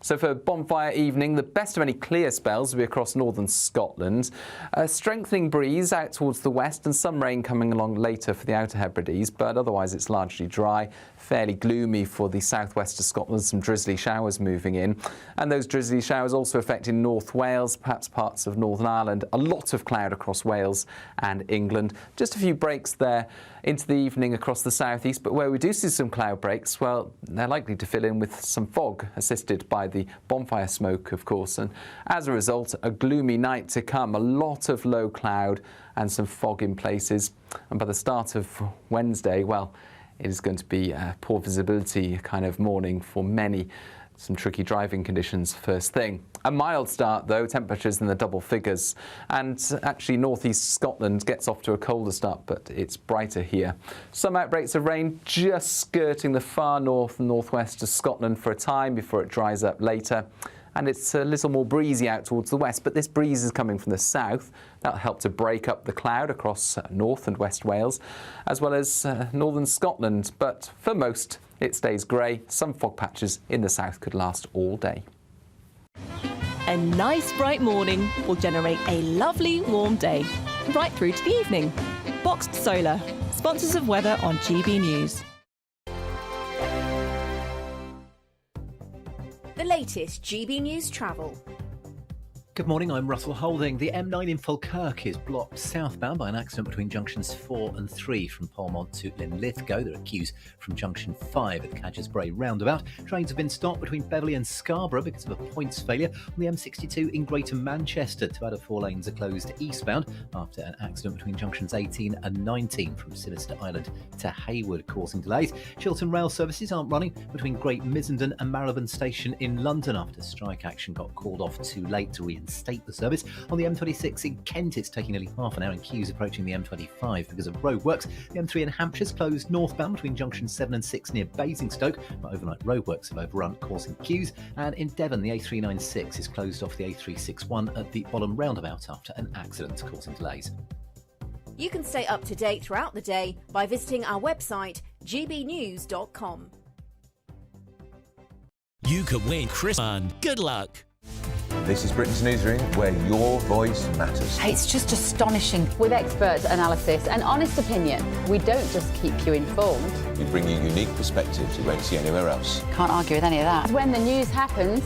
So for bonfire evening, the best of any clear spells will be across northern Scotland. A strengthening breeze out towards the west and some rain coming along later for the Outer Hebrides, but otherwise it's largely dry. Fairly gloomy for the southwest of Scotland, some drizzly showers moving in. And those drizzly showers also affecting North Wales, perhaps parts of Northern Ireland. A lot of cloud across Wales and England. Just a few breaks there into the evening across the southeast, but where we do see some cloud breaks, well, they're likely to fill in with some fog, assisted by the bonfire smoke, of course. And as a result, a gloomy night to come. A lot of low cloud and some fog in places. And by the start of Wednesday, well, it is going to be a poor visibility kind of morning for many. Some tricky driving conditions first thing. A mild start, though, temperatures in the double figures. And actually, northeast Scotland gets off to a colder start, but it's brighter here. Some outbreaks of rain just skirting the far north and northwest of Scotland for a time before it dries up later. And it's a little more breezy out towards the west, but this breeze is coming from the south. That'll help to break up the cloud across North and West Wales, as well as northern Scotland. But for most, it stays grey. Some fog patches in the south could last all day. A nice bright morning will generate a lovely warm day, right through to the evening. Boxed Solar, sponsors of weather on GB News. The latest GB News travel. Good morning, I'm Russell Holding. The M9 in Falkirk is blocked southbound by an accident between junctions 4 and 3 from Polmont to Linlithgow. There are queues from junction 5 at the Cadgers Brae roundabout. Trains have been stopped between Beverley and Scarborough because of a points failure on the M62 in Greater Manchester. 2 out of 4 lanes are closed eastbound after an accident between junctions 18 and 19 from Sinister Island to Hayward, causing delays. Chiltern rail services aren't running between Great Missenden and Marylebone Station in London after strike action got called off too late to reinstate the service. On the M26 in Kent, it's taking nearly half an hour in queues approaching the M25 because of roadworks. The M3 in Hampshire's closed northbound between junctions 7 and 6 near Basingstoke, but overnight roadworks have overrun, causing queues. And in Devon, the A396 is closed off the A361 at the Bolham roundabout after an accident, causing delays. You can stay up to date throughout the day by visiting our website, gbnews.com. You could win Christmas. Good luck. This is Britain's Newsroom, where your voice matters. It's just astonishing. With expert analysis and honest opinion, we don't just keep you informed. We bring you unique perspectives you won't see anywhere else. Can't argue with any of that. When the news happens,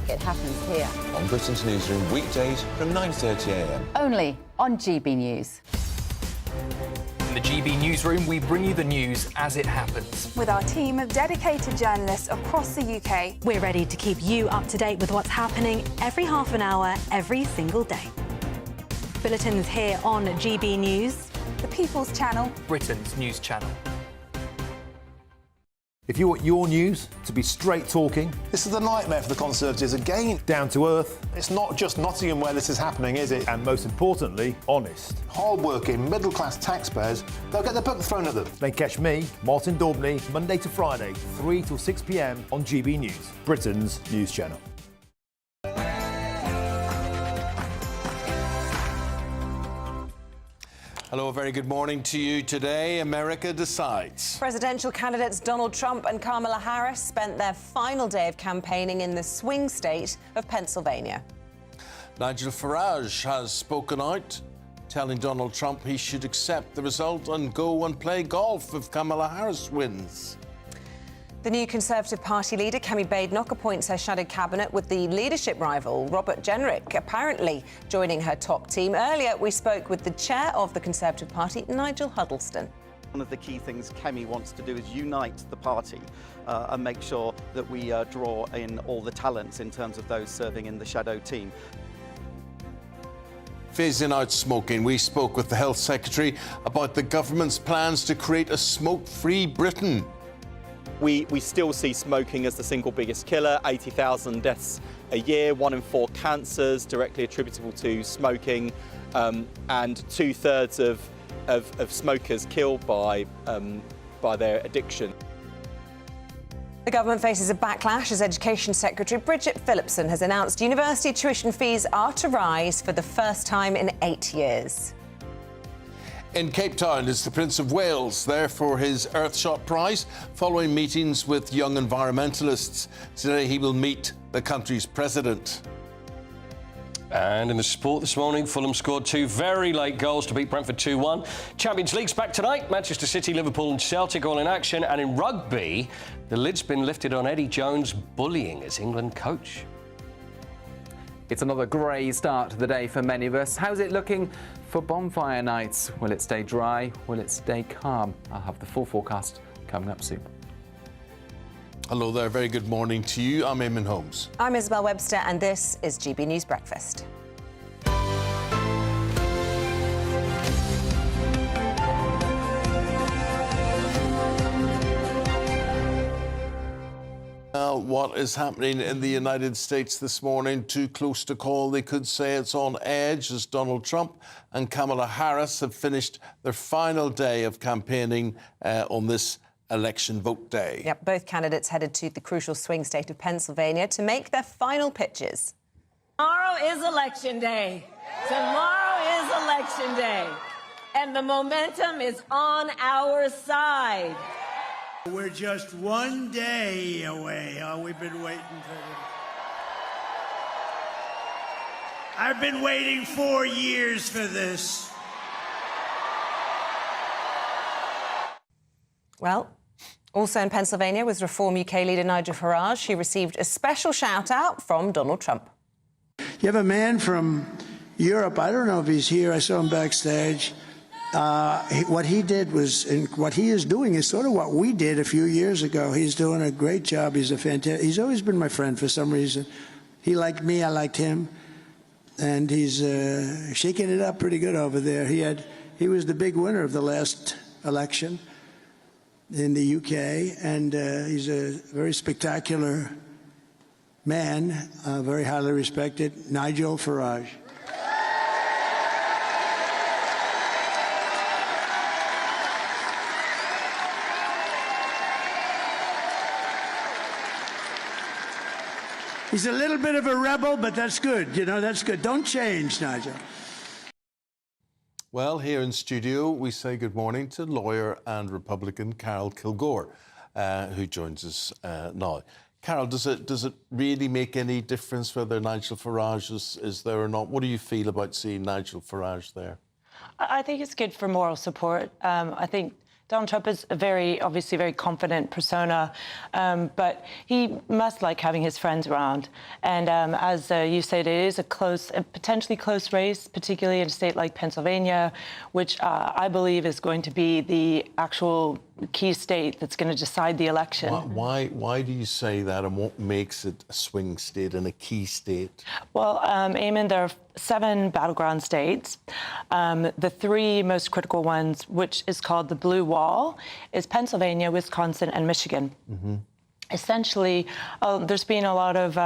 it happens here. On Britain's Newsroom, weekdays from 9:30 a.m. Only on GB News. In the GB Newsroom, we bring you the news as it happens. With our team of dedicated journalists across the UK, we're ready to keep you up to date with what's happening every half an hour, every single day. Bulletins here on GB News, the People's Channel, Britain's news channel. If you want your news to be straight talking... This is a nightmare for the Conservatives again. Down to earth. It's not just Nottingham where this is happening, is it? And most importantly, honest. Hard-working, middle-class taxpayers, they'll get their book thrown at them. Then catch me, Martin Daubney, Monday to Friday, 3 till 6 p.m. on GB News, Britain's news channel. Hello, a very good morning to you today. America decides. Presidential candidates Donald Trump and Kamala Harris spent their final day of campaigning in the swing state of Pennsylvania. Nigel Farage has spoken out, telling Donald Trump he should accept the result and go and play golf if Kamala Harris wins. The new Conservative Party leader, Kemi Badenoch, appoints her shadow cabinet with the leadership rival, Robert Jenrick, apparently joining her top team. Earlier, we spoke with the chair of the Conservative Party, Nigel Huddleston. One of the key things Kemi wants to do is unite the party and make sure that we draw in all the talents in terms of those serving in the shadow team. Phasing out smoking, we spoke with the Health Secretary about the government's plans to create a smoke-free Britain. We still see smoking as the single biggest killer, 80,000 deaths a year, 1 in 4 cancers directly attributable to smoking, and 2/3 of smokers killed by their addiction. The government faces a backlash as Education Secretary Bridget Phillipson has announced university tuition fees are to rise for the first time in 8 years. In Cape Town is the Prince of Wales, there for his Earthshot Prize, following meetings with young environmentalists. Today he will meet the country's president. And in the sport this morning, Fulham scored 2 very late goals to beat Brentford 2-1. Champions League's back tonight. Manchester City, Liverpool and Celtic all in action. And in rugby, the lid's been lifted on Eddie Jones bullying as England coach. It's another grey start to the day for many of us. How's it looking for bonfire nights? Will it stay dry? Will it stay calm? I'll have the full forecast coming up soon. Hello there, very good morning to you. I'm Eamonn Holmes. I'm Isabel Webster and this is GB News Breakfast. What is happening in the United States this morning? Too close to call, they could say. It's on edge as Donald Trump and Kamala Harris have finished their final day of campaigning on this election vote day. Yep, both candidates headed to the crucial swing state of Pennsylvania to make their final pitches. Tomorrow is election day. Tomorrow is election day. And the momentum is on our side. We're just one day away. Oh, we've been waiting for this. I've been waiting 4 years for this. Well, also in Pennsylvania was Reform UK leader Nigel Farage. He received a special shout-out from Donald Trump. You have a man from Europe. I don't know if he's here. I saw him backstage. What he did was, and what he is doing is sort of what we did a few years ago. He's doing a great job. He's always been my friend for some reason. He liked me, I liked him. And he's shaking it up pretty good over there. He was the big winner of the last election in the UK, and he's a very spectacular man, very highly respected, Nigel Farage. He's a little bit of a rebel, but that's good. You know, that's good. Don't change, Nigel. Well, here in studio, we say good morning to lawyer and Republican Carol Kilgore, who joins us now. Carol, does it really make any difference whether Nigel Farage is there or not? What do you feel about seeing Nigel Farage there? I think it's good for moral support. I think Donald Trump is obviously very confident persona, but he must like having his friends around. And as you said, it is a potentially close race, particularly in a state like Pennsylvania, which I believe is going to be the actual key state that's going to decide the election. Why do you say that, and what makes it a swing state and a key state? Well, Eamonn, there are 7 battleground states. The 3 most critical ones, which is called the Blue Wall, is Pennsylvania, Wisconsin, and Michigan. Mm-hmm. Essentially, there's been a lot of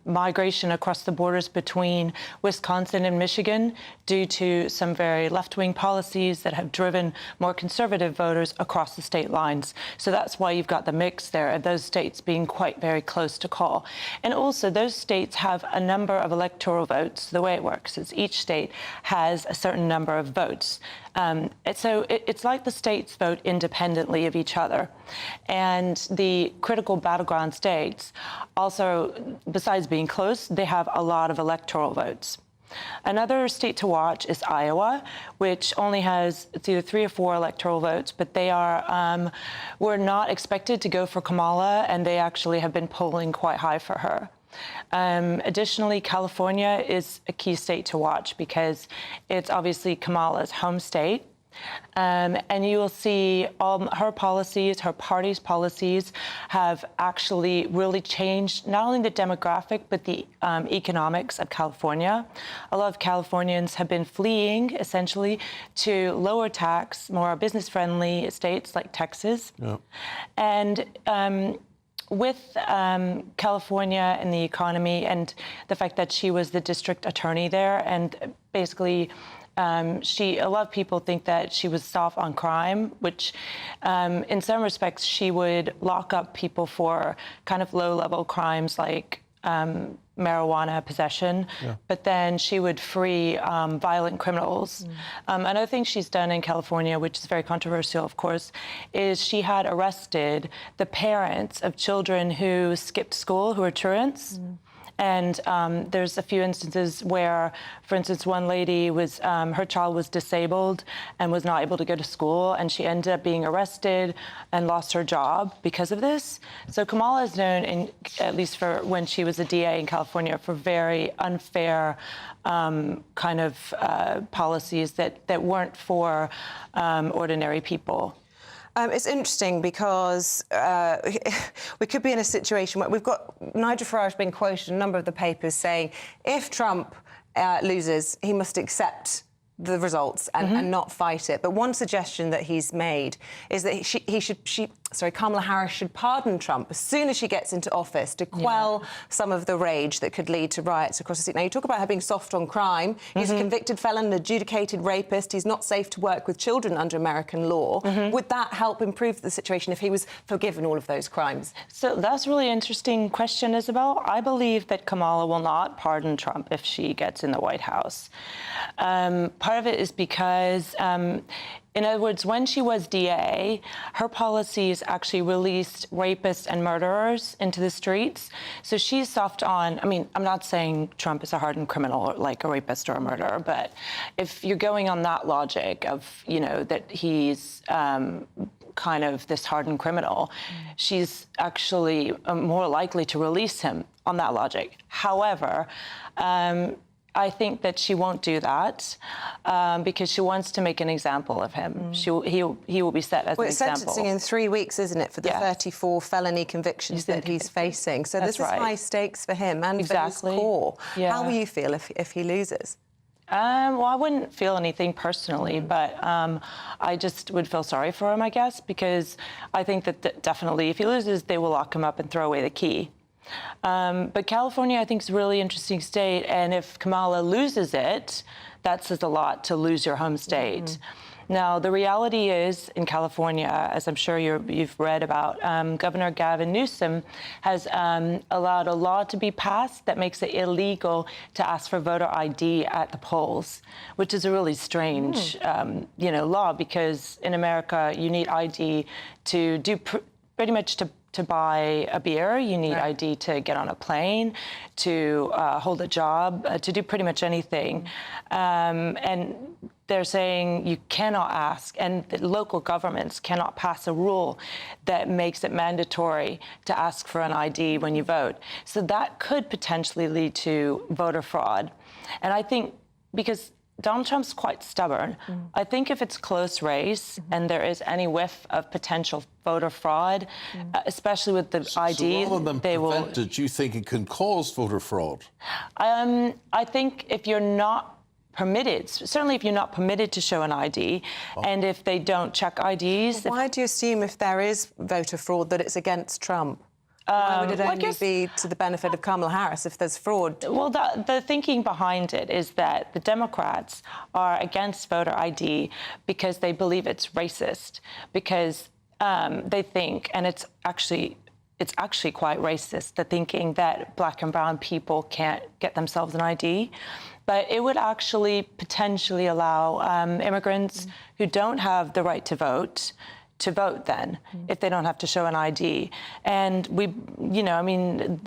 migration across the borders between Wisconsin and Michigan due to some very left-wing policies that have driven more conservative voters across the state lines. So that's why you've got the mix there of those states being very close to call. And also, those states have a number of electoral votes. The way it works is each state has a certain number of votes. So it's like the states vote independently of each other. And the critical battleground states also, besides being close, they have a lot of electoral votes. Another state to watch is Iowa, which only has either 3 or 4 electoral votes, but they were not expected to go for Kamala, and they actually have been polling quite high for her. Additionally, California is a key state to watch because it's obviously Kamala's home state. And you will see her policies, her party's policies have actually really changed not only the demographic, but the economics of California. A lot of Californians have been fleeing, essentially, to lower tax, more business-friendly states like Texas. Yeah. And with California and the economy and the fact that she was the district attorney there, and basically a lot of people think that she was soft on crime, which in some respects she would lock up people for kind of low-level crimes like marijuana possession, but then she would free violent criminals. Another thing she's done in California, which is very controversial, of course, is she had arrested the parents of children who skipped school, who are truants. And there's a few instances where, for instance, one lady was, her child was disabled and was not able to go to school, and she ended up being arrested and lost her job because of this. So Kamala is known, at least for when she was a DA in California, for very unfair kind of policies that weren't for ordinary people. It's interesting because we could be in a situation where we've got Nigel Farage being quoted in a number of the papers saying if Trump loses, he must accept the results and not fight it. But one suggestion that he's made is that Kamala Harris should pardon Trump as soon as she gets into office to quell some of the rage that could lead to riots across the state. Now, you talk about her being soft on crime. He's a convicted felon, an adjudicated rapist. He's not safe to work with children under American law. Would that help improve the situation if he was forgiven all of those crimes? So that's a really interesting question, Isabel. I believe that Kamala will not pardon Trump if she gets in the White House. Part of it is because, in other words, when she was DA, her policies actually released rapists and murderers into the streets. So she's soft on, I mean, I'm not saying Trump is a hardened criminal like a rapist or a murderer, but if you're going on that logic of, that he's kind of this hardened criminal. She's actually more likely to release him on that logic. However, I think that she won't do that because she wants to make an example of him. He will be set as an example. It's sentencing in 3 weeks, isn't it, for the 34 felony convictions that he's facing? So this is high stakes for him and for his core. How will you feel if he loses? Well, I wouldn't feel anything personally, but I just would feel sorry for him, I guess, because I think that definitely if he loses, they will lock him up and throw away the key. But California, I think, is a really interesting state. And if Kamala loses it, that says a lot, to lose your home state. Now, the reality is in California, as I'm sure you've read about, Governor Gavin Newsom has allowed a law to be passed that makes it illegal to ask for voter ID at the polls, which is a really strange, law, because in America, you need ID to do pretty much to buy a beer, you need ID to get on a plane, to hold a job, to do pretty much anything. And they're saying you cannot ask, and the local governments cannot pass a rule that makes it mandatory to ask for an ID when you vote. So that could potentially lead to voter fraud. And I think because Donald Trump's quite stubborn. I think if it's a close race and there is any whiff of potential voter fraud, especially with the ID, rather than prevent it, you think it can cause voter fraud? I think if you're not permitted, certainly if you're not permitted to show an ID, and if they don't check IDs... Why do you assume if there is voter fraud that it's against Trump? Why would it only be to the benefit of Kamala Harris if there's fraud? Well, the thinking behind it is that the Democrats are against voter ID because they believe it's racist, because they think, and it's actually quite racist, the thinking that black and brown people can't get themselves an ID. But it would actually potentially allow immigrants who don't have the right to vote then, if they don't have to show an ID. And the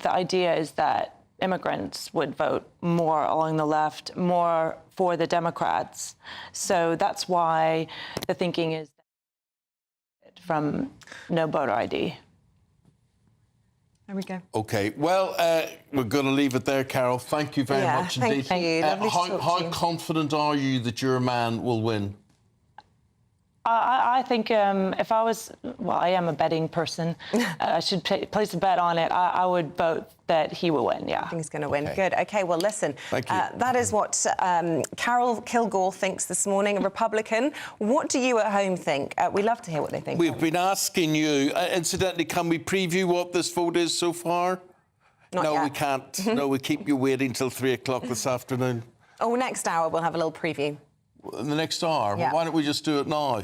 idea is that immigrants would vote more along the left, more for the Democrats. So that's why the thinking is from no voter ID. There we go. OK, well, we're going to leave it there, Carol. Thank you very much indeed. Thank you. Lovely to talk to you. How confident are you that your man will win? I think if I was, I am a betting person. I should place a bet on it. I would vote that he will win, I think he's going to win. Good. OK, well, listen. Thank you. That is what Carol Kilgore thinks this morning, a Republican. What do you at home think? We love to hear what they think. We've been asking you. Incidentally, can we preview what this vote is so far? Not yet. We can't. No, we keep you waiting till 3 o'clock this afternoon. Oh, next hour we'll have a little preview. In the next hour? Yeah. Why don't we just do it now?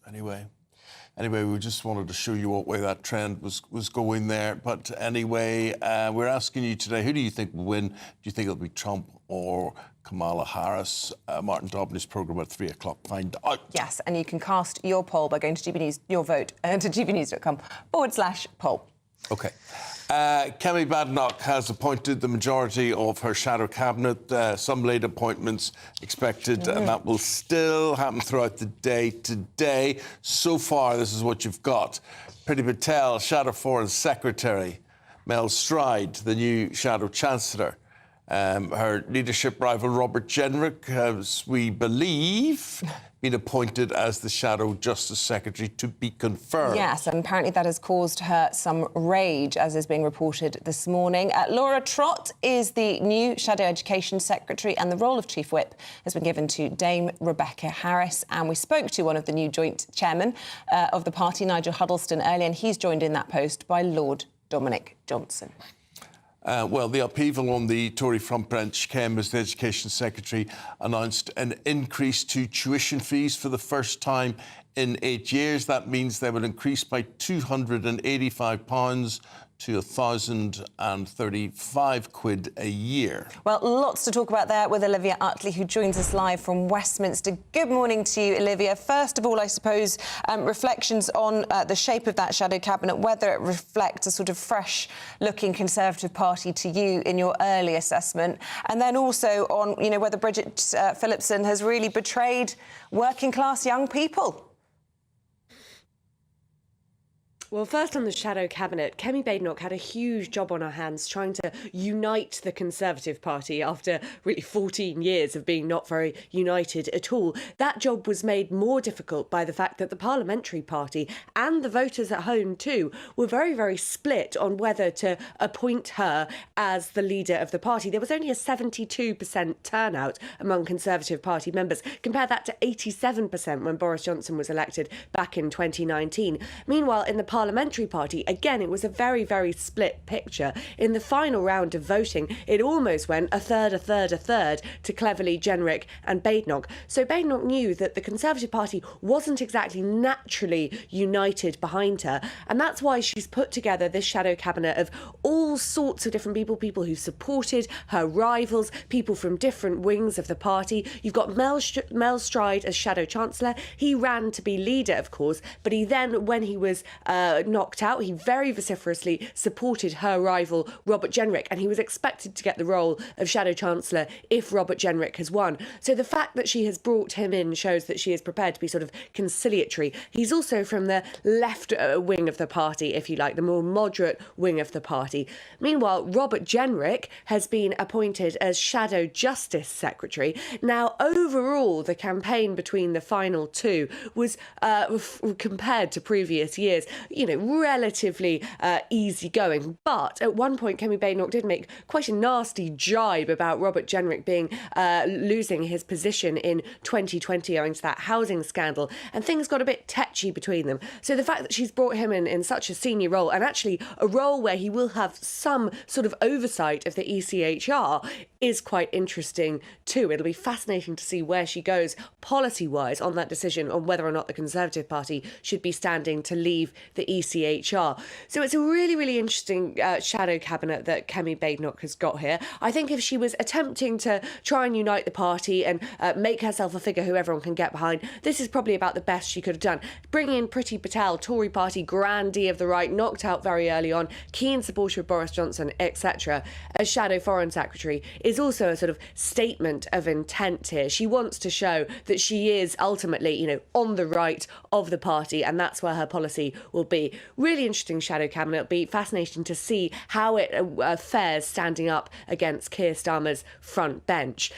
Anyway, we just wanted to show you what way that trend was going there. But anyway, we're asking you today, who do you think will win? Do you think it'll be Trump or Kamala Harris? Martin Dobney's programme at 3 o'clock. Find out. Yes, and you can cast your poll by going to GB News, your vote, to gbnews.com/poll. OK. Kemi Badenoch has appointed the majority of her shadow cabinet. Some late appointments expected, and that will still happen throughout the day today. So far, this is what you've got. Priti Patel, Shadow Foreign Secretary. Mel Stride, the new Shadow Chancellor. Her leadership rival, Robert Jenrick, has, we believe, been appointed as the Shadow Justice Secretary, to be confirmed. Yes, and apparently that has caused her some rage, as is being reported this morning. Laura Trott is the new Shadow Education Secretary, and the role of Chief Whip has been given to Dame Rebecca Harris. And we spoke to one of the new joint chairmen of the party, Nigel Huddleston, earlier, and he's joined in that post by Lord Dominic Johnson. Well, the upheaval on the Tory front bench came as the Education Secretary announced an increase to tuition fees for the first time in 8 years. That means they will increase by £285 to 1,035 quid a year. Well, lots to talk about there with Olivia Utley, who joins us live from Westminster. Good morning to you, Olivia. First of all, I suppose, reflections on the shape of that shadow cabinet, whether it reflects a sort of fresh-looking Conservative Party to you in your early assessment, and then also on, you know, whether Bridget Phillipson has really betrayed working-class young people. Well, first on the shadow cabinet, Kemi Badenoch had a huge job on her hands trying to unite the Conservative Party after really 14 years of being not very united at all. That job was made more difficult by the fact that the Parliamentary Party and the voters at home too were very, very split on whether to appoint her as the leader of the party. There was only a 72% turnout among Conservative Party members. Compare that to 87% when Boris Johnson was elected back in 2019. Meanwhile, in the Parliamentary Party, again, it was a very, very split picture. In the final round of voting, it almost went a third to Cleverly, Jenrick and Badenoch. So Badenoch knew that the Conservative Party wasn't exactly naturally united behind her, and that's why she's put together this shadow cabinet of all sorts of different people who supported her rivals, people from different wings of the party. You've got Mel Stride as Shadow Chancellor. He ran to be leader, of course, but he then, when he was knocked out, he very vociferously supported her rival, Robert Jenrick, and he was expected to get the role of Shadow Chancellor if Robert Jenrick has won. So the fact that she has brought him in shows that she is prepared to be sort of conciliatory. He's also from the left wing of the party, if you like, the more moderate wing of the party. Meanwhile, Robert Jenrick has been appointed as Shadow Justice Secretary. Now, overall, the campaign between the final two was, compared to previous years, you know, relatively easygoing. But at one point, Kemi Badenoch did make quite a nasty jibe about Robert Jenrick being losing his position in 2020 owing to that housing scandal, and things got a bit tetchy between them. So the fact that she's brought him in such a senior role, and actually a role where he will have some sort of oversight of the ECHR, is quite interesting too. It'll be fascinating to see where she goes policy-wise on that decision on whether or not the Conservative Party should be standing to leave the ECHR. So it's a really, really interesting shadow cabinet that Kemi Badenoch has got here. I think if she was attempting to try and unite the party and make herself a figure who everyone can get behind, this is probably about the best she could have done. Bringing in Priti Patel, Tory party grandee of the right, knocked out very early on, keen supporter of Boris Johnson, etc., as Shadow Foreign Secretary is also a sort of statement of intent here. She wants to show that she is ultimately, you know, on the right of the party, and that's where her policy will be. Really interesting shadow cabinet. It'll be fascinating to see how it fares standing up against Keir Starmer's front bench.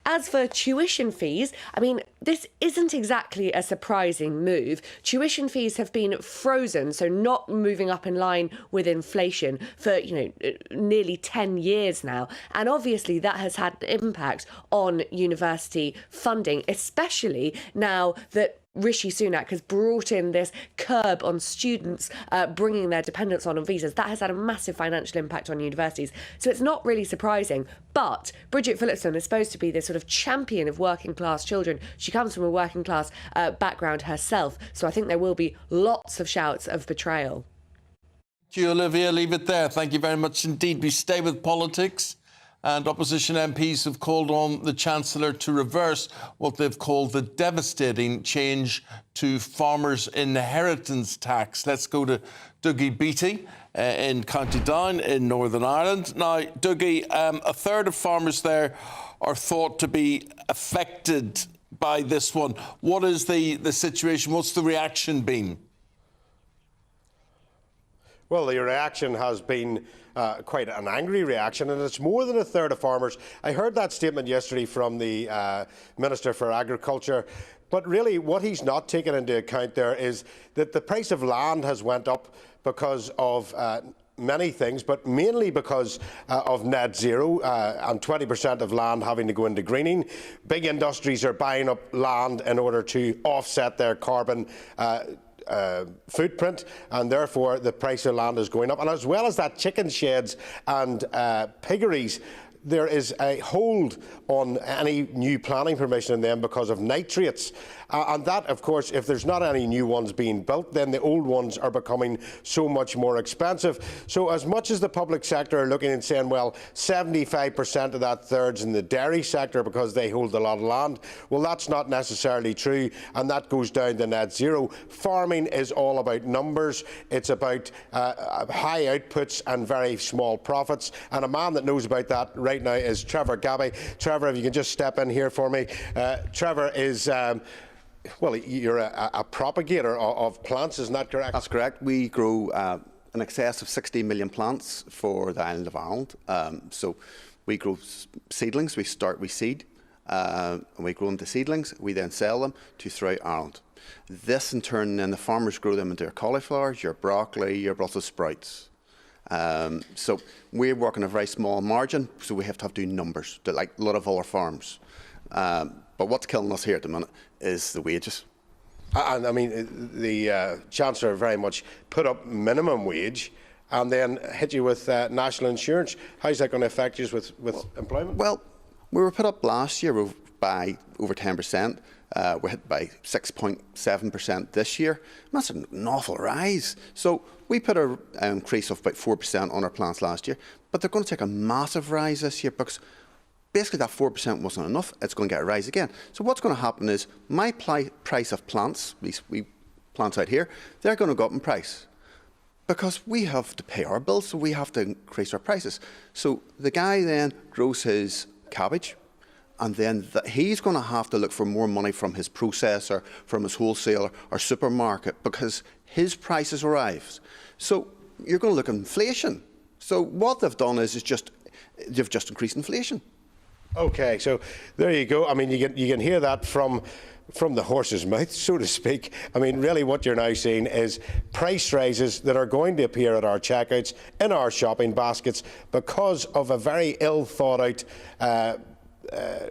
As for tuition fees, I mean, this isn't exactly a surprising move. Tuition fees have been frozen, so not moving up in line with inflation for, you know, nearly 10 years now. And obviously that has had an impact on university funding, especially now that Rishi Sunak has brought in this curb on students bringing their dependents on visas. That has had a massive financial impact on universities. So it's not really surprising. But Bridget Phillipson is supposed to be this sort of champion of working class children. She comes from a working class background herself. So I think there will be lots of shouts of betrayal. Thank you, Olivia. Leave it there. Thank you very much indeed. We stay with politics. And opposition MPs have called on the Chancellor to reverse what they've called the devastating change to farmers' inheritance tax. Let's go to Dougie Beattie in County Down in Northern Ireland. Now, Dougie, a third of farmers there are thought to be affected by this one. What is the situation? What's the reaction been? Well, the reaction has been quite an angry reaction, and it's more than a third of farmers. I heard that statement yesterday from the Minister for Agriculture, but really what he's not taken into account there is that the price of land has went up because of many things, but mainly because of net zero and 20% of land having to go into greening. Big industries are buying up land in order to offset their carbon footprint, and therefore the price of land is going up. And as well as that, chicken sheds and piggeries there is a hold on any new planning permission in them because of nitrates. And that, of course, if there's not any new ones being built, then the old ones are becoming so much more expensive. So as much as the public sector are looking and saying, well, 75% of that third's in the dairy sector because they hold a lot of land, well, that's not necessarily true, and that goes down to net zero. Farming is all about numbers. It's about high outputs and very small profits. And a man that knows about that right now is Trevor Gabby. Trevor, if you can just step in here for me. Trevor is... well, you're a propagator of plants, isn't that correct? That's correct. We grow in excess of 16 million plants for the island of Ireland. So we grow seedlings. We seed, and we grow them to seedlings. We then sell them to throughout Ireland. This, in turn, then the farmers grow them into your cauliflowers, your broccoli, your Brussels sprouts. So we work on a very small margin, so we have to do numbers, like a lot of other farms. But what's killing us here at the minute is the wages. And I mean, the Chancellor very much put up minimum wage and then hit you with national insurance. How's that going to affect you with employment? Well, we were put up last year by over 10%. We're hit by 6.7% this year. That's an awful rise. So we put an increase of about 4% on our plants last year, but they're going to take a massive rise this year because basically that 4% wasn't enough. It's going to get a rise again. So what's going to happen is my price of plants, we plants out here, they're going to go up in price because we have to pay our bills, so we have to increase our prices. So the guy then grows his cabbage, and then he's going to have to look for more money from his processor, from his wholesaler or supermarket because his prices rise. So you're going to look at inflation. So what they've done is they've just increased inflation. Okay, so there you go. I mean, you can hear that from the horse's mouth, so to speak. I mean, really what you're now seeing is price rises that are going to appear at our checkouts, in our shopping baskets, because of a very ill thought out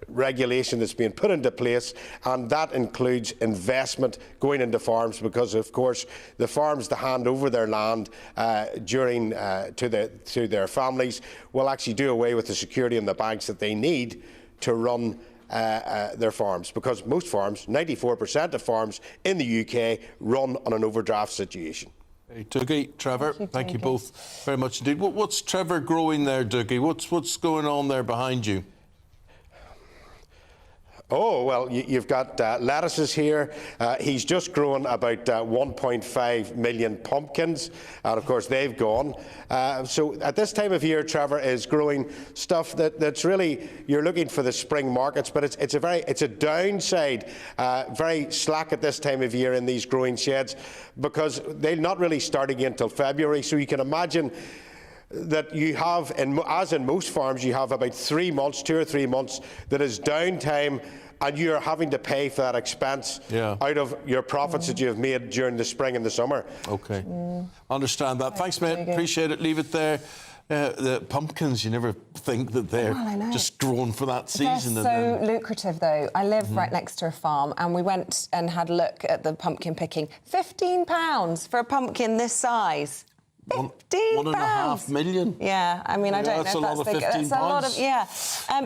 regulation that's being put into place, and that includes investment going into farms because, of course, the farms that hand over their land to their families will actually do away with the security in the banks that they need to run their farms, because most farms, 94% of farms in the UK, run on an overdraft situation. Hey, Dougie, Trevor, thank you both very much indeed. What's Trevor growing there, Dougie? What's going on there behind you? Oh, well, you've got lettuces here. He's just grown about 1.5 million pumpkins, and of course they've gone. So at this time of year, Trevor is growing stuff that's really, you're looking for the spring markets, but it's a downside, very slack at this time of year in these growing sheds, because they'll not really start again until February. So you can imagine that you have, as in most farms, you have about 3 months, 2 or 3 months, that is downtime, and you're having to pay for that expense out of your profits that you have made during the spring and the summer. Okay, understand that. Thanks, mate. Appreciate it. Leave it there. The pumpkins, you never think that they're just grown for that season. They're so lucrative, though. I live right next to a farm, and we went and had a look at the pumpkin picking. £15 for a pumpkin this size. £1.5 million. Yeah, I mean, I don't know if that's big. That's a lot of,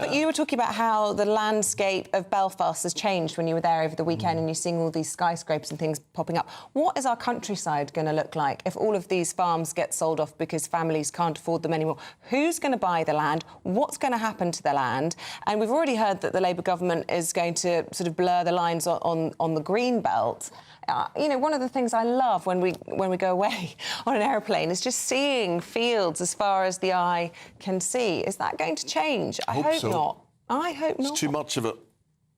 but you were talking about how the landscape of Belfast has changed when you were there over the weekend and you're seeing all these skyscrapers and things popping up. What is our countryside going to look like if all of these farms get sold off because families can't afford them anymore? Who's going to buy the land? What's going to happen to the land? And we've already heard that the Labour government is going to sort of blur the lines on the green belt. You know, one of the things I love when we go away on an aeroplane is just seeing fields as far as the eye can see. Is that going to change? I hope so. Not. I hope not. It's too much of it.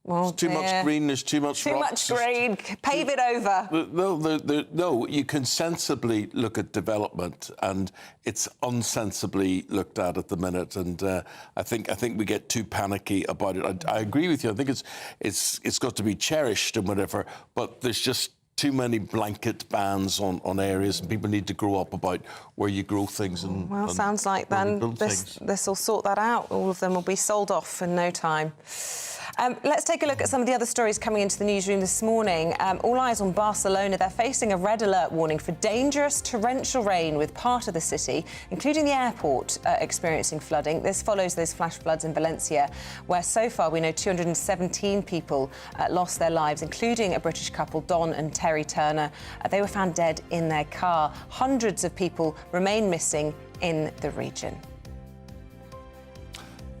Well, too much green, there's too much rocks. Too much green, pave it over. No, you can sensibly look at development, and it's unsensibly looked at the minute. And I think we get too panicky about it. I agree with you. I think it's got to be cherished and whatever, but there's just too many blanket bans on areas, and people need to grow up about where you grow things. And sounds like then this will sort that out. All of them will be sold off in no time. Let's take a look at some of the other stories coming into the newsroom this morning. All eyes on Barcelona. They're facing a red alert warning for dangerous torrential rain with part of the city, including the airport, experiencing flooding. This follows those flash floods in Valencia, where so far we know 217 people lost their lives, including a British couple, Don and Terry Turner. They were found dead in their car. Hundreds of people remain missing in the region.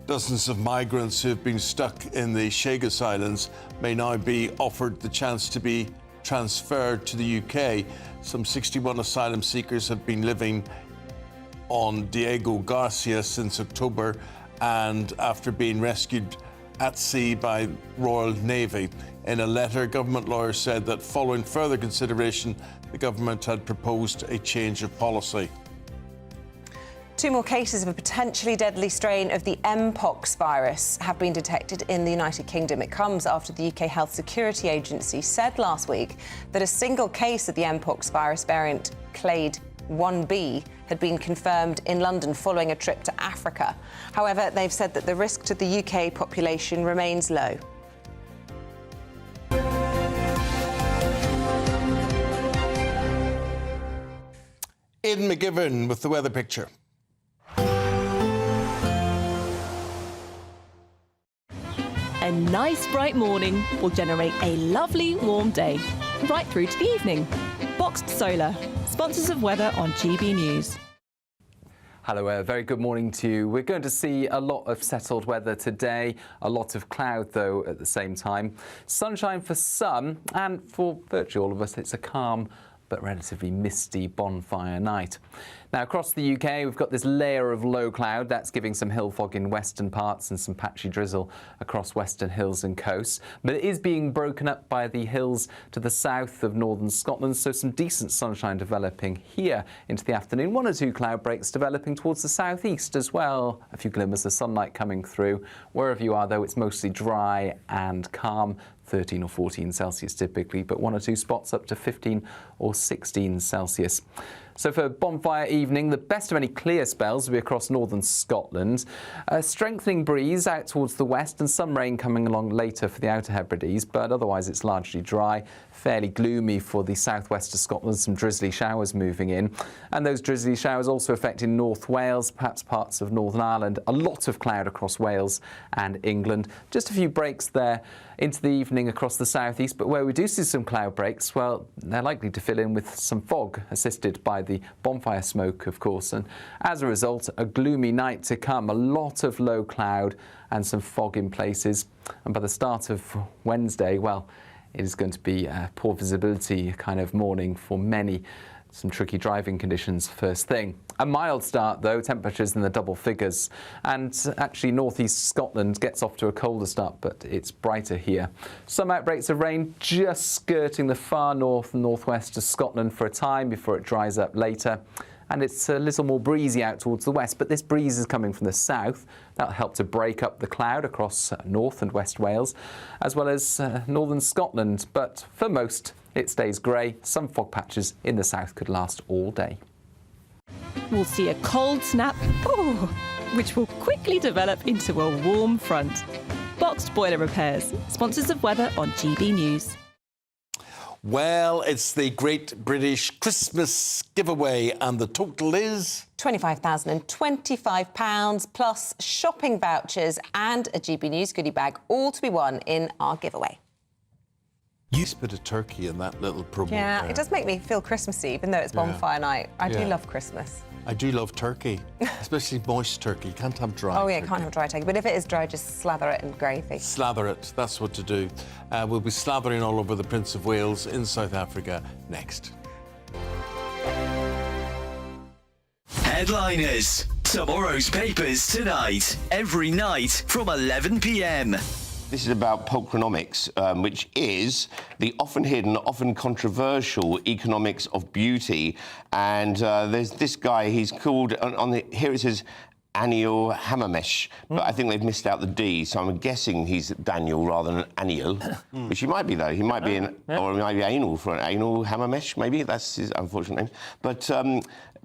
Dozens of migrants who have been stuck in the Chagos Islands may now be offered the chance to be transferred to the UK. Some 61 asylum seekers have been living on Diego Garcia since October, and after being rescued at sea by Royal Navy. In a letter, government lawyers said that following further consideration, the government had proposed a change of policy. 2 more cases of a potentially deadly strain of the Mpox virus have been detected in the United Kingdom. It comes after the UK Health Security Agency said last week that a single case of the Mpox virus variant Clade 1B had been confirmed in London following a trip to Africa. However, they've said that the risk to the UK population remains low. Aidan McGivern with the weather picture. A nice bright morning will generate a lovely warm day, right through to the evening. Boxed Solar, sponsors of weather on GB News. Hello, a very good morning to you. We're going to see a lot of settled weather today, a lot of cloud though at the same time. Sunshine for some, and for virtually all of us it's a calm but relatively misty bonfire night. Now, across the UK, we've got this layer of low cloud. That's giving some hill fog in western parts and some patchy drizzle across western hills and coasts. But it is being broken up by the hills to the south of northern Scotland, so some decent sunshine developing here into the afternoon. 1 or 2 cloud breaks developing towards the southeast as well. A few glimmers of sunlight coming through. Wherever you are, though, it's mostly dry and calm. 13 or 14 Celsius typically, but 1 or 2 spots up to 15 or 16 Celsius. So for Bonfire evening, the best of any clear spells will be across northern Scotland. A strengthening breeze out towards the west and some rain coming along later for the Outer Hebrides, but otherwise it's largely dry. Fairly gloomy for the southwest of Scotland, some drizzly showers moving in. And those drizzly showers also affecting North Wales, perhaps parts of Northern Ireland. A lot of cloud across Wales and England. Just a few breaks there into the evening across the southeast, but where we do see some cloud breaks, well, they're likely to fill in with some fog, assisted by the bonfire smoke, of course. And as a result, a gloomy night to come. A lot of low cloud and some fog in places. And by the start of Wednesday, well, it is going to be a poor visibility kind of morning for many. Some tricky driving conditions first thing. A mild start, though, temperatures in the double figures. And actually, northeast Scotland gets off to a colder start, but it's brighter here. Some outbreaks of rain just skirting the far north and northwest of Scotland for a time before it dries up later. And it's a little more breezy out towards the west, but this breeze is coming from the south. That'll help to break up the cloud across North and West Wales, as well as northern Scotland. But for most, it stays grey. Some fog patches in the south could last all day. We'll see a cold snap, which will quickly develop into a warm front. Boxed Boiler Repairs, sponsors of weather on GB News. Well, it's the Great British Christmas giveaway, and the total is £25,025 plus shopping vouchers and a GB News goodie bag, all to be won in our giveaway. You bit of turkey in that little promo. Yeah, there. it does make me feel Christmassy, even though it's bonfire night. I do love Christmas. I do love turkey, especially moist turkey. You can't have dry. Oh yeah, turkey. can't have dry turkey. But if it is dry, just slather it in gravy. Slather it. That's what to do. We'll be slathering all over the Prince of Wales in South Africa next. Headliners. Tomorrow's papers tonight. Every night from 11 p.m. This is about pulchronomics, which is the often hidden, often controversial economics of beauty. And there's this guy, he's called, here it says Anil Hamamesh, but I think they've missed out the D, so I'm guessing he's Daniel rather than Anil, which he might be, though. He might be or he might be Anal, for Anil Hamamesh, maybe. That's his unfortunate name. But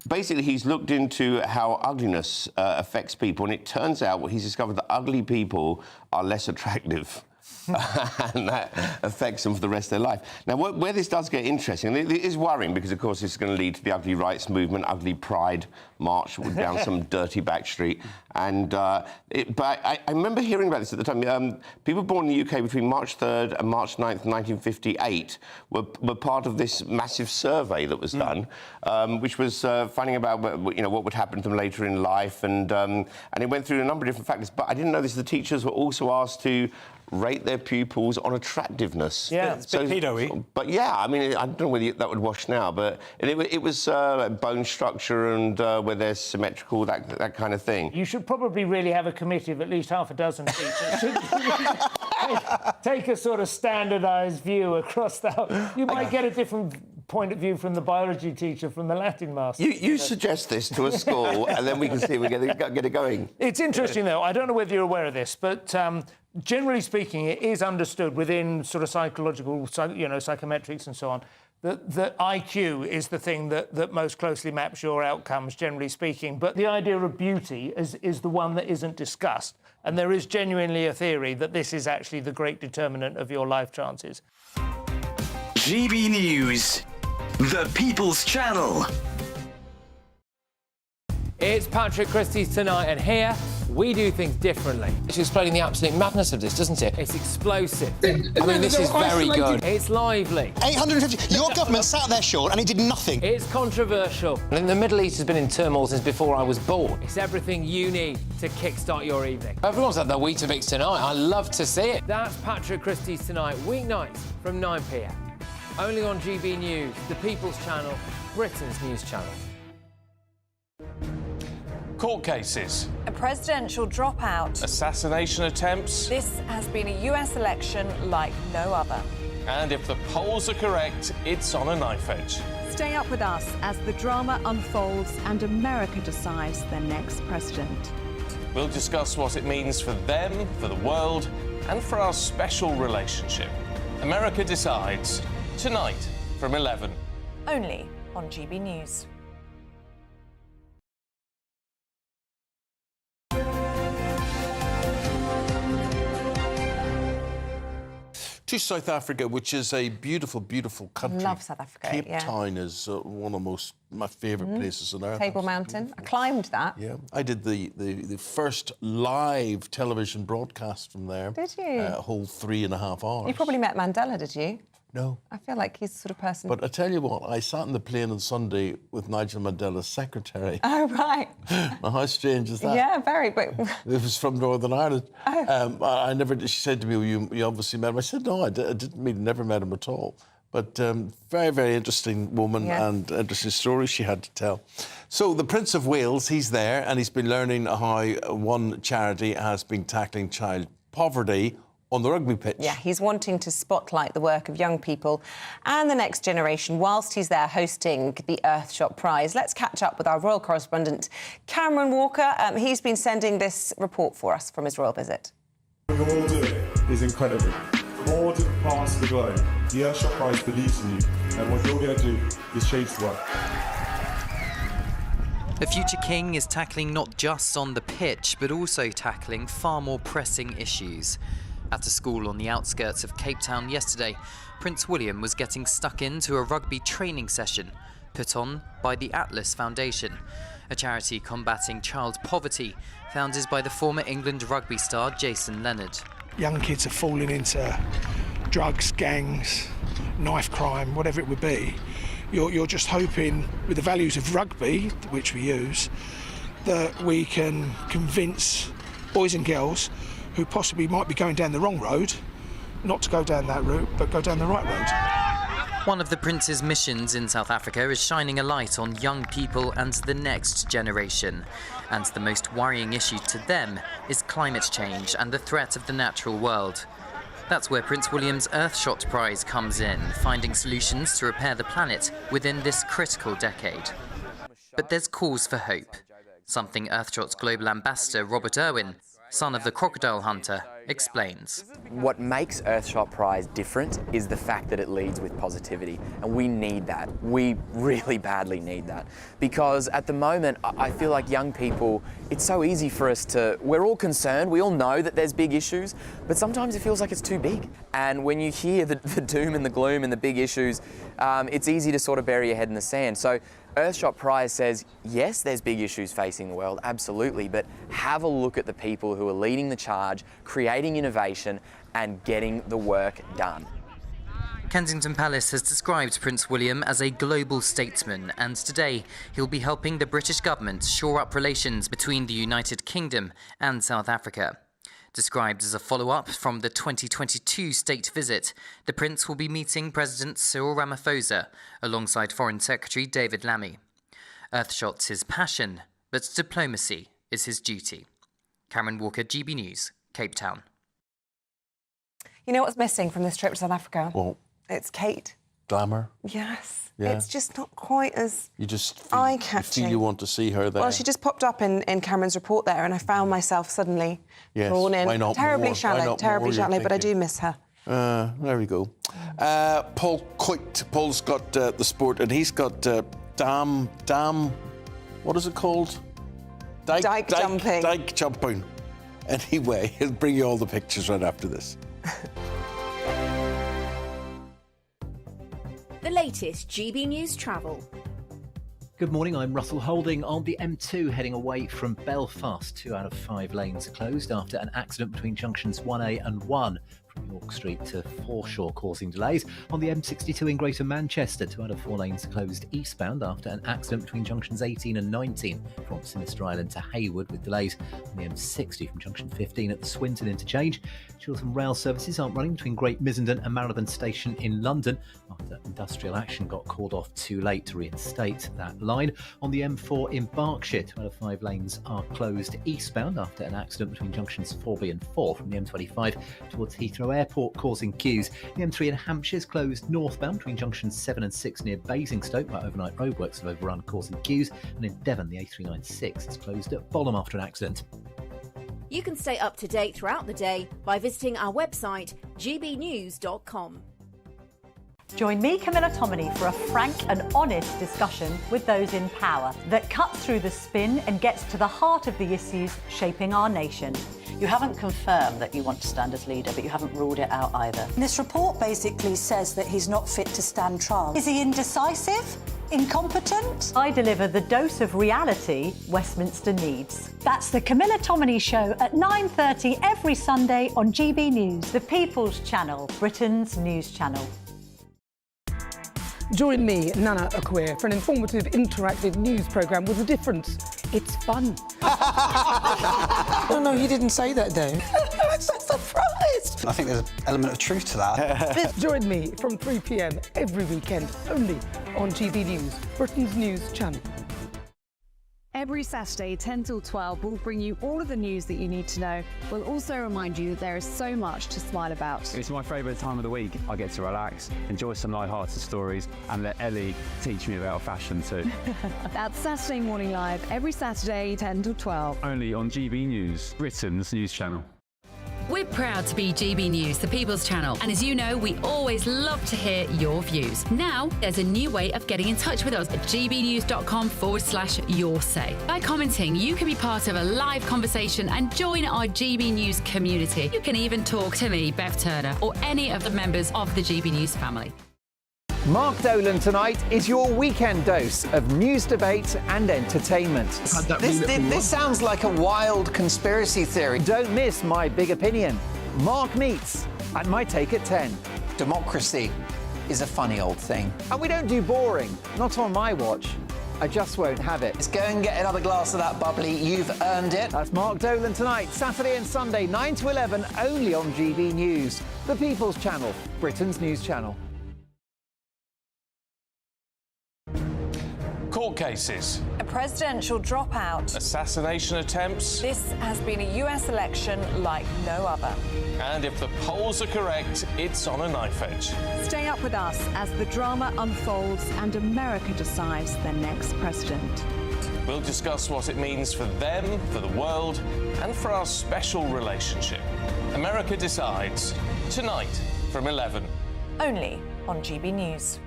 basically, he's looked into how ugliness affects people, and it turns out he's discovered that ugly people are less attractive. and that affects them for the rest of their life. Now, where this does get interesting, and it is worrying because, of course, it's going to lead to the ugly rights movement, ugly pride march down some dirty back street. And but I remember hearing about this at the time. People born in the UK between March 3rd and March 9th, 1958 were part of this massive survey that was done, which was finding about what would happen to them later in life, and it went through a number of different factors. But I didn't know this. The teachers were also asked to rate their pupils on attractiveness. Yeah, it's a bit pedo-y. But yeah, I mean, I don't know whether that would wash now, but it was bone structure and where they're symmetrical, that kind of thing. You should probably really have a committee of at least half a dozen teachers. Take a sort of standardised view across the whole... You might get a different point of view from the biology teacher, from the Latin master. You suggest this to a school, and then we can see if we get it going. It's interesting, though. I don't know whether you're aware of this, but generally speaking, it is understood within sort of psychological, psychometrics and so on, that IQ is the thing that most closely maps your outcomes, generally speaking. But the idea of beauty is the one that isn't discussed. And there is genuinely a theory that this is actually the great determinant of your life chances. GB News, the People's Channel. It's Patrick Christie's Tonight, and here we do things differently. It's explaining the absolute madness of this, doesn't it? It's explosive. I mean, this is very good. It's lively. 850. Your government sat there, Sean, and it did nothing. It's controversial. And the Middle East has been in turmoil since before I was born. It's everything you need to kickstart your evening. Everyone's had their Weetabix tonight. I love to see it. That's Patrick Christie's Tonight, weeknights from 9 p.m. Only on GB News, the People's Channel, Britain's news channel. Court cases. A presidential dropout. Assassination attempts. This has been a US election like no other. And if the polls are correct, it's on a knife edge. Stay up with us as the drama unfolds and America decides their next president. We'll discuss what it means for them, for the world, and for our special relationship. America Decides, tonight from 11. Only on GB News. To South Africa, which is a beautiful, beautiful country. Love South Africa, Cape Town is one of my favourite places on earth. Table Mountain. I climbed that. Yeah, I did the first live television broadcast from there. Did you? A whole 3.5 hours. You probably met Mandela, did you? No. I feel like he's the sort of person... But I tell you what, I sat in the plane on Sunday with Nigel Mandela's secretary. Oh, right. Now, how strange is that? Yeah, very, but... It was from Northern Ireland. Oh. She said to me, well, you obviously met him. I said, no, I never met him at all. But very, very interesting woman and interesting stories she had to tell. So the Prince of Wales, he's there, and he's been learning how one charity has been tackling child poverty on the rugby pitch. Yeah, he's wanting to spotlight the work of young people and the next generation whilst he's there hosting the Earthshot Prize. Let's catch up with our royal correspondent, Cameron Walker. He's been sending this report for us from his royal visit. What you're all doing is incredible. From all different parts of the globe, the Earthshot Prize believes in you, and what you're going to do is change the world. The future king is tackling not just on the pitch, but also tackling far more pressing issues. At a school on the outskirts of Cape Town yesterday, Prince William was getting stuck into a rugby training session put on by the Atlas Foundation, a charity combating child poverty founded by the former England rugby star Jason Leonard. Young kids are falling into drugs, gangs, knife crime, whatever it would be. You're just hoping, with the values of rugby, which we use, that we can convince boys and girls who possibly might be going down the wrong road, not to go down that route, but go down the right road. One of the Prince's missions in South Africa is shining a light on young people and the next generation. And the most worrying issue to them is climate change and the threat of the natural world. That's where Prince William's Earthshot Prize comes in, finding solutions to repair the planet within this critical decade. But there's cause for hope, something Earthshot's global ambassador Robert Irwin, son of the crocodile hunter, explains. What makes Earthshot Prize different is the fact that it leads with positivity, and we need that. We really badly need that, because at the moment I feel like young people, it's so easy for us to, we're all concerned, we all know that there's big issues, but sometimes it feels like it's too big. And when you hear the doom and the gloom and the big issues, it's easy to sort of bury your head in the sand. So Earthshot Prize says, yes, there's big issues facing the world, absolutely, but have a look at the people who are leading the charge, creating innovation and getting the work done. Kensington Palace has described Prince William as a global statesman, and today he'll be helping the British government shore up relations between the United Kingdom and South Africa. Described as a follow-up from the 2022 state visit, the Prince will be meeting President Cyril Ramaphosa alongside Foreign Secretary David Lammy. Earthshot's his passion, but diplomacy is his duty. Cameron Walker, GB News, Cape Town. You know what's missing from this trip to South Africa? Well, it's Kate. Glamour. Yes. Yeah. It's just not quite as You just eye-catching. feel you want to see her there. Well, she just popped up in Cameron's report there, and I found myself suddenly drawn in. Why not terribly more? shallow, Why not terribly more, shallow, you're but I do thinking? miss her. There we go. Paul Coit. Paul's got the sport, and he's got dam. What is it called? Dyke jumping. Dyke jumping. Anyway, he'll bring you all the pictures right after this. The latest GB News travel. Good morning, I'm Russell Holding. On the M2 heading away from Belfast, 2 out of 5 lanes are closed after an accident between junctions 1A and 1 from York Street to Foreshore, causing delays. On the M62 in Greater Manchester, 2 out of 4 lanes are closed eastbound after an accident between junctions 18 and 19 from Sinister Island to Haywood, with delays on the M60 from junction 15 at the Swinton interchange. Chiltern rail services aren't running between Great Missenden and Marylebone Station in London after industrial action got called off too late to reinstate that line. On the M4 in Berkshire, 2 out of 5 lanes are closed eastbound after an accident between junctions 4B and 4 from the M25 towards Heathrow Airport, causing queues. The M3 in Hampshire is closed northbound between junctions 7 and 6 near Basingstoke, where overnight roadworks have overrun, causing queues. And in Devon, the A396 is closed at Bolham after an accident. You can stay up to date throughout the day by visiting our website, gbnews.com. Join me, Camilla Tominey, for a frank and honest discussion with those in power that cuts through the spin and gets to the heart of the issues shaping our nation. You haven't confirmed that you want to stand as leader, but you haven't ruled it out either. This report basically says that he's not fit to stand trial. Is he indecisive? Incompetent? I deliver the dose of reality Westminster needs. That's the Camilla Tominey Show at 9:30 every Sunday on GB News, the People's Channel, Britain's news channel. Join me, Nana Akwe, for an informative, interactive news programme with a difference. It's fun. No, he didn't say that, though. I'm so surprised. I think there's an element of truth to that. Join me from 3 p.m. every weekend, only on GB News, Britain's news channel. Every Saturday, 10 till 12, we'll bring you all of the news that you need to know. We'll also remind you that there is so much to smile about. It's my favourite time of the week. I get to relax, enjoy some light-hearted stories, and let Ellie teach me about fashion too. That's Saturday Morning Live, every Saturday, 10 till 12. Only on GB News, Britain's news channel. We're proud to be GB News, the People's Channel, and as you know, we always love to hear your views. Now, there's a new way of getting in touch with us at gbnews.com/your-say. By commenting, you can be part of a live conversation and join our GB News community. You can even talk to me, Bev Turner, or any of the members of the GB News family. Mark Dolan tonight is your weekend dose of news, debate and entertainment. This sounds like a wild conspiracy theory. Don't miss My Big Opinion. Mark meets at My Take at 10. Democracy is a funny old thing. And we don't do boring, not on my watch. I just won't have it. Let's go and get another glass of that bubbly. You've earned it. That's Mark Dolan tonight, Saturday and Sunday, 9 to 11, only on GB News, the People's Channel, Britain's news channel. Court cases. A presidential dropout. Assassination attempts. This has been a US election like no other. And if the polls are correct, it's on a knife edge. Stay up with us as the drama unfolds and America decides their next president. We'll discuss what it means for them, for the world, and for our special relationship. America Decides, tonight from 11. Only on GB News.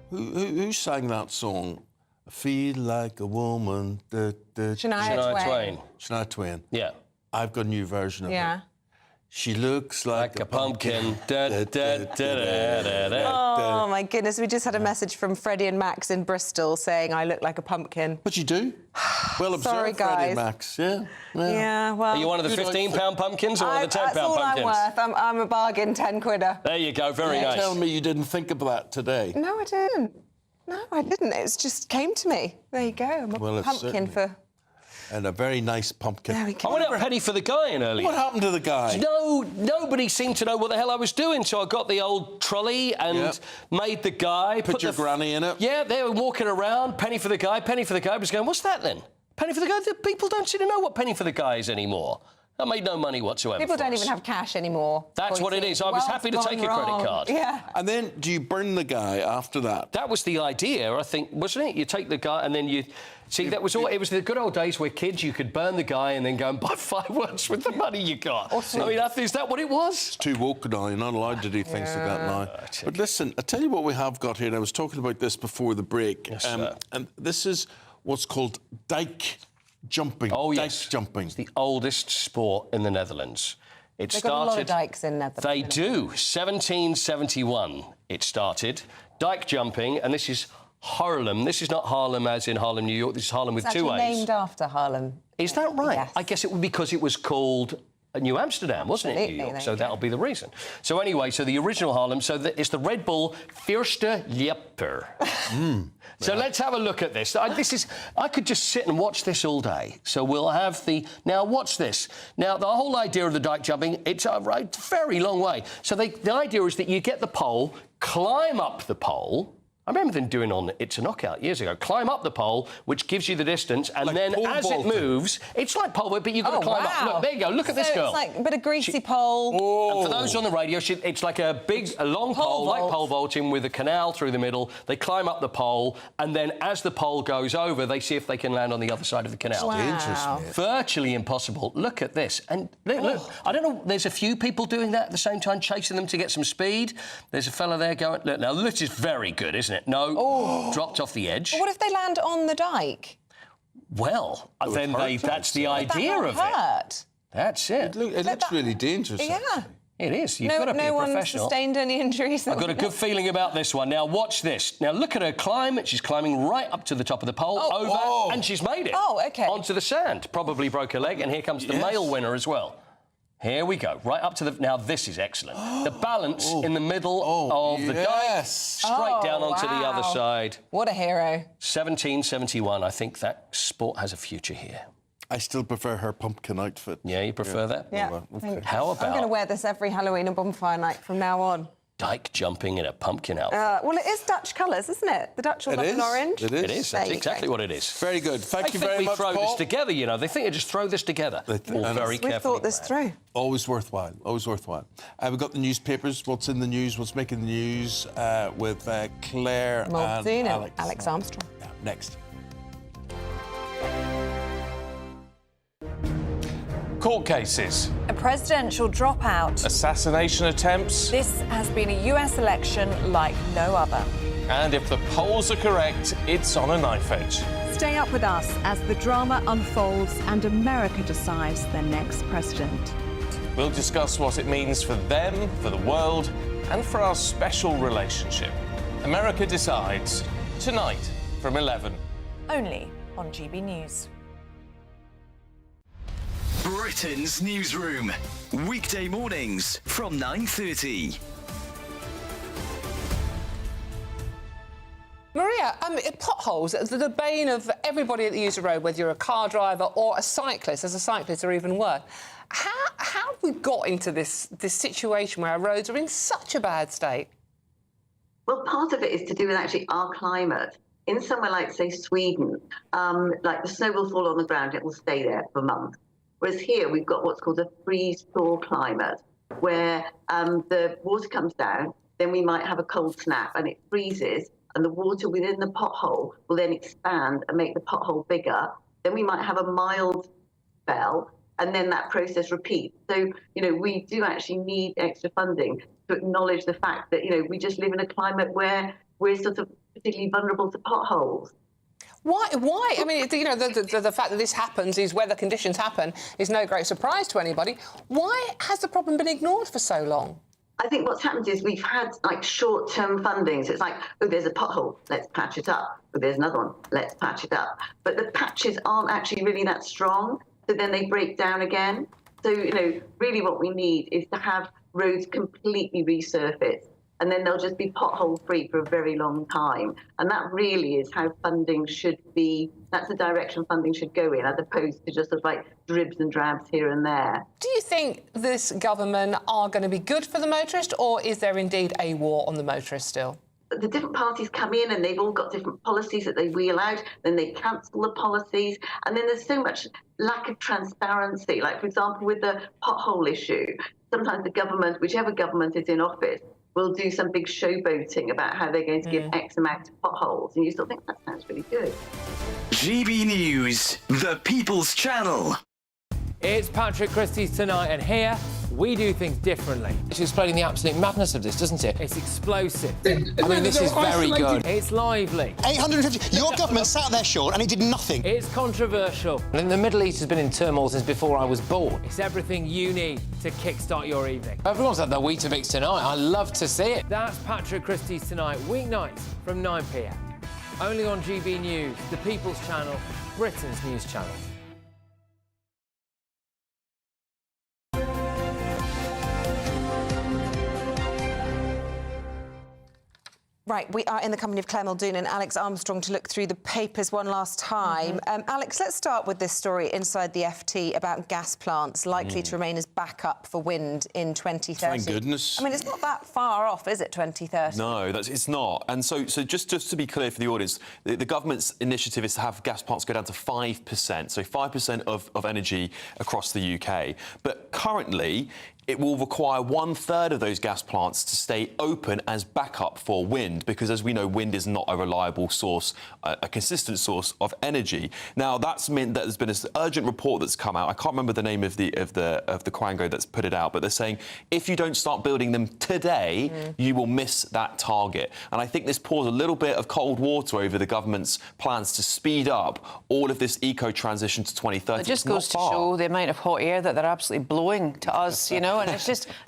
Who sang that song? I feel like a woman. Shania Twain. Shania Twain. Yeah. I've got a new version of it. Yeah. She looks like a pumpkin. Oh, my goodness. We just had a message from Freddie and Max in Bristol saying I look like a pumpkin. But you do. Well observed, Sorry, Freddie guys. and Max. Yeah. Yeah, well... Are you one of the 15-pound pumpkins or one of the 10-pound That's all pumpkins? I'm worth. I'm a bargain, 10-quidder. There you go, very nice. Tell me you didn't think of that today. No, I didn't. No, I didn't. It just came to me. There you go. I'm a pumpkin for... And a very nice pumpkin. There we go. I went out a penny for the guy in earlier. What happened to the guy? No, nobody seemed to know what the hell I was doing, so I got the old trolley and made the guy... Put your granny in it? Yeah, they were walking around, penny for the guy, penny for the guy. I was going, what's that then? Penny for the guy? The people don't seem to know what penny for the guy is anymore. I made no money whatsoever. People don't even have cash anymore. That's what it is. I was happy to take a credit card. Yeah. And then do you burn the guy after that? That was the idea, I think, wasn't it? You take the guy and then you... See, that was all... It was the good old days where kids, you could burn the guy and then go and buy fireworks with the money you got. Awesome. I mean, is that what it was? It's too woke now. You're not allowed to do things like that now. But listen, I'll tell you what we have got here. And I was talking about this before the break. Yes, sir. And this is what's called dyke jumping. Oh, yes. Dyke jumping. It's the oldest sport in the Netherlands. They've got a lot of dykes in Netherlands. They do. 1771 it started. Dyke jumping, and this is Haarlem. This is not Harlem as in Harlem, New York. This is Harlem with two A's. It's named after Haarlem. Is that right? Yes. I guess it would because it was called New Amsterdam, wasn't it, New York? So that'll be the reason. So anyway, so the original Haarlem, so it's the Red Bull Firste Lepper. So let's have a look at this. I could just sit and watch this all day. So we'll have now watch this. Now, the whole idea of the dyke jumping, it's a very long way. So the idea is that you get the pole, climb up the pole. I remember them doing on It's a Knockout years ago. Climb up the pole, which gives you the distance, and then as it moves, it's like pole vault, but you've got to climb up. Look, there you go. Look at this girl. It's like a bit of greasy pole. And for those on the radio, it's like a long pole, like pole vaulting with a canal through the middle. They climb up the pole, and then as the pole goes over, they see if they can land on the other side of the canal. Wow. Interesting. Virtually impossible. Look at this. And look, I don't know, there's a few people doing that at the same time, chasing them to get some speed. There's a fella there going... Look, now, this is very good, isn't it? No, dropped off the edge. But what if they land on the dyke? Well, then that's the idea of it. That's it. It looks really dangerous. Yeah. It is. You've got to be a professional. No one sustained any injuries. I've got a good feeling about this one. Now, watch this. Now, look at her climb. She's climbing right up to the top of the pole, and she's made it. Oh, OK. Onto the sand. Probably broke her leg, and here comes the male winner as well. Here we go, right up to the... Now, this is excellent. The balance in the middle of the dyke, straight down onto the other side. What a hero. 1771. I think that sport has a future here. I still prefer her pumpkin outfit. Yeah, you prefer that? Yeah. Okay. How about... I'm going to wear this every Halloween and bonfire night from now on. Dyke jumping in a pumpkin outfit. Well, it is Dutch colours, isn't it? The Dutch all love an orange. It is. It is. That's exactly what it is. Very good. Thank you very much, Paul. They think we throw this Paul. together, They think you just throw this together. All very carefully. We've thought this through. Always worthwhile. Always worthwhile. We've got the newspapers. What's in the news? What's making the news? With Claire Maltine and Alex Armstrong. Yeah, next. Court cases. A presidential dropout. Assassination attempts. This has been a US election like no other. And if the polls are correct, it's on a knife edge. Stay up with us as the drama unfolds and America decides their next president. We'll discuss what it means for them, for the world, and for our special relationship. America Decides, tonight from 11. Only on GB News. Britain's Newsroom, weekday mornings from 9:30. Maria, potholes are the bane of everybody that uses the road, whether you're a car driver or a cyclist. As a cyclist, are even worse. How have we got into this situation where our roads are in such a bad state? Well, part of it is to do with actually our climate. In somewhere like, say, Sweden, like the snow will fall on the ground, it will stay there for months. Whereas here we've got what's called a freeze-thaw climate, where the water comes down, then we might have a cold snap and it freezes, and the water within the pothole will then expand and make the pothole bigger. Then we might have a mild spell, and then that process repeats. So, we do actually need extra funding to acknowledge the fact that, we just live in a climate where we're sort of particularly vulnerable to potholes. Why? I mean, the fact that this happens, these weather conditions happen, is no great surprise to anybody. Why has the problem been ignored for so long? I think what's happened is we've had short-term funding. So it's like, oh, there's a pothole, let's patch it up. Oh, there's another one, let's patch it up. But the patches aren't actually really that strong, so then they break down again. So, really what we need is to have roads completely resurfaced, and then they'll just be pothole-free for a very long time. And that really is how funding should be. That's the direction funding should go in, as opposed to just sort of dribs and drabs here and there. Do you think this government are going to be good for the motorist, or is there indeed a war on the motorist still? The different parties come in and they've all got different policies that they wheel out, then they cancel the policies, and then there's so much lack of transparency. Like, for example, with the pothole issue, sometimes the government, whichever government is in office, will do some big showboating about how they're going to give X amount of potholes, and you still think that sounds really good. GB News, the People's Channel. It's Patrick Christie's Tonight, and here we do things differently. It's explaining the absolute madness of this, doesn't it? It's explosive. I mean, this is very good. It's lively. 850. Your government sat there, Sean, and it did nothing. It's controversial. And the Middle East has been in turmoil since before I was born. It's everything you need to kickstart your evening. Everyone's had their Weetabix tonight. I love to see it. That's Patrick Christie's Tonight, weeknights from 9 p.m. Only on GB News, the People's Channel, Britain's news channel. Right, we are in the company of Claire Muldoon and Alex Armstrong to look through the papers one last time. Alex, let's start with this story inside the FT about gas plants likely to remain as backup for wind in 2030. Thank goodness. I mean, it's not that far off, is it, 2030? No, it's not. And so just to be clear for the audience, the government's initiative is to have gas plants go down to 5%, so 5% of energy across the UK. But currently, it will require 1/3 of those gas plants to stay open as backup for wind, because, as we know, wind is not a reliable source, a consistent source of energy. Now, that's meant that there's been this urgent report that's come out. I can't remember the name of the Quango that's put it out, but they're saying if you don't start building them today, you will miss that target. And I think this pours a little bit of cold water over the government's plans to speed up all of this eco-transition to 2030. It just goes to show the amount of hot air that they're absolutely blowing to us, you know. And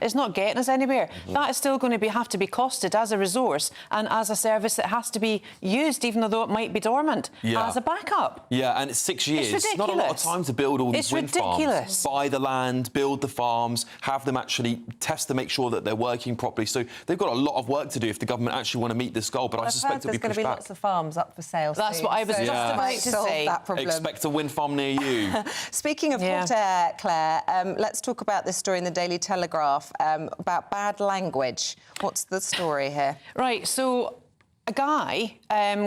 it's not getting us anywhere. That is still going to have to be costed as a resource and as a service that has to be used, even though it might be dormant, as a backup. Yeah, and it's 6 years. It's ridiculous. Not a lot of time to build all these wind farms. Buy the land, build the farms, have them actually test to make sure that they're working properly. So they've got a lot of work to do if the government actually want to meet this goal. But I suspect it'll be pushed back. There's going to be lots of farms up for sale. That's what I was just about to say. That problem. Expect a wind farm near you. Speaking of hot air, Claire, let's talk about this story in the Daily Telegraph about bad language. What's the story here? Right, so a guy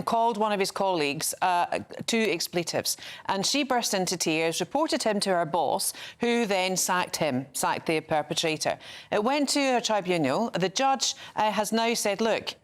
called one of his colleagues 2 expletives, and she burst into tears, reported him to her boss, who then sacked the perpetrator. It went to a tribunal. The judge has now said, look,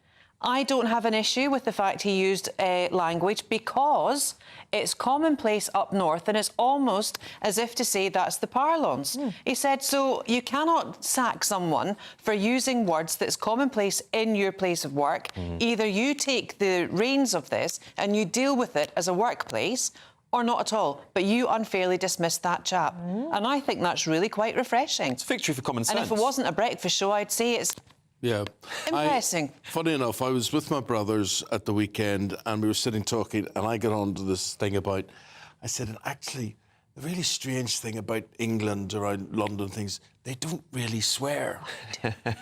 I don't have an issue with the fact he used language because it's commonplace up north, and it's almost as if to say that's the parlance. He said, so you cannot sack someone for using words that's commonplace in your place of work. Either you take the reins of this and you deal with it as a workplace, or not at all. But you unfairly dismissed that chap. And I think that's really quite refreshing. It's a victory for common sense. And if it wasn't a breakfast show, I'd say it's... Yeah. Impressing. Funny enough, I was with my brothers at the weekend and we were sitting talking, and I got on to this thing about, I said, and actually, the really strange thing about England, around London, things, they don't really swear.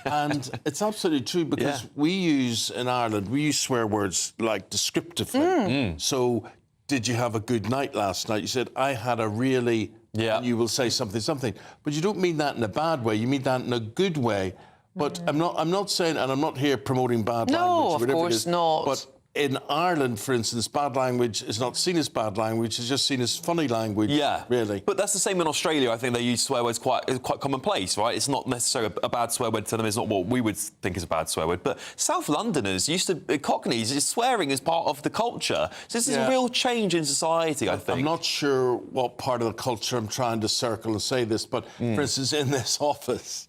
And it's absolutely true, because we use, in Ireland, we use swear words like descriptively. So, did you have a good night last night? You said, I had a really, and you will say something. But you don't mean that in a bad way, you mean that in a good way. But I'm not saying, and I'm not here promoting bad language. No, of course not. But in Ireland, for instance, bad language is not seen as bad language, it's just seen as funny language. Yeah, really. But that's the same in Australia. I think they use swear words quite commonplace, right? It's not necessarily a bad swear word to them. It's not what we would think is a bad swear word. But South Londoners used to, Cockneys, swearing is part of the culture. So this is a real change in society, I think. I'm not sure what part of the culture I'm trying to circle and say this, but for instance, in this office,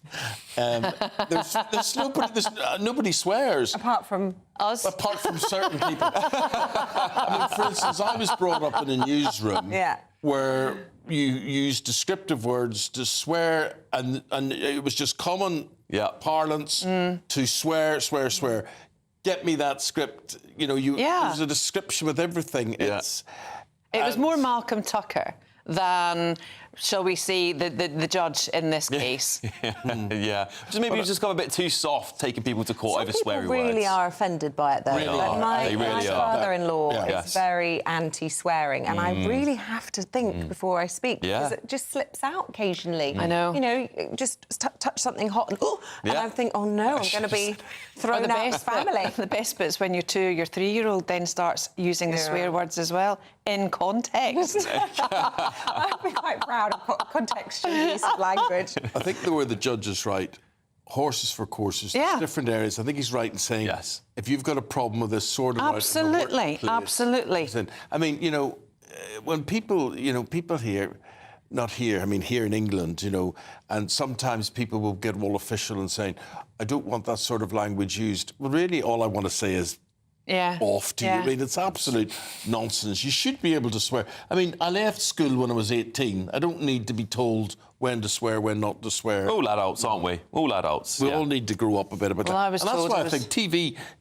nobody swears. Apart from us. Apart from certain people. I mean, for instance, I was brought up in a newsroom where you use descriptive words to swear, and it was just common parlance to swear. Get me that script. You know, there's a description with everything. It was more Malcolm Tucker than, shall we see, the judge in this case. Just maybe you've just got a bit too soft, taking people to court over sweary words. People really are offended by it, though. They really My father-in-law is very anti-swearing, and I really have to think before I speak, because it just slips out occasionally. I know. You know, just touch something hot, and I think, oh no, I'm going to be thrown out of the family. The best bit's when your 3-year-old then starts using the swear words as well, in context. I'd be quite proud of contextual use of language. I think where the judge is right, horses for courses, different areas. I think he's right in saying, if you've got a problem with this sort of absolutely. I mean, you know, when people here, not here, I mean here in England, you know, and sometimes people will get all official and saying, I don't want that sort of language used. Well, really, all I want to say is, off to you. I mean, it's absolute nonsense. You should be able to swear. I mean, I left school when I was 18. I don't need to be told when to swear, when not to swear. All adults, aren't we? All adults. We all need to grow up a bit about that. I was and that's told why I think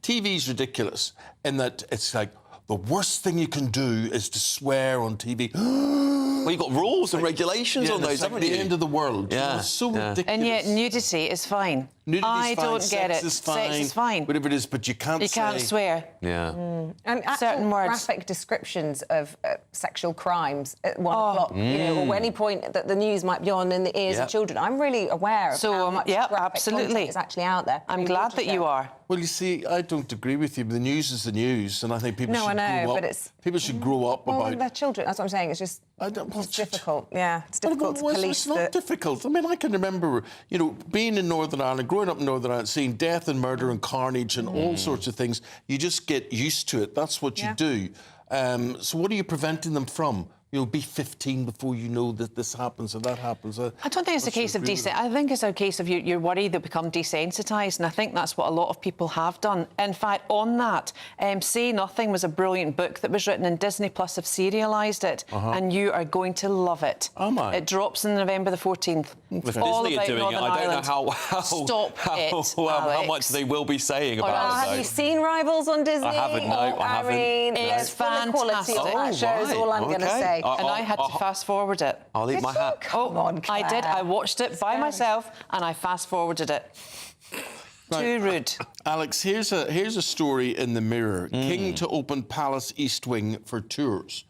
TV's ridiculous in that it's like the worst thing you can do is to swear on TV. Well, you've got rules and regulations on those, haven't you? The end of the world. You know, it's so ridiculous. And yet nudity is fine. I don't get it. Sex is fine. Whatever it is, but you can't swear. And certain words. Graphic descriptions of sexual crimes at 1 o'clock, you know, or any point that the news might be on in the ears of children. I'm really aware of how much graphic content is actually out there. I'm glad that you are. Well, you see, I don't agree with you, but the news is the news, and I think people should grow up. People should grow up about... their children, that's what I'm saying. It's just... It's difficult. Yeah, it's difficult to police. It's not difficult. I mean, I can remember, you know, being in Northern Ireland, growing up in Northern Ireland, seeing death and murder and carnage and all sorts of things. You just get used to it. That's what you do. So what are you preventing them from? You'll be 15 before you know that this happens or that happens. I don't think it's a case of I think it's a case of you're worried they'll become desensitised, and I think that's what a lot of people have done. In fact, on that, Say Nothing was a brilliant book that was written, and Disney Plus have serialised it, and you are going to love it. Am I? It drops on November the 14th. If all Disney about are doing Northern it, I don't Ireland. know how much they will be saying about it. Have you seen Rivals on Disney? I haven't, no, I haven't. I mean, it's fantastic. That show is all I'm going to say. And I had to fast-forward it. I'll eat my hat. Come on, Claire. I did. I watched it by myself, and I fast-forwarded it. Too rude. Alex, here's a story in the Mirror. King to open Palace East Wing for tours.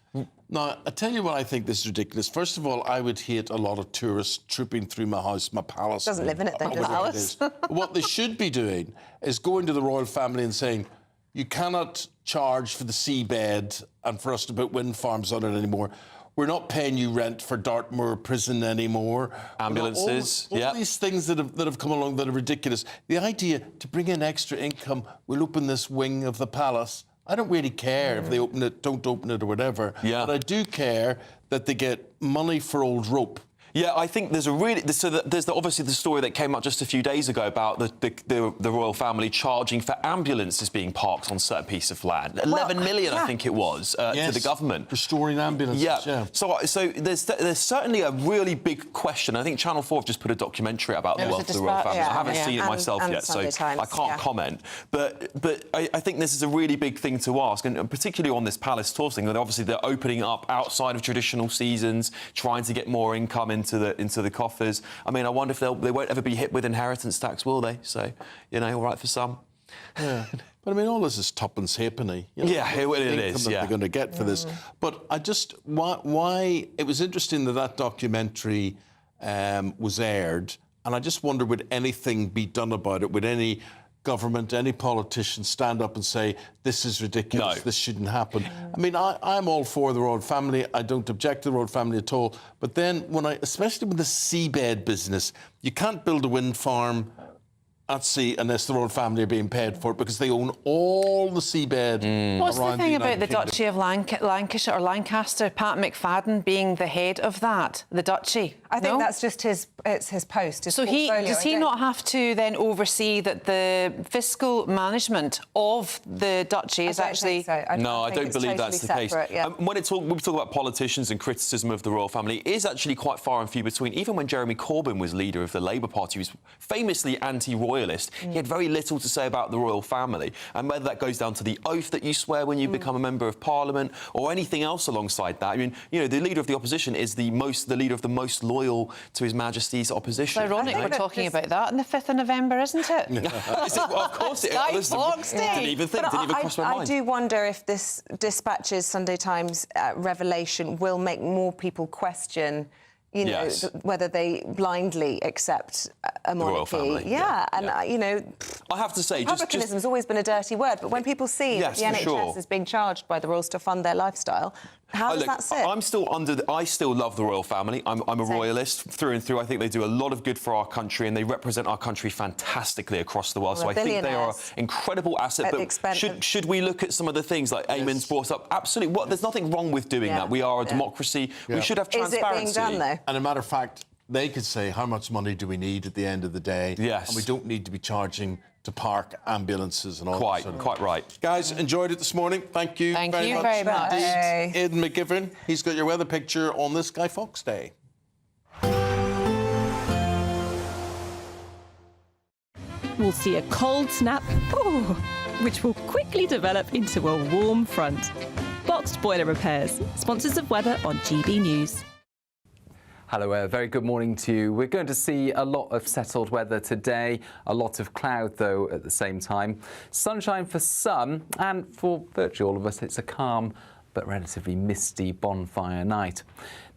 Now, I tell you what I think this is ridiculous. First of all, I would hate a lot of tourists trooping through my house, my palace. Doesn't live in it, then, does it? What they should be doing is going to the royal family and saying, you cannot charge for the seabed and for us to put wind farms on it anymore. We're not paying you rent for Dartmoor Prison anymore. Ambulances, all these things that have come along that are ridiculous. The idea to bring in extra income, we'll open this wing of the palace. I don't really care if they open it, don't open it or whatever. But I do care that they get money for old rope. Yeah, I think there's obviously the story that came out just a few days ago about the royal family charging for ambulances being parked on certain piece of land. 11 million, I think it was, to the government. Restoring ambulances, So there's certainly a really big question. I think Channel 4 have just put a documentary about the wealth of the royal family. I haven't seen it myself yet, so I can't comment. But I think this is a really big thing to ask, and particularly on this palace tour thing, that obviously they're opening up outside of traditional seasons, trying to get more income into the coffers. I mean, I wonder if they won't ever be hit with inheritance tax, will they? So, you know, all right for some. Yeah. But I mean, all this is tuppence halfpenny. You know, it is. That they're going to get for this. But I just why it was interesting that documentary was aired, and I just wonder, would anything be done about it? Would any government, any politician stand up and say, this is ridiculous, this shouldn't happen. I mean, I'm all for the royal family. I don't object to the royal family at all. But then especially with the seabed business, you can't build a wind farm at sea unless the royal family are being paid for it, because they own all the seabed. What's the thing about the Kingdom. Duchy of Lancashire or Lancaster, Pat McFadden being the head of that, the Duchy? I think that's just his post. His so does he not have to then oversee that the fiscal management of the Duchy is actually? No, I don't believe that's the case. Yeah. When we talk about politicians and criticism of the royal family, it is actually quite far and few between. Even when Jeremy Corbyn was leader of the Labour Party, he was famously anti-royalist. He had very little to say about the royal family, and whether that goes down to the oath that you swear when you become a member of Parliament or anything else alongside that. I mean, you know, the leader of the opposition is the leader of the most loyal to His Majesty's opposition. It's ironic we're talking about that on the 5th of November, isn't it? Well, of course it is. Didn't even cross my mind. I do wonder if this Dispatch's Sunday Times revelation will make more people question, you know, whether they blindly accept a monarchy. Royal family. And you know, I have to say, republicanism has always been a dirty word, but when people see that the NHS is being charged by the royals to fund their lifestyle, how does that sit? I still love the royal family. I'm a royalist through and through. I think they do a lot of good for our country, and they represent our country fantastically across the world. So I think they are an incredible asset. But should we look at some of the things like Eamon's brought up? Absolutely. There's nothing wrong with doing that. We are a democracy. We should have transparency. Is it being done, though? And a matter of fact, they could say how much money do we need at the end of the day. Yes. And we don't need to be charging to park ambulances and all that. Quite right. Guys, enjoyed it this morning. Thank you very much. Aidan McGivern, he's got your weather picture on this Guy Fawkes Day. We'll see a cold snap, which will quickly develop into a warm front. Boxed Boiler Repairs, sponsors of weather on GB News. Hello, a very good morning to you. We're going to see a lot of settled weather today, a lot of cloud, though, at the same time. Sunshine for some, and for virtually all of us, it's a calm but relatively misty bonfire night.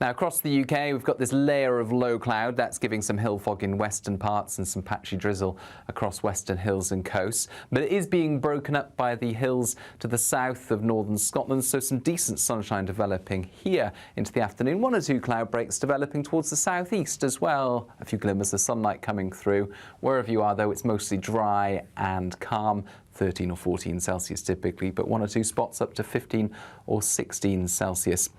Now, across the UK, we've got this layer of low cloud. That's giving some hill fog in western parts and some patchy drizzle across western hills and coasts. But it is being broken up by the hills to the south of northern Scotland, so some decent sunshine developing here into the afternoon. 1 or 2 cloud breaks developing towards the southeast as well. A few glimmers of sunlight coming through. Wherever you are, though, it's mostly dry and calm. 13 or 14 Celsius typically, but 1 or 2 spots up to 15 or 16 Celsius.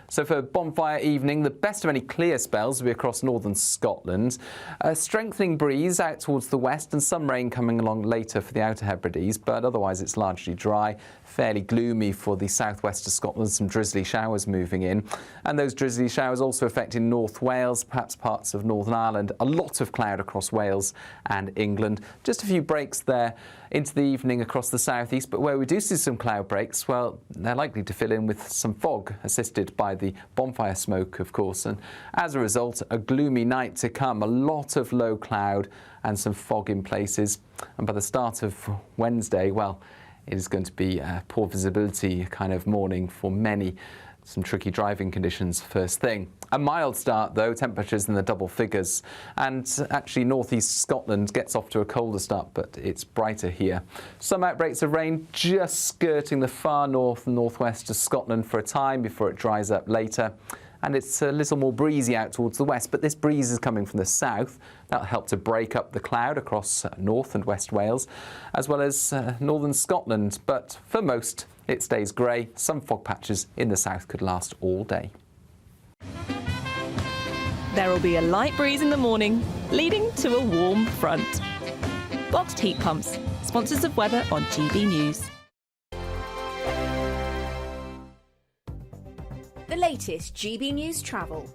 So for bonfire evening, the best of any clear spells will be across northern Scotland. A strengthening breeze out towards the west and some rain coming along later for the Outer Hebrides, but otherwise it's largely dry. Fairly gloomy for the southwest of Scotland, some drizzly showers moving in. And those drizzly showers also affecting North Wales, perhaps parts of Northern Ireland. A lot of cloud across Wales and England. Just a few breaks there into the evening across the southeast, but where we do see some cloud breaks, well, they're likely to fill in with some fog, assisted by the bonfire smoke, of course. And as a result, a gloomy night to come. A lot of low cloud and some fog in places. And by the start of Wednesday, well, it is going to be a poor visibility kind of morning for many. Some tricky driving conditions first thing. A mild start, though, temperatures in the double figures. And actually, northeast Scotland gets off to a colder start, but it's brighter here. Some outbreaks of rain just skirting the far north and northwest of Scotland for a time before it dries up later. And it's a little more breezy out towards the west, but this breeze is coming from the south. That'll help to break up the cloud across North and West Wales, as well as northern Scotland. But for most, it stays grey. Some fog patches in the south could last all day. There will be a light breeze in the morning, leading to a warm front. Boxed Heat Pumps, sponsors of weather on GB News. The latest GB News travel.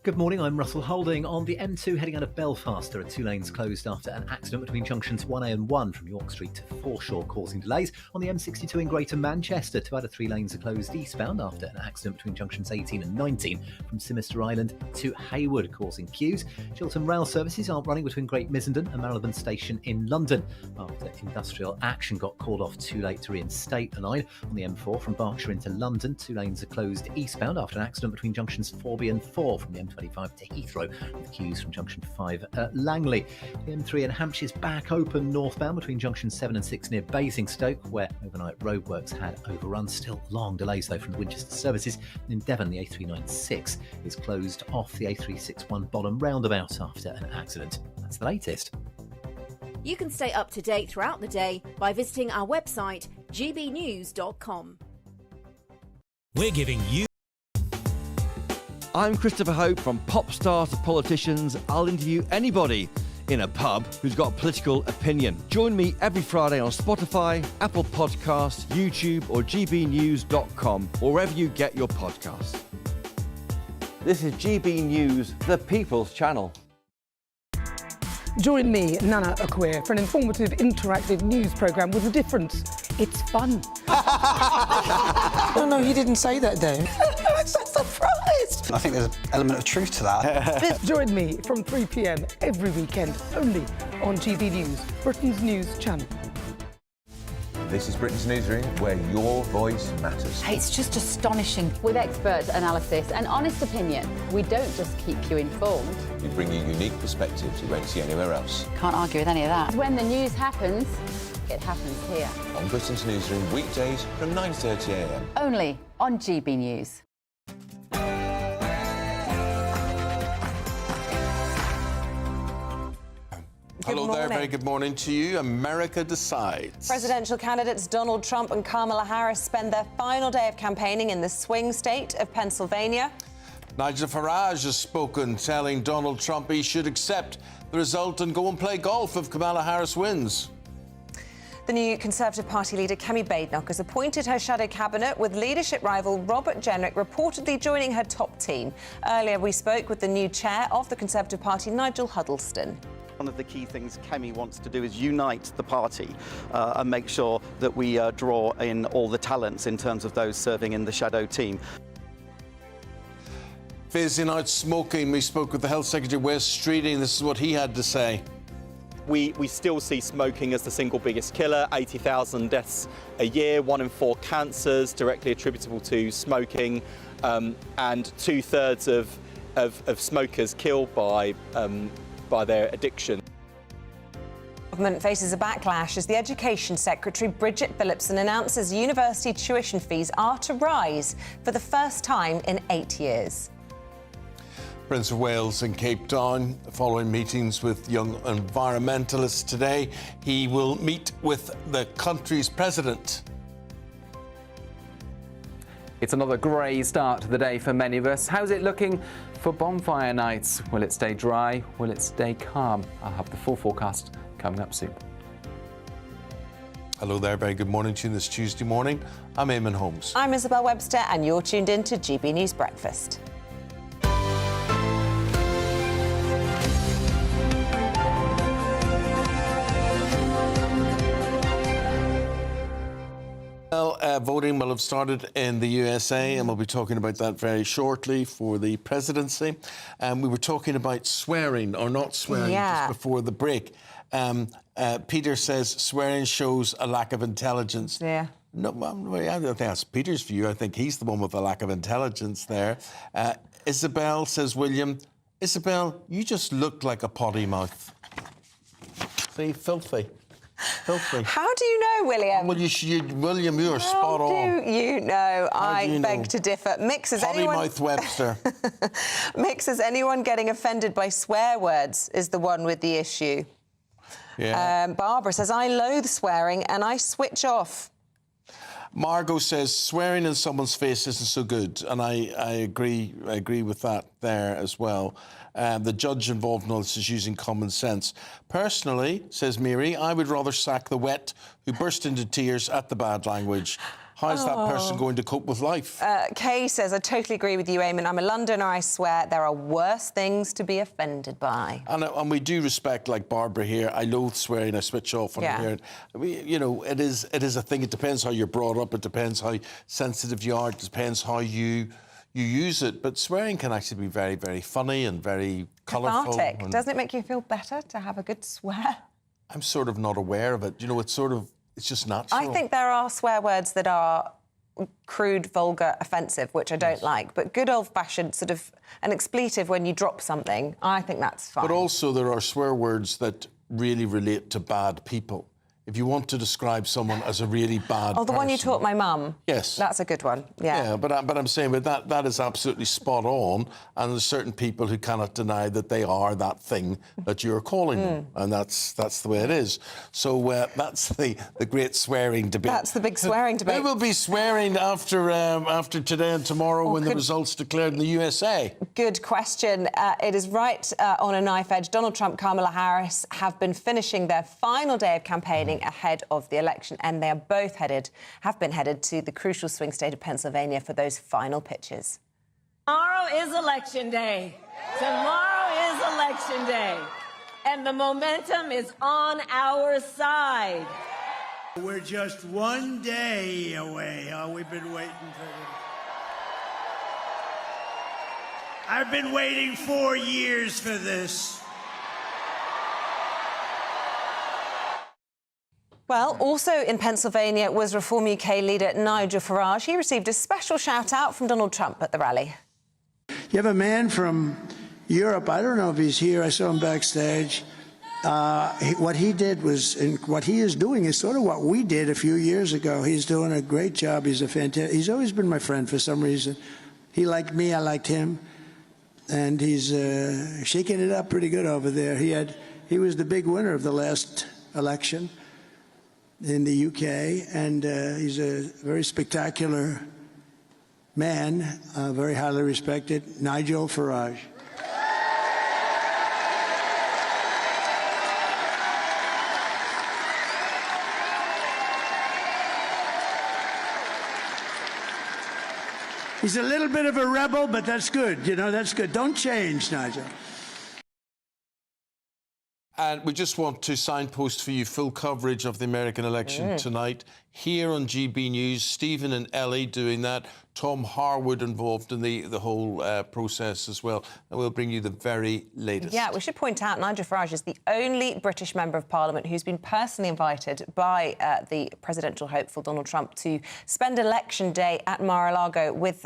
Good morning, I'm Russell Holding. On the M2 heading out of Belfast, there are 2 lanes closed after an accident between junctions 1A and 1 from York Street to Foreshore, causing delays. On the M62 in Greater Manchester, 2 out of 3 lanes are closed eastbound after an accident between junctions 18 and 19 from Sinister Island to Hayward, causing queues. Chiltern rail services aren't running between Great Missenden and Marylebone Station in London after industrial action got called off too late to reinstate a line. On the M4 from Berkshire into London, 2 lanes are closed eastbound after an accident between junctions 4B and 4 from the M25 M25 to Heathrow, with queues from junction 5 at Langley. The M3 in Hampshire's back open northbound between junction 7 and 6 near Basingstoke, where overnight roadworks had overrun. Still long delays, though, from the Winchester services. And in Devon, the A396 is closed off the A361 Bottom roundabout after an accident. That's the latest. You can stay up to date throughout the day by visiting our website, gbnews.com. We're giving you... I'm Christopher Hope. From pop stars to politicians, I'll interview anybody in a pub who's got a political opinion. Join me every Friday on Spotify, Apple Podcasts, YouTube or gbnews.com, or wherever you get your podcasts. This is GB News, the People's Channel. Join me, Nana Akwe, for an informative, interactive news programme with a difference. It's fun. No, he didn't say that, though. I'm so surprised. I think there's an element of truth to that. Join me from 3 p.m. every weekend, only on GB News, Britain's news channel. This is Britain's Newsroom, where your voice matters. It's just astonishing. With expert analysis and honest opinion, we don't just keep you informed. We bring you unique perspectives you won't see anywhere else. Can't argue with any of that. When the news happens, it happens here. On Britain's Newsroom, weekdays from 9:30 a.m. Only on GB News. Hello there, very good morning to you. America decides. Presidential candidates Donald Trump and Kamala Harris spend their final day of campaigning in the swing state of Pennsylvania. Nigel Farage has spoken, telling Donald Trump he should accept the result and go and play golf if Kamala Harris wins. The new Conservative Party leader, Kemi Badenoch, has appointed her shadow cabinet, with leadership rival Robert Jenrick reportedly joining her top team. Earlier, we spoke with the new chair of the Conservative Party, Nigel Huddleston. One of the key things Kemi wants to do is unite the party and make sure that we draw in all the talents in terms of those serving in the shadow team. Phasing out smoking, we spoke with the Health Secretary, Wes Streeting. This is what he had to say. We still see smoking as the single biggest killer. 80,000 deaths a year, 1 in 4 cancers directly attributable to smoking, and 2/3 of smokers killed by their addiction. The government faces a backlash as the Education Secretary, Bridget Phillipson, announces university tuition fees are to rise for the first time in 8 years. Prince of Wales in Cape Town, following meetings with young environmentalists today. He will meet with the country's president. It's another grey start to the day for many of us. How's it looking for bonfire nights? Will it stay dry? Will it stay calm? I'll have the full forecast coming up soon. Hello there, very good morning to you this Tuesday morning. I'm Eamonn Holmes. I'm Isabel Webster, and you're tuned in to GB News Breakfast. Well, voting will have started in the USA, and we'll be talking about that very shortly for the presidency. We were talking about swearing or not swearing just before the break. Peter says swearing shows a lack of intelligence. Yeah. No, I don't think that's Peter's view. I think he's the one with the lack of intelligence there. Isabel, says William, Isabel, you just look like a potty mouth. See, filthy. Filthy. How do you know, William? Well, William, you are spot on. How do you know? I beg know? to differ. Mix as Potty anyone... mouth Webster. Mix as anyone getting offended by swear words is the one with the issue. Yeah. Barbara says, I loathe swearing and I switch off. Margot says swearing in someone's face isn't so good, and I agree with that there as well. The judge involved in all this is using common sense. Personally, says Mary, I would rather sack the wet who burst into tears at the bad language. How is that person going to cope with life? Kay says, I totally agree with you, Eamonn. I'm a Londoner, I swear. There are worse things to be offended by. And we do respect, like Barbara here, I loathe swearing, I switch off when I hear it. You know, it is a thing. It depends how you're brought up. It depends how sensitive you are. It depends how you use it. But swearing can actually be very, very funny and very colourful. Cathartic. Doesn't it make you feel better to have a good swear? I'm sort of not aware of it. You know, it's just natural. I think there are swear words that are crude, vulgar, offensive, which I don't like. But good old-fashioned sort of an expletive when you drop something, I think that's fine. But also there are swear words that really relate to bad people. If you want to describe someone as a really bad the one you person- taught my mum. Yes. That's a good one, yeah. Yeah, but I'm saying that is absolutely spot on, and there's certain people who cannot deny that they are that thing that you're calling them, and that's the way it is. So that's the great swearing debate. That's the big swearing debate. We will be swearing after today and tomorrow when the results declared in the USA. Good question. It is right on a knife edge. Donald Trump, Kamala Harris have been finishing their final day of campaigning ahead of the election, and they are both have been headed to the crucial swing state of Pennsylvania for those final pitches. Tomorrow is election day. Tomorrow is election day. And the momentum is on our side. We're just one day away. Oh, we've been waiting for this. I've been waiting 4 years for this. Well, also in Pennsylvania was Reform UK leader Nigel Farage. He received a special shout-out from Donald Trump at the rally. You have a man from Europe. I don't know if he's here. I saw him backstage. What he did was, and what he is doing is sort of what we did a few years ago. He's doing a great job. He's he's always been my friend for some reason. He liked me. I liked him. And he's shaking it up pretty good over there. He was the big winner of the last election in the UK, and he's a very spectacular man, very highly respected, Nigel Farage. He's a little bit of a rebel, but that's good. You know, that's good. Don't change, Nigel. And we just want to signpost for you full coverage of the American election tonight here on GB News. Stephen and Ellie doing that. Tom Harwood involved in the whole process as well. And we'll bring you the very latest. Yeah, we should point out Nigel Farage is the only British member of Parliament who's been personally invited by the presidential hopeful Donald Trump to spend Election Day at Mar-a-Lago with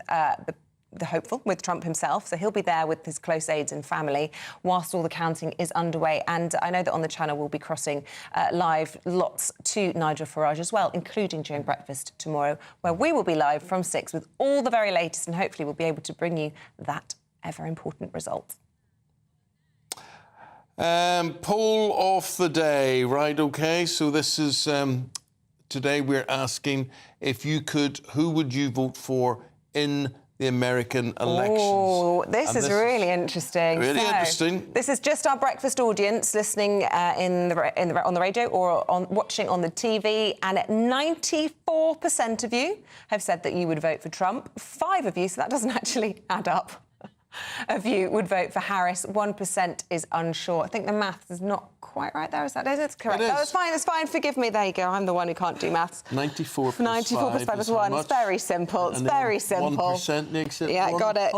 the hopeful, with Trump himself. So he'll be there with his close aides and family whilst all the counting is underway. And I know that on the channel we'll be crossing live lots to Nigel Farage as well, including during breakfast tomorrow, where we will be live from 6 with all the very latest, and hopefully we'll be able to bring you that ever-important result. Poll of the day, right, OK? So this is, today we're asking if you could, who would you vote for in the American elections? Oh, this is really interesting. Really interesting. This is just our breakfast audience listening on the radio or watching on the TV, and 94% of you have said that you would vote for Trump. 5 of you, so that doesn't actually add up, of you would vote for Harris. 1% is unsure. I think the maths is not quite right there. Is that it? It's correct. It is. Oh, it's fine. It's fine. Forgive me. There you go. I'm the one who can't do maths. 94 plus 94 plus 5 is 1. It's very simple. It's very simple. 1% makes it 100. Got it.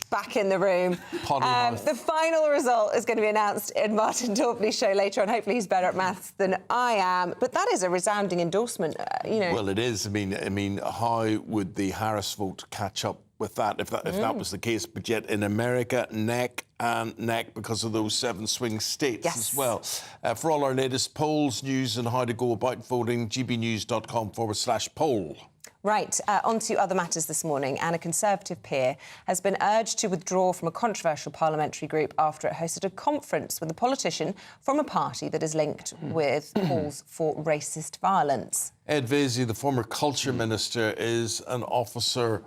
Back in the room. The final result is going to be announced in Martin Torpley's show later on. Hopefully he's better at maths than I am. But that is a resounding endorsement, you know. Well, it is. I mean, how would the Harris vote catch up with that if that was the case? But yet in America, neck and neck because of those 7 swing states as well. For all our latest polls, news and how to go about voting, gbnews.com/poll. Right, on to other matters this morning. And a Conservative peer has been urged to withdraw from a controversial parliamentary group after it hosted a conference with a politician from a party that is linked with calls for racist violence. Ed Vaizey, the former culture minister, is an officer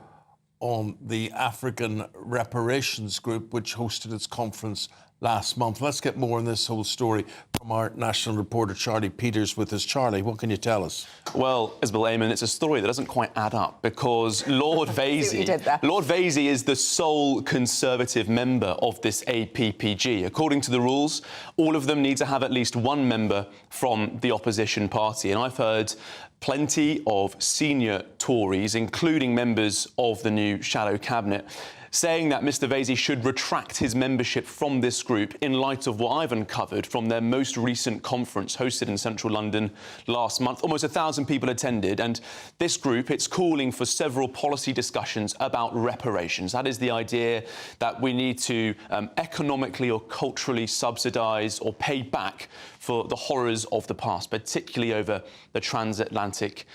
on the African Reparations Group, which hosted its conference last month. Let's get more on this whole story from our national reporter, Charlie Peters, with us. Charlie, what can you tell us? Well, Isabel, Eamonn, it's a story that doesn't quite add up because Lord Vaizey is the sole Conservative member of this APPG. According to the rules, all of them need to have at least one member from the opposition party. And I've heard plenty of senior Tories, including members of the new shadow cabinet, saying that Mr Vasey should retract his membership from this group in light of what I've uncovered from their most recent conference hosted in central London last month. Almost 1,000 people attended, and this group, it's calling for several policy discussions about reparations. That is the idea that we need to economically or culturally subsidise or pay back for the horrors of the past, particularly over the transatlantic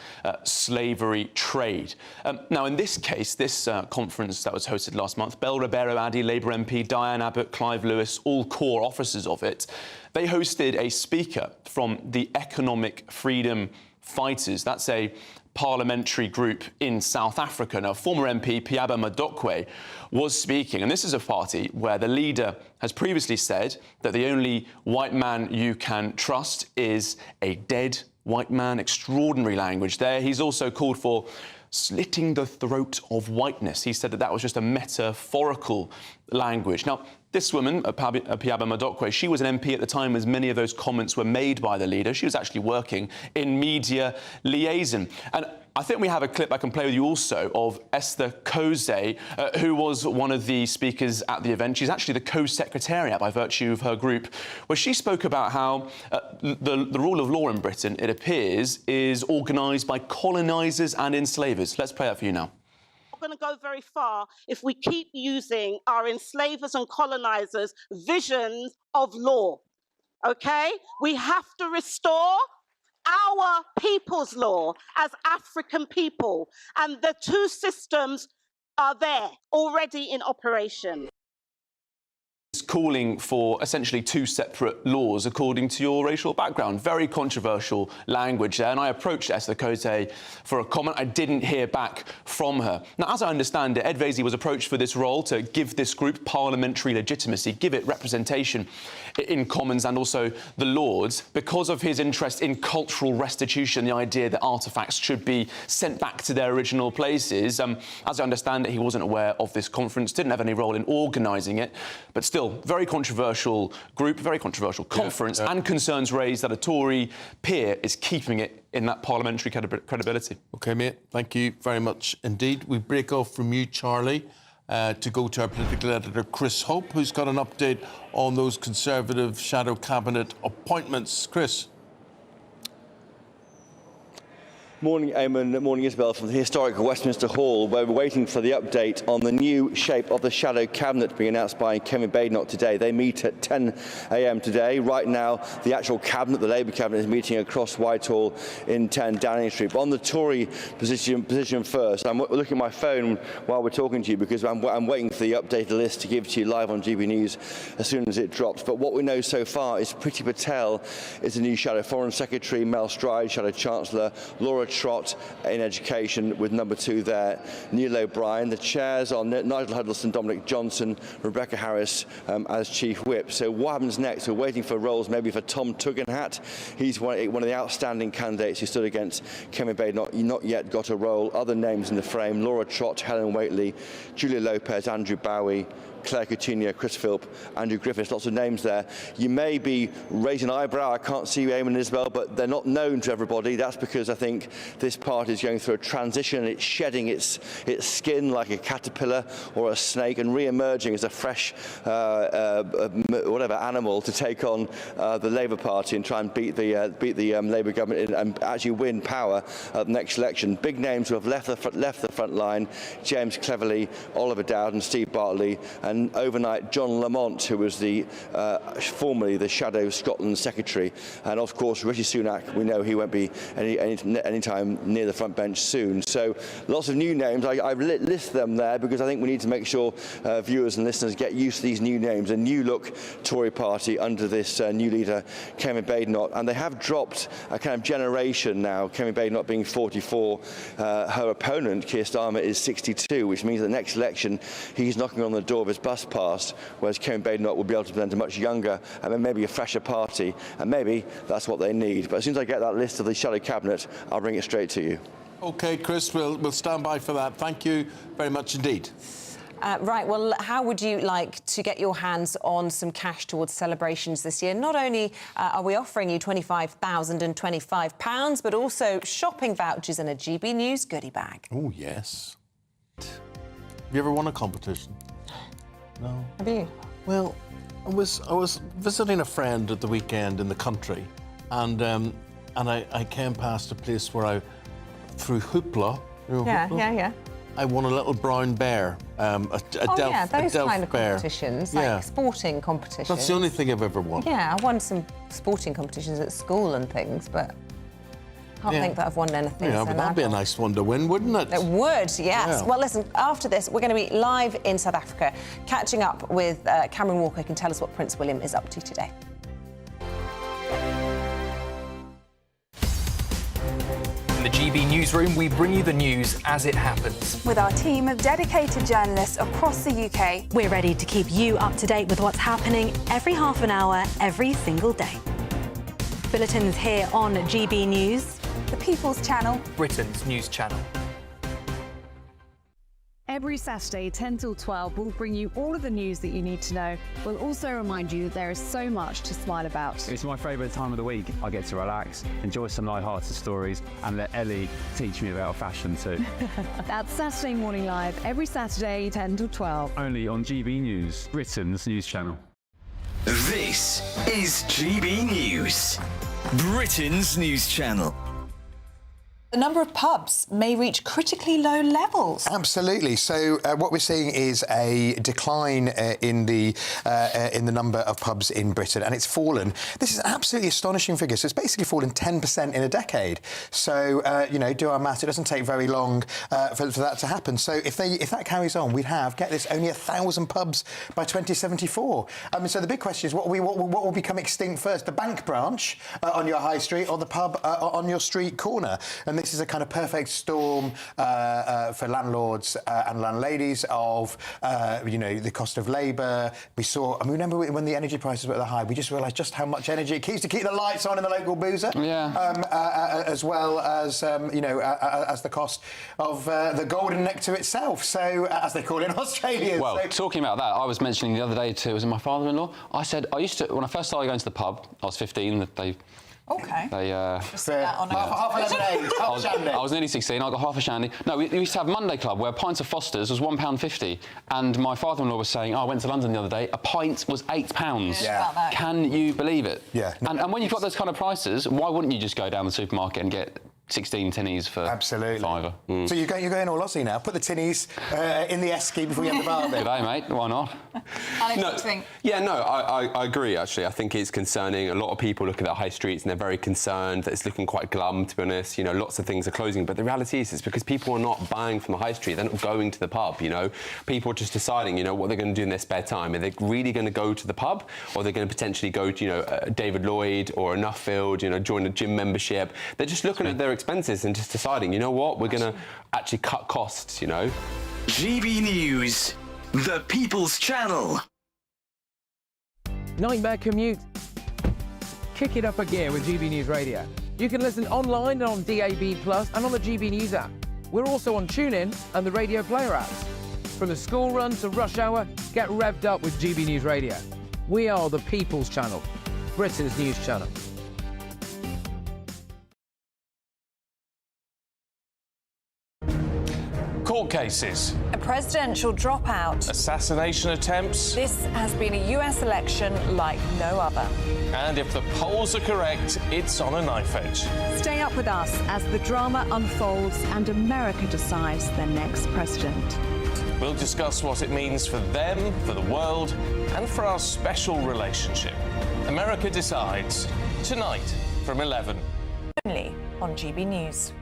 slavery trade. Now, in this case, this conference that was hosted last month, Bel Ribeiro Addy, Labour MP, Diane Abbott, Clive Lewis, all core officers of it, they hosted a speaker from the Economic Freedom Fighters. That's a parliamentary group in South Africa. Now, former MP Piaba Madokwe was speaking, and this is a party where the leader has previously said that the only white man you can trust is a dead white man. Extraordinary language there. He's also called for slitting the throat of whiteness. He said that that was just a metaphorical language. Now, this woman, Piaba Madokwe, she was an MP at the time as many of those comments were made by the leader. She was actually working in media liaison. And I think we have a clip I can play with you also of Esther Koze, who was one of the speakers at the event. She's actually the co-secretariat by virtue of her group, where she spoke about how the rule of law in Britain, it appears, is organised by colonisers and enslavers. Let's play that for you now. Going to go very far if we keep using our enslavers and colonizers' visions of law. Okay? We have to restore our people's law as African people, and the two systems are there already in operation. Calling for essentially two separate laws according to your racial background. Very controversial language there, and I approached Esther Koze for a comment. I didn't hear back from her. Now, as I understand it, Ed Vasey was approached for this role to give this group parliamentary legitimacy, give it representation in Commons and also the Lords, because of his interest in cultural restitution, the idea that artefacts should be sent back to their original places. As I understand it, he wasn't aware of this conference, didn't have any role in organising it, but still, very controversial group, very controversial conference, and concerns raised that a Tory peer is keeping it in that parliamentary credibility. OK, mate, thank you very much indeed. We break off from you, Charlie, to go to our political editor, Chris Hope, who's got an update on those Conservative shadow cabinet appointments. Chris. Morning, Eamonn. Morning, Isabel, from the historic Westminster Hall, where we're waiting for the update on the new shape of the shadow cabinet being announced by Kevin Badenoch today. They meet at 10 a.m. today. Right now, the actual cabinet, the Labour cabinet, is meeting across Whitehall in 10 Downing Street. But on the Tory position first, I'm looking at my phone while we're talking to you because I'm waiting for the updated list to give to you live on GB News as soon as it drops. But what we know so far is Priti Patel is the new shadow Foreign Secretary, Mel Stride, shadow Chancellor, Laura Trott in education with number 2 there, Neil O'Brien. The chairs are Nigel Huddleston, Dominic Johnson, Rebecca Harris as Chief Whip. So what happens next? We're waiting for roles maybe for Tom Tugendhat. He's one of the outstanding candidates who stood against Kevin Badenoch, not yet got a role. Other names in the frame, Laura Trott, Helen Whately, Julia Lopez, Andrew Bowie, Claire Coutinho, Chris Philp, Andrew Griffiths, lots of names there. You may be raising an eyebrow. I can't see you, Eamonn and Isabel, but they're not known to everybody. That's because I think this party is going through a transition. It's shedding its skin like a caterpillar or a snake and re-emerging as a fresh whatever animal to take on the Labour Party and try and beat the Labour government and actually win power at the next election. Big names who have left the front line: James Cleverly, Oliver Dowd, and Steve Bartley. And overnight, John Lamont, who was formerly the Shadow Scotland Secretary. And of course, Rishi Sunak, we know he won't be any time near the front bench soon. So lots of new names. I've list them there because I think we need to make sure viewers and listeners get used to these new names. A new look Tory party under this new leader, Kevin Badenoch. And they have dropped a kind of generation now, Kevin Badenoch being 44. Her opponent, Keir Starmer, is 62, which means the next election, he's knocking on the door of his bus pass, whereas Kevin Badenoch will be able to present a much younger and then maybe a fresher party, and maybe that's what they need. But as soon as I get that list of the shadow cabinet, I'll bring it straight to you. OK, Chris, we'll stand by for that. Thank you very much indeed. Right, well, how would you like to get your hands on some cash towards celebrations this year? Not only are we offering you £25,025, but also shopping vouchers and a GB News goodie bag. Oh, yes. Have you ever won a competition? No. Have you? Well, I was visiting a friend at the weekend in the country, and I came past a place where through Hoopla. You know Hoopla? Yeah. I won a little brown bear, a those Delft kind of bear. competitions, like sporting competitions. That's the only thing I've ever won. Yeah, I won some sporting competitions at school and things, but can't think that I've won anything. Yeah, but that'd be a nice one to win, wouldn't it? It would, yes. Yeah. Well, listen, after this, we're going to be live in South Africa, catching up with Cameron Walker, who can tell us what Prince William is up to today. In the GB Newsroom, we bring you the news as it happens. With our team of dedicated journalists across the UK, we're ready to keep you up to date with what's happening every half an hour, every single day. Bulletins here on GB News, the People's Channel, Britain's news channel. Every Saturday, 10 till 12, we'll bring you all of the news that you need to know. We'll also remind you that there is so much to smile about. It's my favourite time of the week. I get to relax, enjoy some light-hearted stories, and let Ellie teach me about fashion too. That's Saturday Morning Live, every Saturday, 10 till 12. Only on GB News, Britain's news channel. This is GB News, Britain's news channel. The number of pubs may reach critically low levels. Absolutely. So what we're seeing is a decline in the number of pubs in Britain, and it's fallen. This is an absolutely astonishing figure. So it's basically fallen 10% in a decade. So do our maths. It doesn't take very long for that to happen. So if that carries on, we'd have, get this, only 1,000 pubs by 2074. So the big question is, what will become extinct first? The bank branch on your high street, or the pub on your street corner? And this is a kind of perfect storm for landlords and landladies of, the cost of labour. We remember when the energy prices were at the high, we just realised just how much energy it keeps to keep the lights on in the local boozer. Yeah. As well as, as the cost of the golden nectar itself. So, as they call it in Australia. Well, talking about that, I was mentioning the other day to, was it my father-in-law? I said, when I first started going to the pub, I was 15, Okay. Half a lemonade, half a shandy. I was nearly 16, I got half a shandy. No, we used to have Monday Club, where a pint of Foster's was £1.50. And my father-in-law was saying, I went to London the other day, a pint was £8. Yeah. Can you believe it? Yeah. And when you've got those kind of prices, why wouldn't you just go down the supermarket and get 16 tinnies for £5? So you're going all Aussie now. Put the tinnies in the esky before you have the bar then. G'day, mate. Why not? Alex, I agree, actually. I think it's concerning. A lot of people look at the high streets and they're very concerned that it's looking quite glum, to be honest. Lots of things are closing. But the reality is it's because people are not buying from the high street. They're not going to the pub, People are just deciding, what they're going to do in their spare time. Are they really going to go to the pub, or are they going to potentially go to, David Lloyd or a Nuffield, join a gym membership? They're just looking at their expenses and just deciding, what, we're going to actually cut costs, GB News, the People's Channel. Nightmare commute? Kick it up a gear with GB News Radio. You can listen online and on DAB+ and on the GB News app. We're also on TuneIn and the Radio Player apps. From the school run to rush hour, get revved up with GB News Radio. We are the People's Channel, Britain's news channel. Court cases. A presidential dropout. Assassination attempts. This has been a US election like no other. And if the polls are correct, it's on a knife edge. Stay up with us as the drama unfolds and America decides their next president. We'll discuss what it means for them, for the world, and for our special relationship. America Decides, tonight from 11. Only on GB News.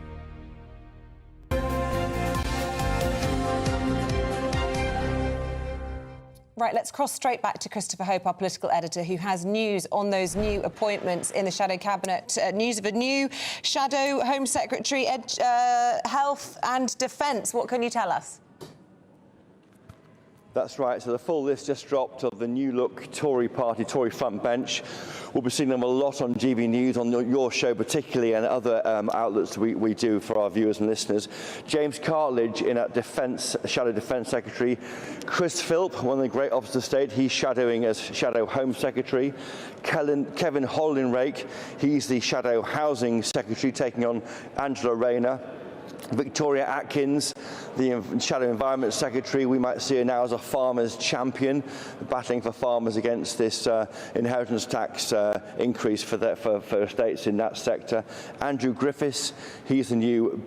Right, let's cross straight back to Christopher Hope, our political editor, who has news on those new appointments in the Shadow Cabinet. News of a new Shadow Home Secretary, Health and Defence. What can you tell us? That's right. So the full list just dropped of the new look Tory party, Tory front bench. We'll be seeing them a lot on GB News, on your show particularly, and other outlets we do for our viewers and listeners. James Cartledge in at Shadow Defence Secretary. Chris Philp, one of the great officers of state, he's shadowing as Shadow Home Secretary. Kevin Holding-Rake, he's the Shadow Housing Secretary, taking on Angela Rayner. Victoria Atkins, the Shadow Environment Secretary, we might see her now as a farmers' champion, battling for farmers against this inheritance tax increase for estates in that sector. Andrew Griffiths, he's the new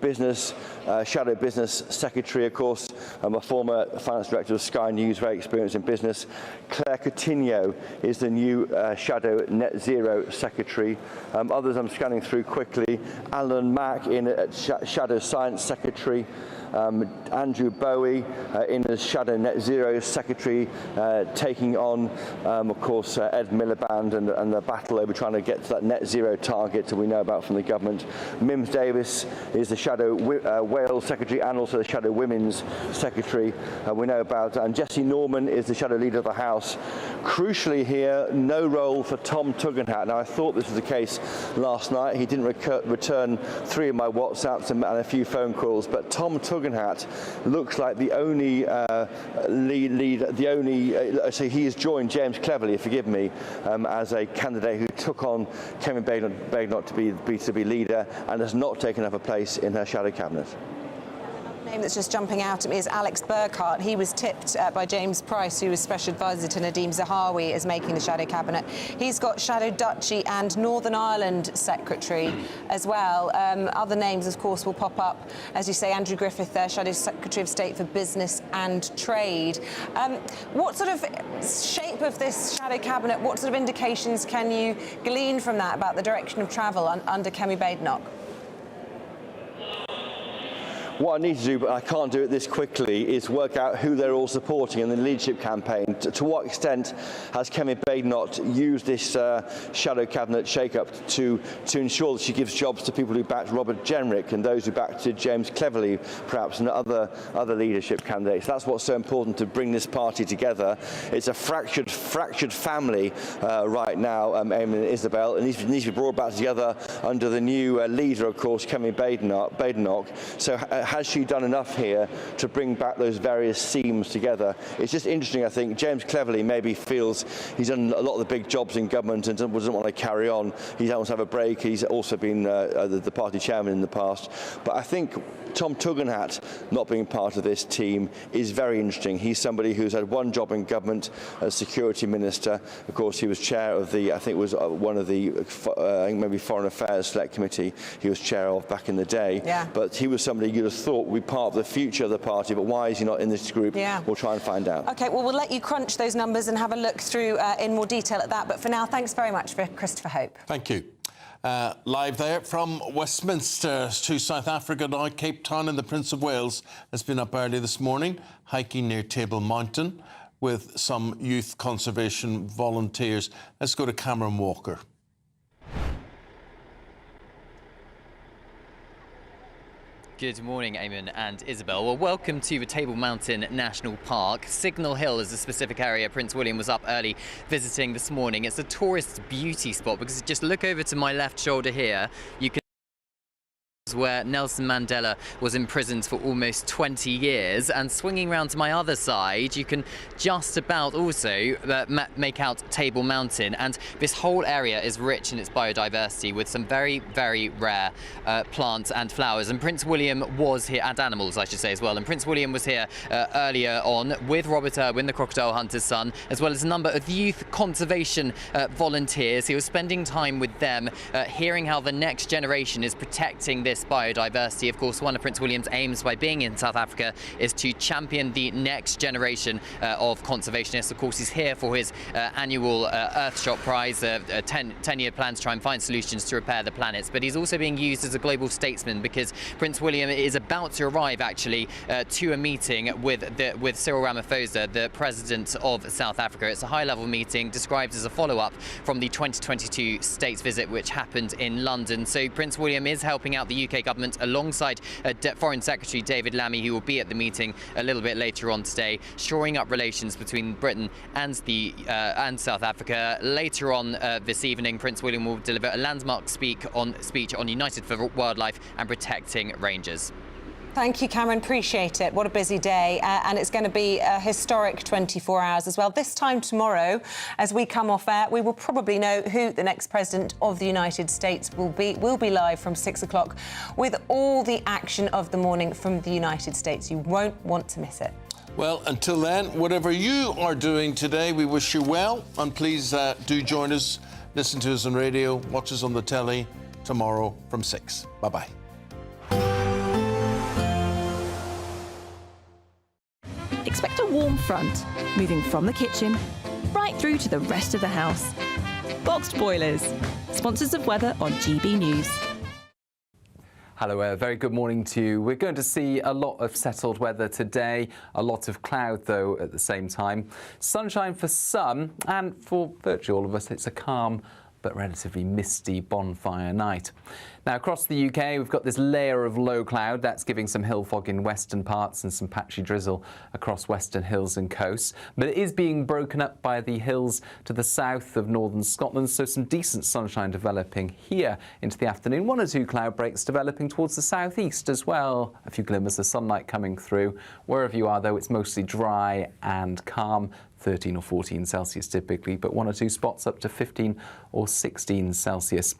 Shadow Business Secretary, of course, a former finance director of Sky News, very experienced in business. Claire Coutinho is the new Shadow Net Zero Secretary. Others I'm scanning through quickly. Alan Mack in Shadow Science Secretary, Andrew Bowie in as Shadow Net Zero Secretary, taking on, of course, Ed Miliband and the battle over trying to get to that net zero target that we know about from the government. Mims Davis is the Shadow Wales Secretary and also the Shadow Women's Secretary we know about, and Jessie Norman is the Shadow Leader of the House. Crucially here, no role for Tom Tugendhat. Now, I thought this was the case last night. He didn't return 3 of my WhatsApps and a few phone calls, but Tom Tugendhat looks like the only so he has joined James Cleverly, forgive me, as a candidate who took on Kevin Badenoch to be leader and has not taken up a place in her shadow cabinet. Name that's just jumping out at me is Alex Burkhardt. He was tipped by James Price, who was Special Advisor to Nadeem Zahawi, as making the Shadow Cabinet. He's got Shadow Duchy and Northern Ireland Secretary as well. Other names, of course, will pop up. As you say, Andrew Griffith there, Shadow Secretary of State for Business and Trade. What sort of shape of this Shadow Cabinet, what sort of indications can you glean from that about the direction of travel under Kemi Badenoch? What I need to do, but I can't do it this quickly, is work out who they're all supporting in the leadership campaign. To what extent has Kemi Badenoch used this shadow cabinet shake-up to ensure that she gives jobs to people who backed Robert Jenrick and those who backed James Cleverly, perhaps, and other leadership candidates. That's what's so important, to bring this party together. It's a fractured family right now, Eamonn and Isabel, and it needs to be brought back together under the new leader, of course, Kemi Badenoch. So has she done enough here to bring back those various seams together? It's just interesting, I think. James Cleverly maybe feels he's done a lot of the big jobs in government and doesn't want to carry on. He wants to have a break. He's also been the party chairman in the past. But I think Tom Tugendhat not being part of this team is very interesting. He's somebody who's had one job in government as security minister. Of course, he was chair of the, I think it was one of the, I think maybe Foreign Affairs Select Committee he was chair of back in the day. Yeah. But he was somebody you'd have thought would be part of the future of the party. But why is he not in this group? Yeah. We'll try and find out. OK, well, we'll let you crunch those numbers and have a look through in more detail at that. But for now, thanks very much for Christopher Hope. Thank you. Live there from Westminster to South Africa now. Cape Town and the Prince of Wales has been up early this morning, hiking near Table Mountain with some youth conservation volunteers. Let's go to Cameron Walker. Good morning, Eamonn and Isabel. Well, welcome to the Table Mountain National Park. Signal Hill is a specific area Prince William was up early visiting this morning. It's a tourist beauty spot because just look over to my left shoulder here. You can where Nelson Mandela was imprisoned for almost 20 years, and swinging round to my other side you can just about also make out Table Mountain, and this whole area is rich in its biodiversity with some very, very rare plants and flowers. And Prince William was here, and animals I should say as well, and Prince William was here earlier on with Robert Irwin, the crocodile hunter's son, as well as a number of youth conservation volunteers. He was spending time with them, hearing how the next generation is protecting this biodiversity. Of course, one of Prince William's aims by being in South Africa is to champion the next generation of conservationists. Of course, he's here for his annual Earthshot Prize, a 10-year plan to try and find solutions to repair the planets. But he's also being used as a global statesman because Prince William is about to arrive, actually, to a meeting with Cyril Ramaphosa, the president of South Africa. It's a high-level meeting described as a follow-up from the 2022 states visit, which happened in London. So Prince William is helping out the UK government alongside Foreign Secretary David Lammy, who will be at the meeting a little bit later on today, shoring up relations between Britain and South Africa. Later on this evening, Prince William will deliver a landmark speech on United for Wildlife and protecting rangers. Thank you, Cameron. Appreciate it. What a busy day. And it's going to be a historic 24 hours as well. This time tomorrow, as we come off air, we will probably know who the next president of the United States will be. We'll be live from 6 o'clock with all the action of the morning from the United States. You won't want to miss it. Well, until then, whatever you are doing today, we wish you well. And please do join us, listen to us on radio, watch us on the telly tomorrow from 6. Bye-bye. Expect a warm front, moving from the kitchen right through to the rest of the house. Boxed Boilers, sponsors of weather on GB News. Hello, a very good morning to you. We're going to see a lot of settled weather today, a lot of cloud though at the same time. Sunshine for some, and for virtually all of us it's a calm but relatively misty bonfire night. Now, across the UK, we've got this layer of low cloud. That's giving some hill fog in western parts and some patchy drizzle across western hills and coasts. But it is being broken up by the hills to the south of northern Scotland, so some decent sunshine developing here into the afternoon. 1 or 2 cloud breaks developing towards the southeast as well. A few glimmers of sunlight coming through. Wherever you are, though, it's mostly dry and calm. 13 or 14 Celsius typically, but 1 or 2 spots up to 15 or 16 Celsius.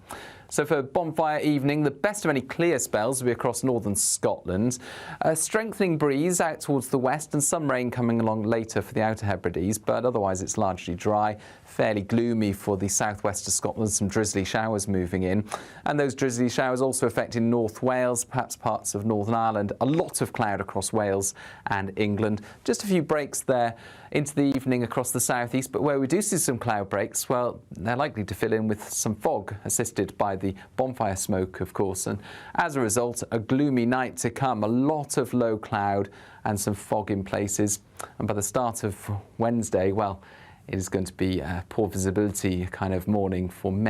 So for bonfire evening, the best of any clear spells will be across northern Scotland. A strengthening breeze out towards the west and some rain coming along later for the Outer Hebrides, but otherwise it's largely dry. Fairly gloomy for the southwest of Scotland, some drizzly showers moving in. And those drizzly showers also affecting North Wales, perhaps parts of Northern Ireland. A lot of cloud across Wales and England. Just a few breaks there into the evening across the southeast, but where we do see some cloud breaks, well, they're likely to fill in with some fog, assisted by the bonfire smoke, of course. And as a result, a gloomy night to come. A lot of low cloud and some fog in places. And by the start of Wednesday, well, it is going to be a poor visibility kind of morning for many.